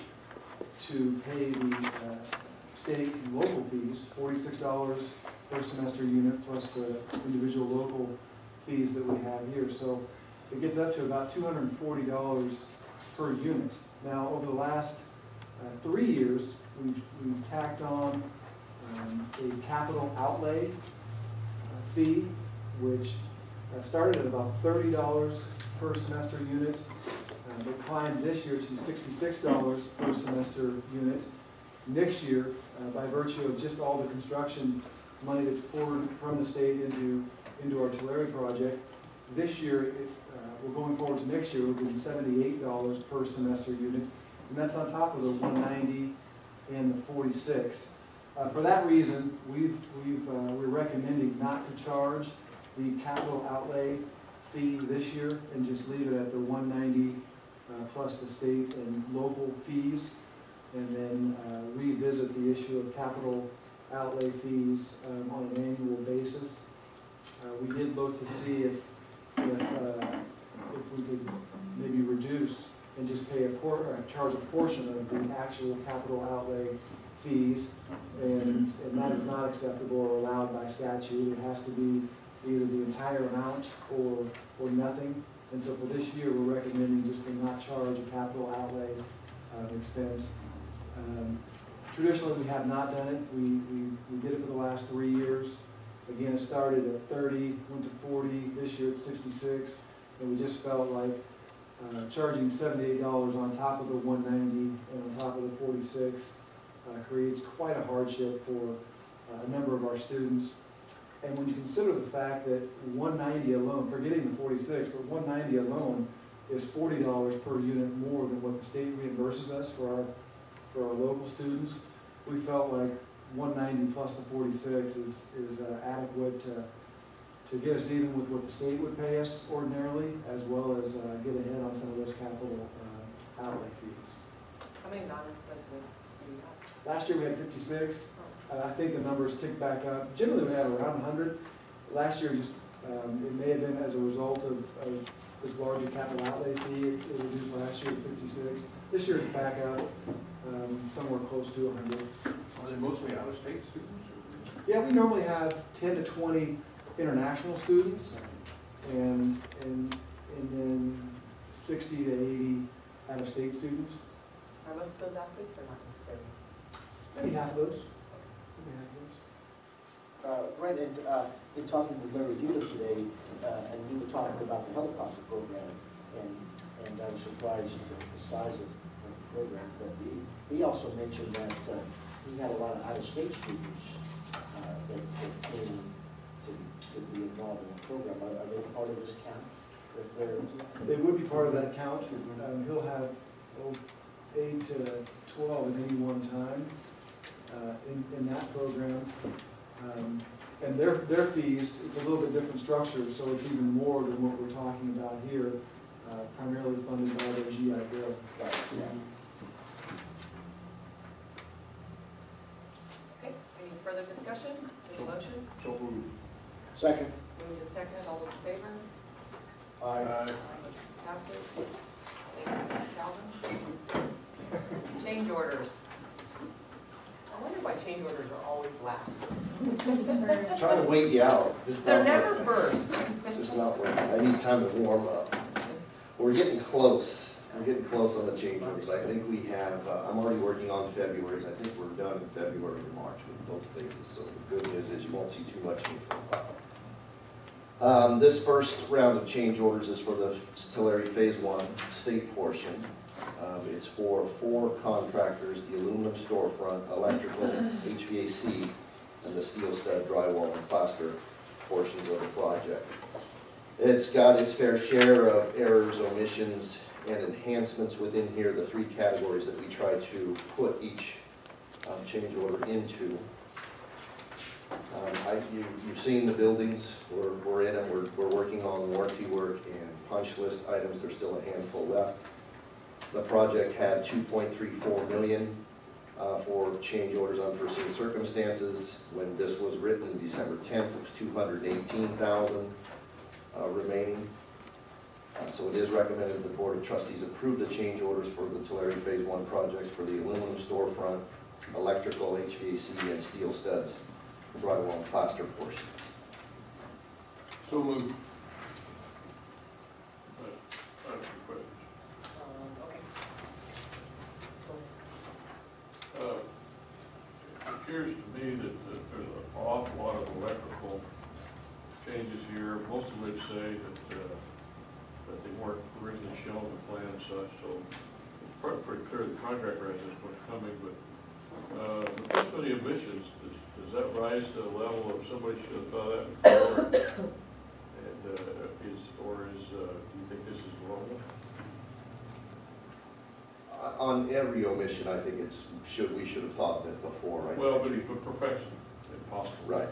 Speaker 14: to pay the state and local fees, $46 per semester unit, plus the individual local fees that we have here. So it gets up to about $240 per unit. Now, over the last 3 years, we've tacked on a capital outlay fee, which started at about $30 per semester unit. It climbed this year to $66 per semester unit. Next year, by virtue of just all the construction money that's poured from the state into our Tulare project, this year, we're going forward to next year, it will be $78 per semester unit, and that's on top of the $190 and the $46. For that reason, we're recommending not to charge the capital outlay fee this year and just leave it at the $190 plus the state and local fees, and then revisit the issue of capital outlay fees on an annual basis. We did look to see if we could maybe reduce and just pay charge a portion of the actual capital outlay fees, and that is not acceptable or allowed by statute. It has to be either the entire amount or nothing. And so for this year, we're recommending just to not charge a capital outlay expense. Traditionally, we have not done it. We did it for the last 3 years. Again, it started at 30, went to 40, this year it's 66, and we just felt like charging $78 on top of the $190 and on top of the $46 creates quite a hardship for a number of our students. And when you consider the fact that $190 alone, forgetting the $46, but $190 alone is $40 per unit more than what the state reimburses us for our local students, we felt like $190 plus the $46 is adequate to get us even with what the state would pay us ordinarily, as well as get ahead on some of those capital outlay fees.
Speaker 1: How many non-residents do you have?
Speaker 14: Last year we had 56. I think the numbers ticked back up. Generally we have around 100. Last year just it may have been as a result of this larger capital outlay fee. It reduced last year to 56. This year it's back up somewhere close to 100.
Speaker 9: Are they mostly out-of-state students?
Speaker 14: Yeah, we normally have 10 to 20 international students, and then 60 to 80 out-of-state students.
Speaker 1: Are most of those athletes or not necessarily?
Speaker 14: Maybe half of those.
Speaker 4: Brent, in talking with Larry Duda today, and we were talking about the helicopter program, and I was surprised at the size of the program, but he also mentioned that he had a lot of out-of-state students that came to be involved in the program. Are they part of this count?
Speaker 14: They would be part of that count. He'll have 8 to 12 at any one time in that program. And their fees, it's a little bit different structure, so it's even more than what we're talking about here, primarily funded by the GI Bill.
Speaker 1: Okay, any further discussion? Any motion?
Speaker 9: So moved.
Speaker 4: Second.
Speaker 1: Moved and second, all those in favor?
Speaker 4: Aye.
Speaker 1: Passes. Thank you, Calvin. Change orders. I wonder why change orders are always last.
Speaker 18: Trying to wait you out.
Speaker 1: They're never first.
Speaker 18: Just not working. I need time to warm up. We're getting close. We're getting close on the change orders. I think we have, I'm already working on February. I think we're done in February and March with both phases. So the good news is you won't see too much of it for a while. This first round of change orders is for the Tulare Phase 1 state portion. It's for 4 contractors, the aluminum storefront, electrical, HVAC, and the steel stud, drywall, and plaster portions of the project. It's got its fair share of errors, omissions, and enhancements within here, the 3 categories that we try to put each change order into. You've seen the buildings, we're in them, we're working on warranty work and punch list items, there's still a handful left. The project had 2.34 million for change orders unforeseen circumstances. When this was written, December 10th, it was 218,000 remaining. So it is recommended the Board of Trustees approve the change orders for the Tulare Phase 1 project for the aluminum storefront, electrical, HVAC, and steel studs, drywall and plaster portion.
Speaker 2: So moved. I have some questions. It appears to me that there's an awful lot of electrical changes here, most of which say that they weren't originally shown in the plan and such, so it's pretty clear the contractor has this much coming, but the first of the emissions, does that rise to the level of somebody should have thought that before? And do you think this is normal?
Speaker 18: On every omission, I think we should have thought of it before, right?
Speaker 2: Well, but perfection, impossible.
Speaker 18: Right.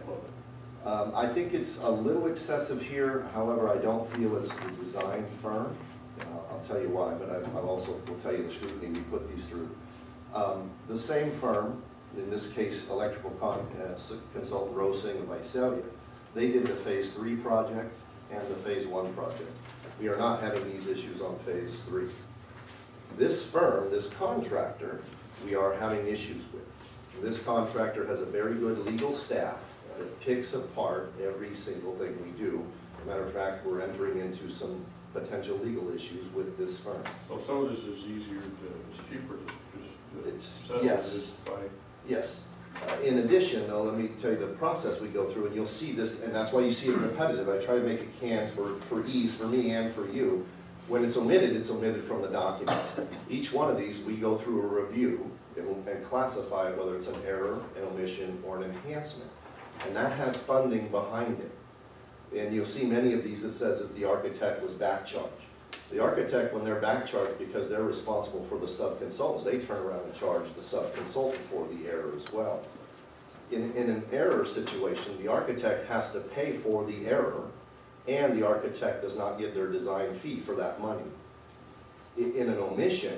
Speaker 18: I think it's a little excessive here, however, I don't feel it's the design firm. I'll tell you why, but I also will tell you the scrutiny we put these through. The same firm, in this case, electrical consultant Rosing of Visalia, they did the Phase 3 project and the Phase 1 project. We are not having these issues on Phase 3. This firm, this contractor, we are having issues with. This contractor has a very good legal staff that picks apart every single thing we do. As a matter of fact, we're entering into some potential legal issues with this firm.
Speaker 2: So some of this is easier it's cheaper to settle
Speaker 18: yes.
Speaker 2: this by...
Speaker 18: Yes. In addition, though, let me tell you the process we go through, and you'll see this, and that's why you see it repetitive. I try to make it cans for ease for me and for you. When it's omitted from the document. Each one of these, we go through a review and classify whether it's an error, an omission, or an enhancement. And that has funding behind it. And you'll see many of these that says that the architect was back charged. The architect, when they're back charged because they're responsible for the sub-consultants, they turn around and charge the sub-consultant for the error as well. In an error situation, the architect has to pay for the error, and the architect does not get their design fee for that money. In an omission,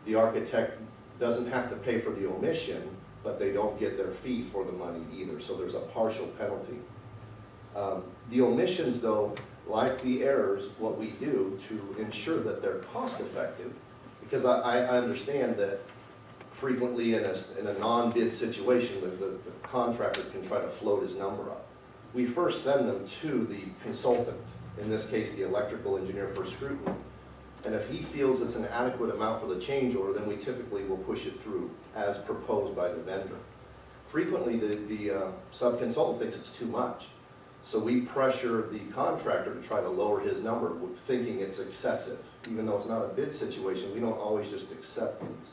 Speaker 18: the architect doesn't have to pay for the omission, but they don't get their fee for the money either, so there's a partial penalty. The omissions, though, like the errors, what we do to ensure that they're cost effective, because I understand that frequently in a non-bid situation, the contractor can try to float his number up. We first send them to the consultant, in this case the electrical engineer for scrutiny. And if he feels it's an adequate amount for the change order, then we typically will push it through as proposed by the vendor. Frequently the sub-consultant thinks it's too much. So we pressure the contractor to try to lower his number, thinking it's excessive. Even though it's not a bid situation, we don't always just accept things.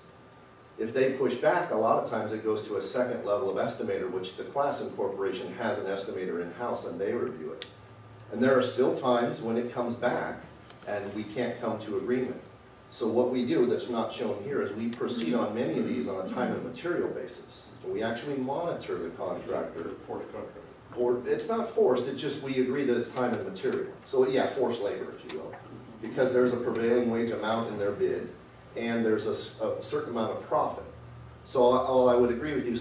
Speaker 18: If they push back, a lot of times it goes to a second level of estimator, which the Classen Corporation has an estimator in-house and they review it. And there are still times when it comes back and we can't come to agreement. So what we do that's not shown here is we proceed on many of these on a time and material basis. So we actually monitor the contractor.
Speaker 2: Forced contract.
Speaker 18: It's not forced, it's just we agree that it's time and material. So yeah, forced labor, if you will. Because there's a prevailing wage amount in their bid, and there's a certain amount of profit. So I would agree with you,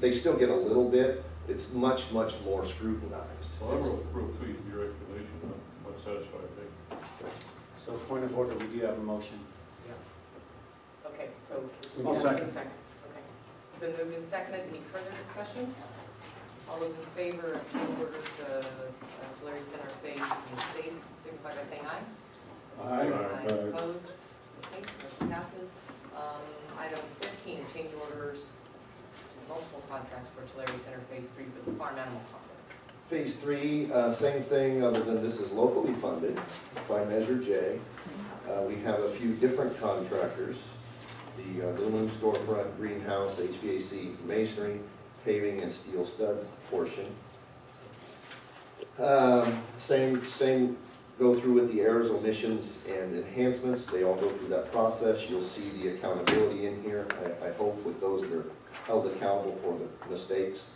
Speaker 18: they still get a little bit. It's much, much more scrutinized.
Speaker 2: Well, I'm real pleased with your explanation. I'm satisfied, thank you.
Speaker 5: So point of order, we do have a motion.
Speaker 1: Okay, so.
Speaker 3: I'll second.
Speaker 1: Okay. It's been moved and seconded. Any further discussion? All those in favor of change orders to Tulare Center Phase and State, signify by saying aye.
Speaker 3: Aye.
Speaker 1: Opposed? Okay, motion passes. Item 15, change orders to multiple contracts for Tulare Center Phase 3 for the farm animal complex.
Speaker 18: Phase 3, same thing, other than this is locally funded by Measure J. We have a few different contractors. The aluminum storefront, greenhouse, HVAC, masonry, paving, and steel stud portion. Same go through with the errors, omissions, and enhancements. They all go through that process. You'll see the accountability in here. I hope with those that are held accountable for the mistakes.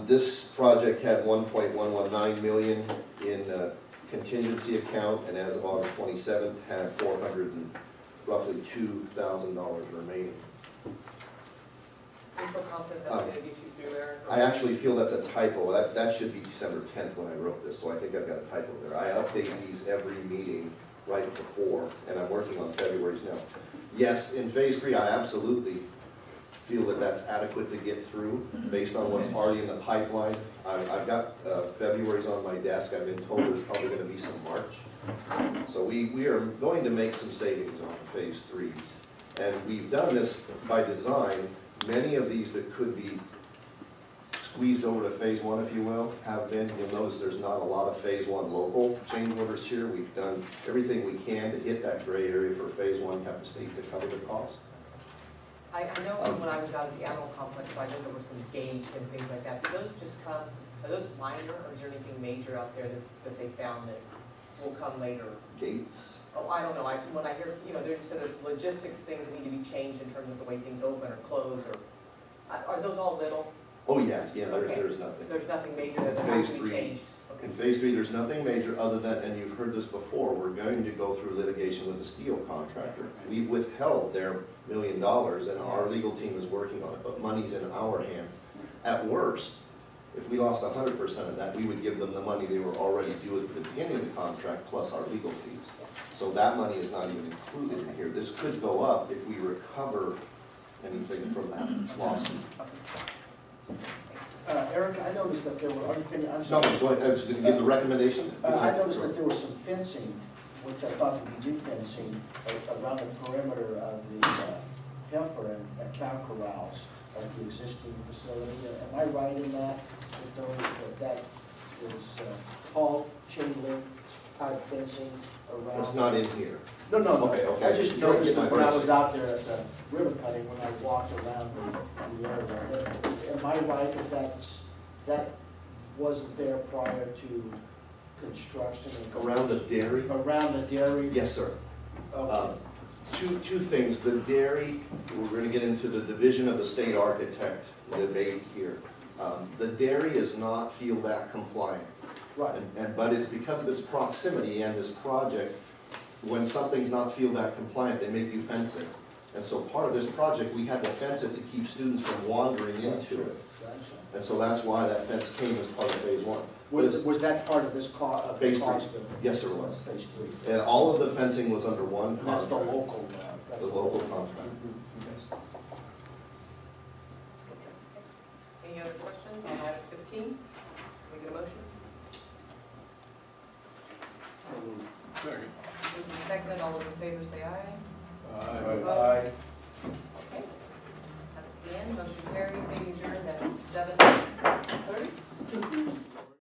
Speaker 18: This project had 1.119 million in contingency account, and as of August 27th, had roughly $2,000 remaining.
Speaker 1: I feel confident that's gonna get you through there.
Speaker 18: I actually feel that's a typo. That should be December 10th when I wrote this, so I think I've got a typo there. I update these every meeting right before, and I'm working on February's now. Yes, in phase 3, I absolutely feel that that's adequate to get through based on what's already in the pipeline. I've got February's on my desk. I've been told there's probably going to be some March. So we are going to make some savings on phase 3s. And we've done this by design. Many of these that could be squeezed over to phase 1, if you will, have been. You'll notice there's not a lot of phase 1 local change orders here. We've done everything we can to hit that gray area for phase 1, have the state to cover the cost.
Speaker 1: I know when I was out at the animal complex, I know there were some gates and things like that. Do those just come, are those minor, or is there anything major out there that they found that will come later?
Speaker 18: Gates?
Speaker 1: Oh, I don't know. When I hear, there's logistics things that need to be changed in terms of the way things open or close, or, are those all little?
Speaker 18: Oh, yeah,
Speaker 1: Okay.
Speaker 18: there's nothing.
Speaker 1: There's nothing major that
Speaker 18: Phase
Speaker 1: has to be
Speaker 18: 3.
Speaker 1: changed?
Speaker 18: In phase 3, there's nothing major other than, and you've heard this before, we're going to go through litigation with the steel contractor. We withheld their $1 million, and our legal team is working on it, but money's in our hands. At worst, if we lost 100% of that, we would give them the money they were already due at the beginning of the contract, plus our legal fees. So that money is not even included in here. This could go up if we recover anything from that lawsuit.
Speaker 4: Eric, I noticed that there were unfinished, I'm
Speaker 18: No,
Speaker 4: sorry.
Speaker 18: go ahead. I was going to give the recommendation.
Speaker 4: I noticed that there was some fencing, which I thought would be new fencing around the perimeter of the heifer and cow corrals of the existing facility. Am I right in that that is tall chain link type fencing around?
Speaker 18: It's not in here.
Speaker 4: No.
Speaker 18: Okay.
Speaker 4: I just noticed that when I was out there at the ribbon cutting, when I walked around the area. Am I right that wasn't there prior to construction?
Speaker 18: Around the dairy?
Speaker 4: Around the dairy?
Speaker 18: Yes, sir.
Speaker 4: Okay.
Speaker 18: Two things. The dairy, we're going to get into the division of the state architect debate here. The dairy is not Field Act compliant.
Speaker 4: Right.
Speaker 18: But it's because of its proximity and this project, when something's not Field Act compliant, they make you fence it. And so part of this project, we had to fence it to keep students from wandering into it. And so that's why that fence came as part of phase 1.
Speaker 4: Was that part of this cost?
Speaker 18: Phase 3. Yes, sir, it was.
Speaker 4: Phase 3.
Speaker 18: And all of the fencing was under one
Speaker 4: And that's the
Speaker 18: contract.
Speaker 4: local.
Speaker 18: The local contract. Yes.
Speaker 1: Any other questions on item 15? Can we get a motion?
Speaker 2: Second.
Speaker 1: Moved and seconded, all those in favor say aye.
Speaker 2: Aye.
Speaker 1: Okay. That's the end, motion carried, meeting adjourned at 7:30.